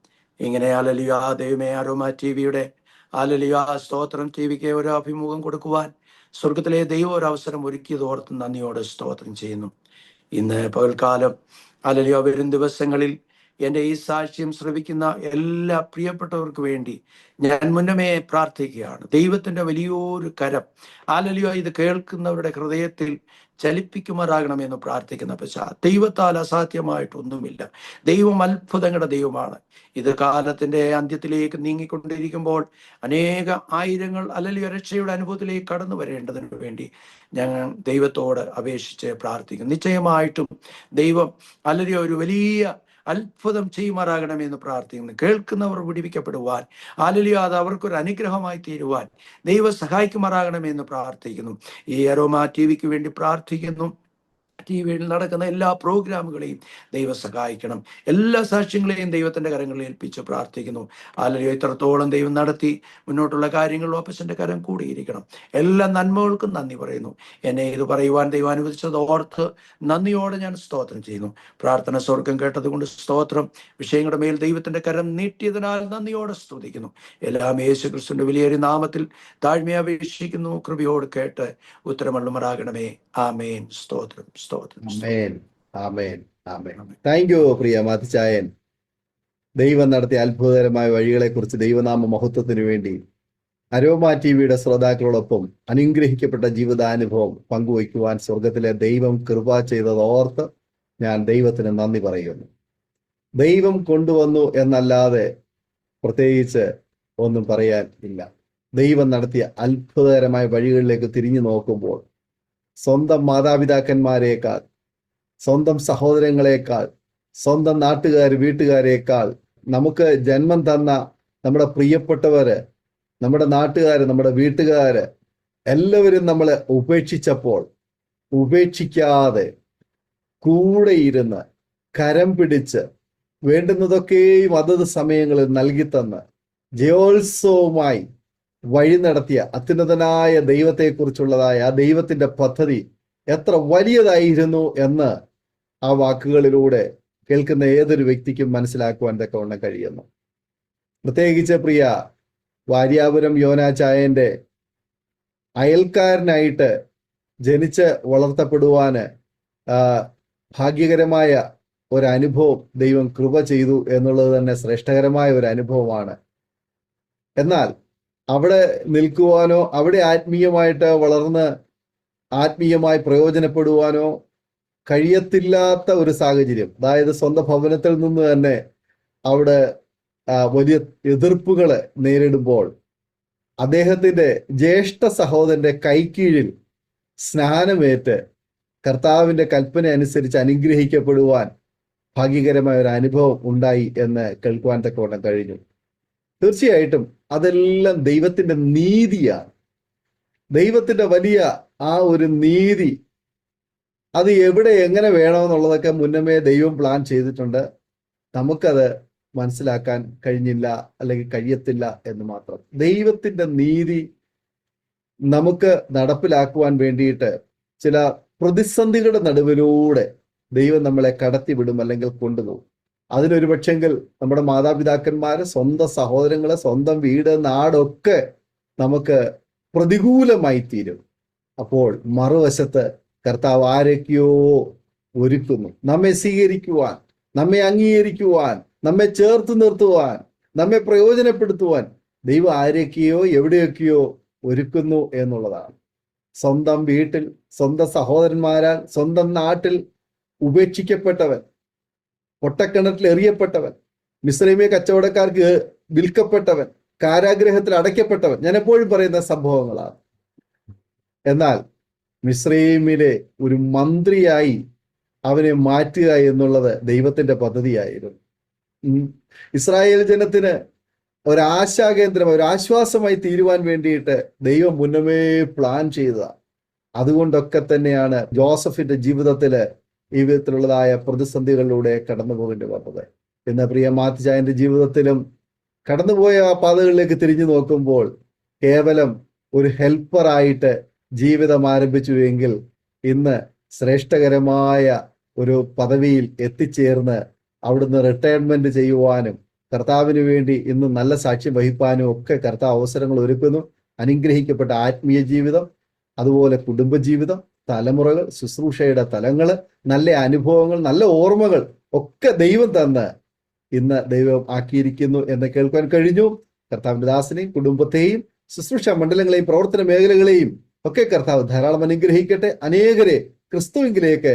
ഇങ്ങനെ ഹല്ലേലൂയ ദൈവമേ, അരോമ ടിവിയുടെ ഹല്ലേലൂയ സ്തോത്രം ടിവിക്ക് ഒരു അഭിമുഖം കൊടുക്കുവാൻ സ്വർഗത്തിലെ ദൈവം ഒരു അവസരം ഒരുക്കിയത് ഓർത്ത് നന്ദിയോടെ സ്തോത്രം ചെയ്യുന്നു. ഇന്ന് പകൽക്കാലം ഹല്ലേലൂയ വരും ദിവസങ്ങളിൽ എൻ്റെ ഈ സാക്ഷ്യം ശ്രവിക്കുന്ന എല്ലാ പ്രിയപ്പെട്ടവർക്ക് വേണ്ടി ഞാൻ മുന്നമേ പ്രാർത്ഥിക്കുകയാണ്. ദൈവത്തിൻ്റെ വലിയൊരു കരം ഹല്ലേലൂയ ഇത് കേൾക്കുന്നവരുടെ ഹൃദയത്തിൽ ചലിപ്പിക്കുമാറാകണമെന്ന് പ്രാർത്ഥിക്കുന്ന ദൈവത്താൽ അസാധ്യമായിട്ടൊന്നുമില്ല. ദൈവം അത്ഭുതങ്ങളുടെ ദൈവമാണ്. ഇത് കാലത്തിന്റെ അന്ത്യത്തിലേക്ക് നീങ്ങിക്കൊണ്ടിരിക്കുമ്പോൾ അനേക ആയിരങ്ങൾ ഹല്ലേലൂയ രക്ഷയുടെ അനുഭവത്തിലേക്ക് കടന്നു വരേണ്ടതിന് വേണ്ടി ഞങ്ങൾ ദൈവത്തോട് അപേക്ഷിച്ച് പ്രാർത്ഥിക്കും. നിശ്ചയമായിട്ടും ദൈവം ഹല്ലേലൂയ ഒരു വലിയ അത്ഭുതം ചെയ്യുമാറാകണമെന്ന് പ്രാർത്ഥിക്കുന്നു. കേൾക്കുന്നവർ വിടിവിക്കപ്പെടുവാൻ ഹല്ലേലൂയ അത് അവർക്കൊരു അനുഗ്രഹമായി തീരുവാൻ ദൈവം സഹായിക്കുമാറാകണമെന്ന് പ്രാർത്ഥിക്കുന്നു. ഈ അരോമ ടിവിക്ക് വേണ്ടി പ്രാർത്ഥിക്കുന്നു. ടിവിയിൽ നടക്കുന്ന എല്ലാ പ്രോഗ്രാമുകളെയും ദൈവം സഹായിക്കണം. എല്ലാ സാക്ഷ്യങ്ങളെയും ദൈവത്തിന്റെ കരങ്ങളിൽ ഏൽപ്പിച്ച് പ്രാർത്ഥിക്കുന്നു. ഹല്ലേലൂയ ഇത്രത്തോളം ദൈവം നടത്തി മുന്നോട്ടുള്ള കാര്യങ്ങളിൽ അപ്പച്ചന്റെ കരം കൂടിയിരിക്കണം. എല്ലാ നന്മകൾക്കും നന്ദി പറയുന്നു. എന്നെ ഇത് പറയുവാൻ ദൈവം അനുവദിച്ചത് ഓർത്ത് നന്ദിയോടെ ഞാൻ സ്തോത്രം ചെയ്യുന്നു. പ്രാർത്ഥന സ്വർഗം കേട്ടതുകൊണ്ട് സ്തോത്രം. വിഷയങ്ങളുടെ മേൽ ദൈവത്തിന്റെ കരം നീട്ടിയതിനാൽ നന്ദിയോടെ സ്തുതിക്കുന്നു. എല്ലാം യേശു ക്രിസ്തുവിന്റെ വലിയൊരു നാമത്തിൽ താഴ്മയെ അപേക്ഷിക്കുന്നു. കൃപയോട് കേട്ട് ഉത്തരമള്ളുമാറാകണമേ. ആമേൻ. സ്തോത്രം, സ്തോത്രം. ആമേൻ, ആമേൻ, ആമേൻ. താങ്ക് യു പ്രിയ മാത്തിച്ചായൻ. ദൈവം നടത്തിയ അത്ഭുതകരമായ വഴികളെ കുറിച്ച് ദൈവനാമ മഹത്വത്തിന് വേണ്ടി അരോമ ടിവിയുടെ ശ്രോതാക്കളോടൊപ്പം അനുഗ്രഹിക്കപ്പെട്ട ജീവിതാനുഭവം പങ്കുവയ്ക്കുവാൻ സ്വർഗത്തിലെ ദൈവം കൃപ ചെയ്തത് ഓർത്ത് ഞാൻ ദൈവത്തിന് നന്ദി പറയുന്നു. ദൈവം കൊണ്ടുവന്നു എന്നല്ലാതെ പ്രത്യേകിച്ച് ഒന്നും പറയാൻ ഇല്ല. ദൈവം നടത്തിയ അത്ഭുതകരമായ വഴികളിലേക്ക് തിരിഞ്ഞു നോക്കുമ്പോൾ സ്വന്തം മാതാപിതാക്കന്മാരെക്കാൾ, സ്വന്തം സഹോദരങ്ങളെക്കാൾ, സ്വന്തം നാട്ടുകാർ വീട്ടുകാരേക്കാൾ നമുക്ക് ജന്മം തന്ന നമ്മുടെ പ്രിയപ്പെട്ടവര്, നമ്മുടെ നാട്ടുകാര്, നമ്മുടെ വീട്ടുകാര് എല്ലാവരും നമ്മളെ ഉപേക്ഷിച്ചപ്പോൾ ഉപേക്ഷിക്കാതെ കൂടെ ഇരുന്ന് കരം പിടിച്ച് വേണ്ടുന്നതൊക്കെയും അതത് സമയങ്ങളിൽ നൽകിത്തന്ന് ജയോത്സവമായി വഴി നടത്തിയ അത്യുന്നതനായ ദൈവത്തെക്കുറിച്ചുള്ളതായ ആ ദൈവത്തിന്റെ പദ്ധതി എത്ര വലിയതായിരുന്നു എന്ന് ആ വാക്കുകളിലൂടെ കേൾക്കുന്ന ഏതൊരു വ്യക്തിക്കും മനസ്സിലാക്കുവാൻ തക്കവണ്ണം കഴിയുന്നു. പ്രത്യേകിച്ച് പ്രിയ വാര്യാപുരം യോനാചായന്റെ അയൽക്കാരനായിട്ട് ജനിച്ച് വളർത്തപ്പെടുവാന് ഭാഗ്യകരമായ ഒരനുഭവം ദൈവം കൃപ ചെയ്തു എന്നുള്ളത് തന്നെ ശ്രേഷ്ഠകരമായ ഒരു അനുഭവമാണ്. എന്നാൽ അവിടെ നിൽക്കുവാനോ അവിടെ ആത്മീയമായിട്ട് വളർന്ന് ആത്മീയമായി പ്രയോജനപ്പെടുവാനോ കഴിയത്തില്ലാത്ത ഒരു സാഹചര്യം, അതായത് സ്വന്തം ഭവനത്തിൽ നിന്ന് തന്നെ അവിടെ വലിയ എതിർപ്പുകൾ നേരിടുമ്പോൾ അദ്ദേഹത്തിന്റെ ജ്യേഷ്ഠ സഹോദരന്റെ കൈക്കീഴിൽ സ്നാനമേറ്റ് കർത്താവിന്റെ കൽപ്പന അനുസരിച്ച് അനുഗ്രഹിക്കപ്പെടുവാൻ ഭാഗ്യകരമായ ഒരു അനുഭവം ഉണ്ടായി എന്ന് കേൾക്കുവാൻ തക്കവണ്ണം കഴിഞ്ഞു. തീർച്ചയായിട്ടും അതെല്ലാം ദൈവത്തിന്റെ നീതിയാണ്. ദൈവത്തിന്റെ വലിയ ആ ഒരു നീതി അത് എവിടെ എങ്ങനെ വേണമെന്നുള്ളതൊക്കെ മുന്നമേ ദൈവം പ്ലാൻ ചെയ്തിട്ടുണ്ട്. നമുക്കത് മനസ്സിലാക്കാൻ കഴിഞ്ഞില്ല, അല്ലെങ്കിൽ കഴിയത്തില്ല എന്ന് മാത്രം. ദൈവത്തിന്റെ നീതി നമുക്ക് നടപ്പിലാക്കുവാൻ വേണ്ടിയിട്ട് ചില പ്രതിസന്ധികളുടെ നടുവിലൂടെ ദൈവം നമ്മളെ കടത്തിവിടും, അല്ലെങ്കിൽ കൊണ്ടുപോകും. അതിനൊരു പക്ഷെങ്കിൽ നമ്മുടെ മാതാപിതാക്കന്മാര്, സ്വന്തം സഹോദരങ്ങള്, സ്വന്തം വീട്, നാടൊക്കെ നമുക്ക് പ്രതികൂലമായി തീരും. അപ്പോൾ മറുവശത്ത് കർത്താവ് ആരൊക്കെയോ ഒരുക്കുന്നു, നമ്മെ സ്വീകരിക്കുവാൻ, നമ്മെ അംഗീകരിക്കുവാൻ, നമ്മെ ചേർത്ത് നിർത്തുവാൻ, നമ്മെ പ്രയോജനപ്പെടുത്തുവാൻ ദൈവം ആരൊക്കെയോ എവിടെയൊക്കെയോ ഒരുക്കുന്നു എന്നുള്ളതാണ്. സ്വന്തം വീട്ടിൽ, സ്വന്തം സഹോദരന്മാരാൽ, സ്വന്തം നാട്ടിൽ ഉപേക്ഷിക്കപ്പെട്ടവൻ, പൊട്ടക്കിണറ്റിൽ എറിയപ്പെട്ടവൻ, മിസ്രൈമിയ കച്ചവടക്കാർക്ക് വിൽക്കപ്പെട്ടവൻ, കാരാഗ്രഹത്തിൽ അടയ്ക്കപ്പെട്ടവൻ, ഞാൻ എപ്പോഴും പറയുന്ന സംഭവങ്ങളാണ്. എന്നാൽ മിസ്രൈമിലെ ഒരു മന്ത്രിയായി അവനെ മാറ്റുക എന്നുള്ളത് ദൈവത്തിന്റെ പദ്ധതിയായിരുന്നു. ഇസ്രായേൽ ജനത്തിന് ഒരാശാകേന്ദ്രം, ഒരു ആശ്വാസമായി തീരുവാൻ വേണ്ടിയിട്ട് ദൈവം മുന്നമേ പ്ലാൻ ചെയ്തതാണ്. അതുകൊണ്ടൊക്കെ തന്നെയാണ് ജോസഫിന്റെ ജീവിതത്തില് ഈ വിധത്തിലുള്ളതായ പ്രതിസന്ധികളിലൂടെ കടന്നു പോകേണ്ടി വന്നത്. ഇന്ന് പ്രിയ മാത്യുചായന്റെ ജീവിതത്തിലും കടന്നുപോയ ആ പാതകളിലേക്ക് തിരിഞ്ഞു നോക്കുമ്പോൾ കേവലം ഒരു ഹെൽപ്പറായിട്ട് ജീവിതം ആരംഭിച്ചുവെങ്കിൽ ഇന്ന് ശ്രേഷ്ഠകരമായ ഒരു പദവിയിൽ എത്തിച്ചേർന്ന് അവിടുന്ന് റിട്ടയർമെന്റ് ചെയ്യുവാനും കർത്താവിന് വേണ്ടി ഇന്ന് നല്ല സാക്ഷ്യം വഹിപ്പാനും ഒക്കെ കർത്താവ് അവസരങ്ങൾ ഒരുക്കുന്നു. അനുഗ്രഹിക്കപ്പെട്ട ആത്മീയ ജീവിതം, അതുപോലെ കുടുംബജീവിതം, തലമുറകൾ, ശുശ്രൂഷയുടെ തലങ്ങൾ, നല്ല അനുഭവങ്ങൾ, നല്ല ഓർമ്മകൾ ഒക്കെ ദൈവം തന്ന് ഇന്ന് ദൈവം ആക്കിയിരിക്കുന്നു എന്ന് കേൾക്കാൻ കഴിഞ്ഞു. കർത്താവിന്റെ ദാസനെയും കുടുംബത്തെയും ശുശ്രൂഷ മണ്ഡലങ്ങളെയും പ്രവർത്തന മേഖലകളെയും ഒക്കെ കർത്താവ് ധാരാളം അനുഗ്രഹിക്കട്ടെ. അനേകരെ ക്രിസ്തുവിലേക്ക്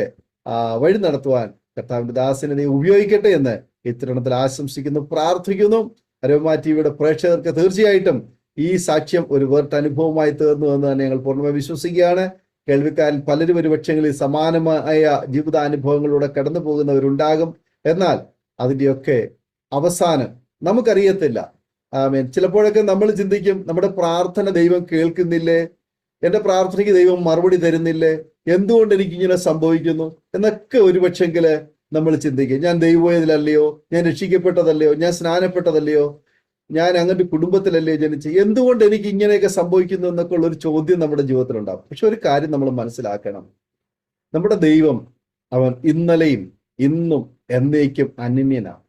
വഴി നടത്തുവാൻ കർത്താവിന്റെ ദാസനെ ഉപയോഗിക്കട്ടെ എന്ന് ഇത്തരണത്തിൽ ആശംസിക്കുന്നു, പ്രാർത്ഥിക്കുന്നു. അരോമ ടിവിയുടെ പ്രേക്ഷകർക്ക് തീർച്ചയായിട്ടും ഈ സാക്ഷ്യം ഒരു വേറിട്ട അനുഭവമായി തീർന്നു എന്ന് തന്നെ ഞങ്ങൾ പൂർണ്ണമായി വിശ്വസിക്കുകയാണ്. കേൾവിക്കാരിൽ പലരും ഒരുപക്ഷെങ്കിൽ സമാനമായ ജീവിതാനുഭവങ്ങളിലൂടെ കടന്നു പോകുന്നവരുണ്ടാകും. എന്നാൽ അതിൻ്റെയൊക്കെ അവസാനം നമുക്കറിയത്തില്ല. ചിലപ്പോഴൊക്കെ നമ്മൾ ചിന്തിക്കും, നമ്മുടെ പ്രാർത്ഥന ദൈവം കേൾക്കുന്നില്ലേ, എൻ്റെ പ്രാർത്ഥനയ്ക്ക് ദൈവം മറുപടി തരുന്നില്ലേ, എന്തുകൊണ്ട് എനിക്കിങ്ങനെ സംഭവിക്കുന്നു എന്നൊക്കെ ഒരുപക്ഷെങ്കിൽ നമ്മൾ ചിന്തിക്കും. ഞാൻ ദൈവത്തിലല്ലയോ, ഞാൻ രക്ഷിക്കപ്പെട്ടതല്ലയോ, ഞാൻ സ്നാനപ്പെട്ടതല്ലയോ, ഞാൻ അങ്ങനത്തെ കുടുംബത്തിലല്ലേ ജനിച്ച്, എന്തുകൊണ്ട് എനിക്ക് ഇങ്ങനെയൊക്കെ സംഭവിക്കുന്നു എന്നൊക്കെ ഉള്ളൊരു ചോദ്യം നമ്മുടെ ജീവിതത്തിലുണ്ടാകും. പക്ഷെ ഒരു കാര്യം നമ്മൾ മനസ്സിലാക്കണം, നമ്മുടെ ദൈവം അവൻ ഇന്നലെയും ഇന്നും എന്നേക്കും അനന്യനാണ്.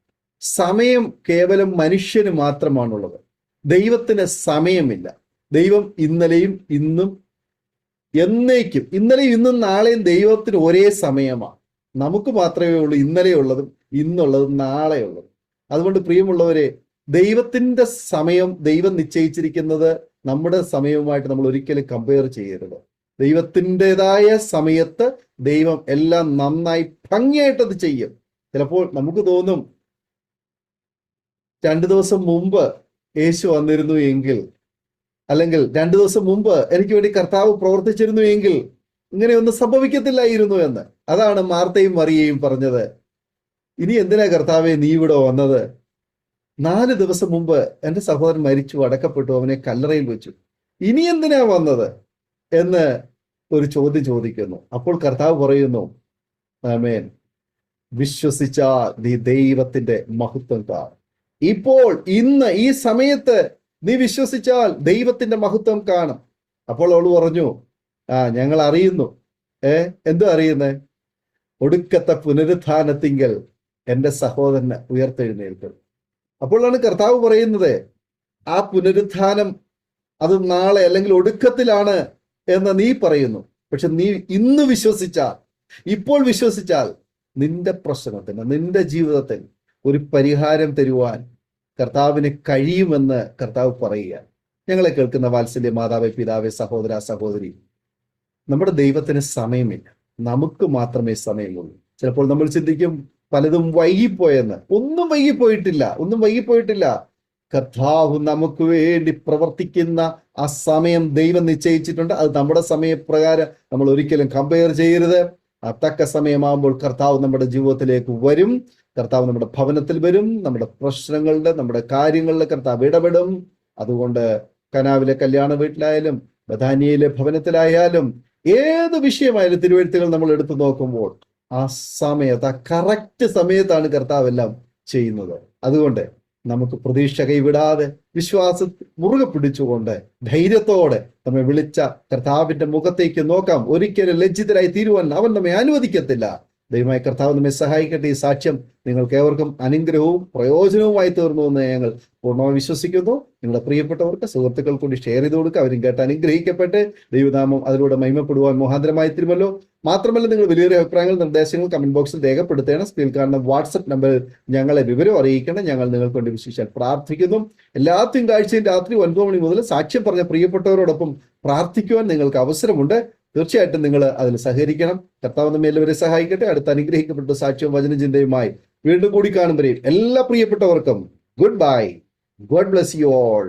സമയം കേവലം മനുഷ്യന് മാത്രമാണുള്ളത്, ദൈവത്തിന് സമയമില്ല. ദൈവം ഇന്നലെയും ഇന്നും എന്നേക്കും, ഇന്നലെയും ഇന്നും നാളെയും ദൈവത്തിന് ഒരേ സമയമാണ്. നമുക്ക് മാത്രമേ ഉള്ളൂ ഇന്നലെ ഉള്ളതും ഇന്നുള്ളതും നാളെ ഉള്ളതും. അതുകൊണ്ട് പ്രിയമുള്ളവരെ, ദൈവത്തിന്റെ സമയം ദൈവം നിശ്ചയിച്ചിരിക്കുന്നത് നമ്മുടെ സമയവുമായിട്ട് നമ്മൾ ഒരിക്കലും കമ്പയർ ചെയ്യരുത്. ദൈവത്തിൻ്റെതായ സമയത്ത് ദൈവം എല്ലാം നന്നായി ഭംഗിയായിട്ടത് ചെയ്യും. ചിലപ്പോൾ നമുക്ക് തോന്നും 2 ദിവസം മുമ്പ് യേശു വന്നിരുന്നു എങ്കിൽ, അല്ലെങ്കിൽ 2 ദിവസം മുമ്പ് എനിക്ക് വേണ്ടി കർത്താവ് പ്രവർത്തിച്ചിരുന്നു എങ്കിൽ ഇങ്ങനെയൊന്നും സംഭവിക്കത്തില്ലായിരുന്നു എന്ന്. അതാണ് മാർത്തയും മറിയയും പറഞ്ഞത്, ഇനി എന്തിനാ കർത്താവെ നീ ഇവിടെ വന്നത്? 4 ദിവസം മുമ്പ് എൻ്റെ സഹോദരൻ മരിച്ചു, അടക്കപ്പെട്ടു, അവനെ കല്ലറയിൽ വെച്ചു, ഇനി എന്തിനാ വന്നത് എന്ന് ഒരു ചോദ്യം ചോദിക്കുന്നു. അപ്പോൾ കർത്താവ് പറയുന്നു, ആമേൻ, വിശ്വസിച്ചാൽ നീ ദൈവത്തിന്റെ മഹത്വം കാണും. ഇപ്പോൾ ഇന്ന് ഈ സമയത്ത് നീ വിശ്വസിച്ചാൽ ദൈവത്തിന്റെ മഹത്വം കാണും. അപ്പോൾ അവൾ പറഞ്ഞു, ഞങ്ങൾ അറിയുന്നു. എന്തോ അറിയുന്നേ? ഒടുക്കത്തെ പുനരുത്ഥാനത്തിങ്കൽ എൻ്റെ സഹോദരനെ ഉയർത്തെഴുന്നേൽക്കും. അപ്പോഴാണ് കർത്താവ് പറയുന്നത്, ആ പുനരുത്ഥാനം അത് നാളെ അല്ലെങ്കിൽ ഒടുക്കത്തിലാണ് എന്ന് നീ പറയുന്നു. പക്ഷെ നീ ഇന്ന് വിശ്വസിച്ചാൽ, ഇപ്പോൾ വിശ്വസിച്ചാൽ നിന്റെ പ്രശ്നത്തിന്, നിന്റെ ജീവിതത്തിൽ ഒരു പരിഹാരം തരുവാൻ കർത്താവിന് കഴിയുമെന്ന് കർത്താവ് പറയുക. ഞങ്ങളെ കേൾക്കുന്ന വാത്സല്യ മാതാവേ, പിതാവേ, സഹോദര, സഹോദരി, നമ്മുടെ ദൈവത്തിന് സമയമില്ല, നമുക്ക് മാത്രമേ സമയമുള്ളൂ. ചിലപ്പോൾ നമ്മൾ ചിന്തിക്കും പലതും വൈകിപ്പോയെന്ന്. ഒന്നും വൈകിപ്പോയിട്ടില്ല. കർത്താവ് നമുക്ക് വേണ്ടി പ്രവർത്തിക്കുന്ന ആ സമയം ദൈവം നിശ്ചയിച്ചിട്ടുണ്ട്. അത് നമ്മുടെ സമയപ്രകാരം നമ്മൾ ഒരിക്കലും കമ്പയർ ചെയ്യരുത്. ആ തക്ക സമയമാകുമ്പോൾ കർത്താവ് നമ്മുടെ ജീവിതത്തിലേക്ക് വരും. കർത്താവ് നമ്മുടെ ഭവനത്തിൽ വരും. നമ്മുടെ പ്രശ്നങ്ങളുടെ, നമ്മുടെ കാര്യങ്ങളിൽ കർത്താവ് ഇടപെടും. അതുകൊണ്ട് കനാവിലെ കല്യാണ വീട്ടിലായാലും ബഥാനിയയിലെ ഭവനത്തിലായാലും ഏത് വിഷയമായാലും തിരുവെഴുത്തുകൾ നമ്മൾ എടുത്തു നോക്കുമ്പോൾ ആ സമയത്ത്, ആ കറക്റ്റ് സമയത്താണ് കർത്താവ് എല്ലാം ചെയ്യുന്നത്. അതുകൊണ്ട് നമുക്ക് പ്രതീക്ഷ കൈവിടാതെ വിശ്വാസം മുറുകെ പിടിച്ചുകൊണ്ട് ധൈര്യത്തോടെ നമ്മെ വിളിച്ച കർത്താവിന്റെ മുഖത്തേക്ക് നോക്കാം. ഒരിക്കലും ലജ്ജിതരായി തീരുവാൻ അവൻ നമ്മെ അനുവദിക്കത്തില്ല. ദൈവമായ കർത്താവ് നമ്മെ സഹായിക്കട്ടെ. ഈ സാക്ഷ്യം നിങ്ങൾക്ക് ഏവർക്കും അനുഗ്രഹവും പ്രയോജനവുമായി തീർന്നു എന്ന് ഞങ്ങൾ പൂർണ്ണമായി വിശ്വസിക്കുന്നു. നിങ്ങളുടെ പ്രിയപ്പെട്ടവർക്ക്, സുഹൃത്തുക്കൾ കൂടി ഷെയർ ചെയ്ത് കൊടുക്കുക. അവരും കേട്ട് അനുഗ്രഹിക്കപ്പെട്ട് ദൈവനാമം അതിലൂടെ മഹിമപ്പെടുവാൻ മുഖാന്തരമായി തീരുമല്ലോ. മാത്രമല്ല, നിങ്ങൾ വലിയൊരു അഭിപ്രായങ്ങൾ, നിർദ്ദേശങ്ങൾ കമന്റ് ബോക്സിൽ രേഖപ്പെടുത്തണം. സ്ക്രീനിൽ കാണുന്ന വാട്സപ്പ് നമ്പറിൽ ഞങ്ങളെ വിവരം അറിയിക്കണം. ഞങ്ങൾ നിങ്ങൾക്ക് വേണ്ടി വിശേഷിച്ചാൽ പ്രാർത്ഥിക്കുന്നു. എല്ലാ തിങ്കളാഴ്ചയും രാത്രി 9 മണി മുതൽ സാക്ഷ്യം പറഞ്ഞ പ്രിയപ്പെട്ടവരോടൊപ്പം പ്രാർത്ഥിക്കുവാൻ നിങ്ങൾക്ക് അവസരമുണ്ട്. തീർച്ചയായിട്ടും നിങ്ങൾ അതിൽ സഹകരിക്കണം. കർത്താവ് നമ്മെ എല്ലാവരെയും സഹായിക്കട്ടെ. അടുത്ത അനുഗ്രഹിക്കപ്പെട്ട സാക്ഷ്യവും വചനചിന്തയുമായി വീണ്ടും കൂടി കാണുമ്പോഴേയും എല്ലാ പ്രിയപ്പെട്ടവർക്കും good bye. God bless you all.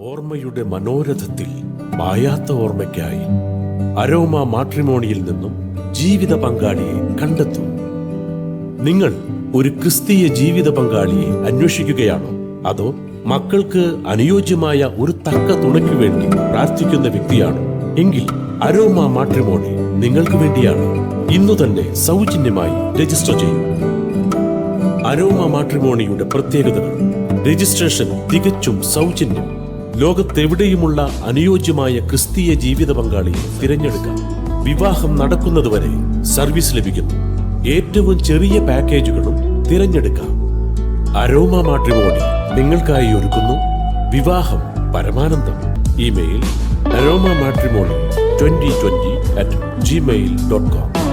ഓർമ്മയുടെ മനോരഥത്തിൽ മായാത്ത ഓർമ്മയ്ക്കായി അരോമ മാട്രിമോണിയിൽ നിന്നും ജീവിത പങ്കാളിയെ കണ്ടെത്തൂ. നിങ്ങൾ ഒരു ക്രിസ്തീയ ജീവിത പങ്കാളിയെ അന്വേഷിക്കുകയാണോ? അതോ മക്കൾക്ക് അനുയോജ്യമായ ഒരു തക്ക തുണയ്ക്ക് വേണ്ടി പ്രാർത്ഥിക്കുന്ന വ്യക്തിയാണോ? എങ്കിൽ അരോമ മാട്രിമോണി നിങ്ങൾക്ക് വേണ്ടിയാണ്. ഇന്നു തന്നെ സൗജന്യമായി രജിസ്റ്റർ ചെയ്യൂ. അരോമ മാട്രിമോണിയുടെ പ്രത്യേകതകൾ: രജിസ്ട്രേഷൻ തികച്ചും സൗജന്യം. ലോകത്തെവിടെയുമുള്ള അനുയോജ്യമായ ക്രിസ്തീയ ജീവിത പങ്കാളിയെ തിരഞ്ഞെടുക്കാം. വിവാഹം നടക്കുന്നതുവരെ സർവീസ് ലഭിക്കുന്നു. ഏറ്റവും ചെറിയ പാക്കേജുകളും തിരഞ്ഞെടുക്കാം. അരോമ മാട്രിമോണി നിങ്ങൾക്കായി ഒരുക്കുന്നു വിവാഹം പരമാനന്ദം. Email aroma matrimony2020@gmail.com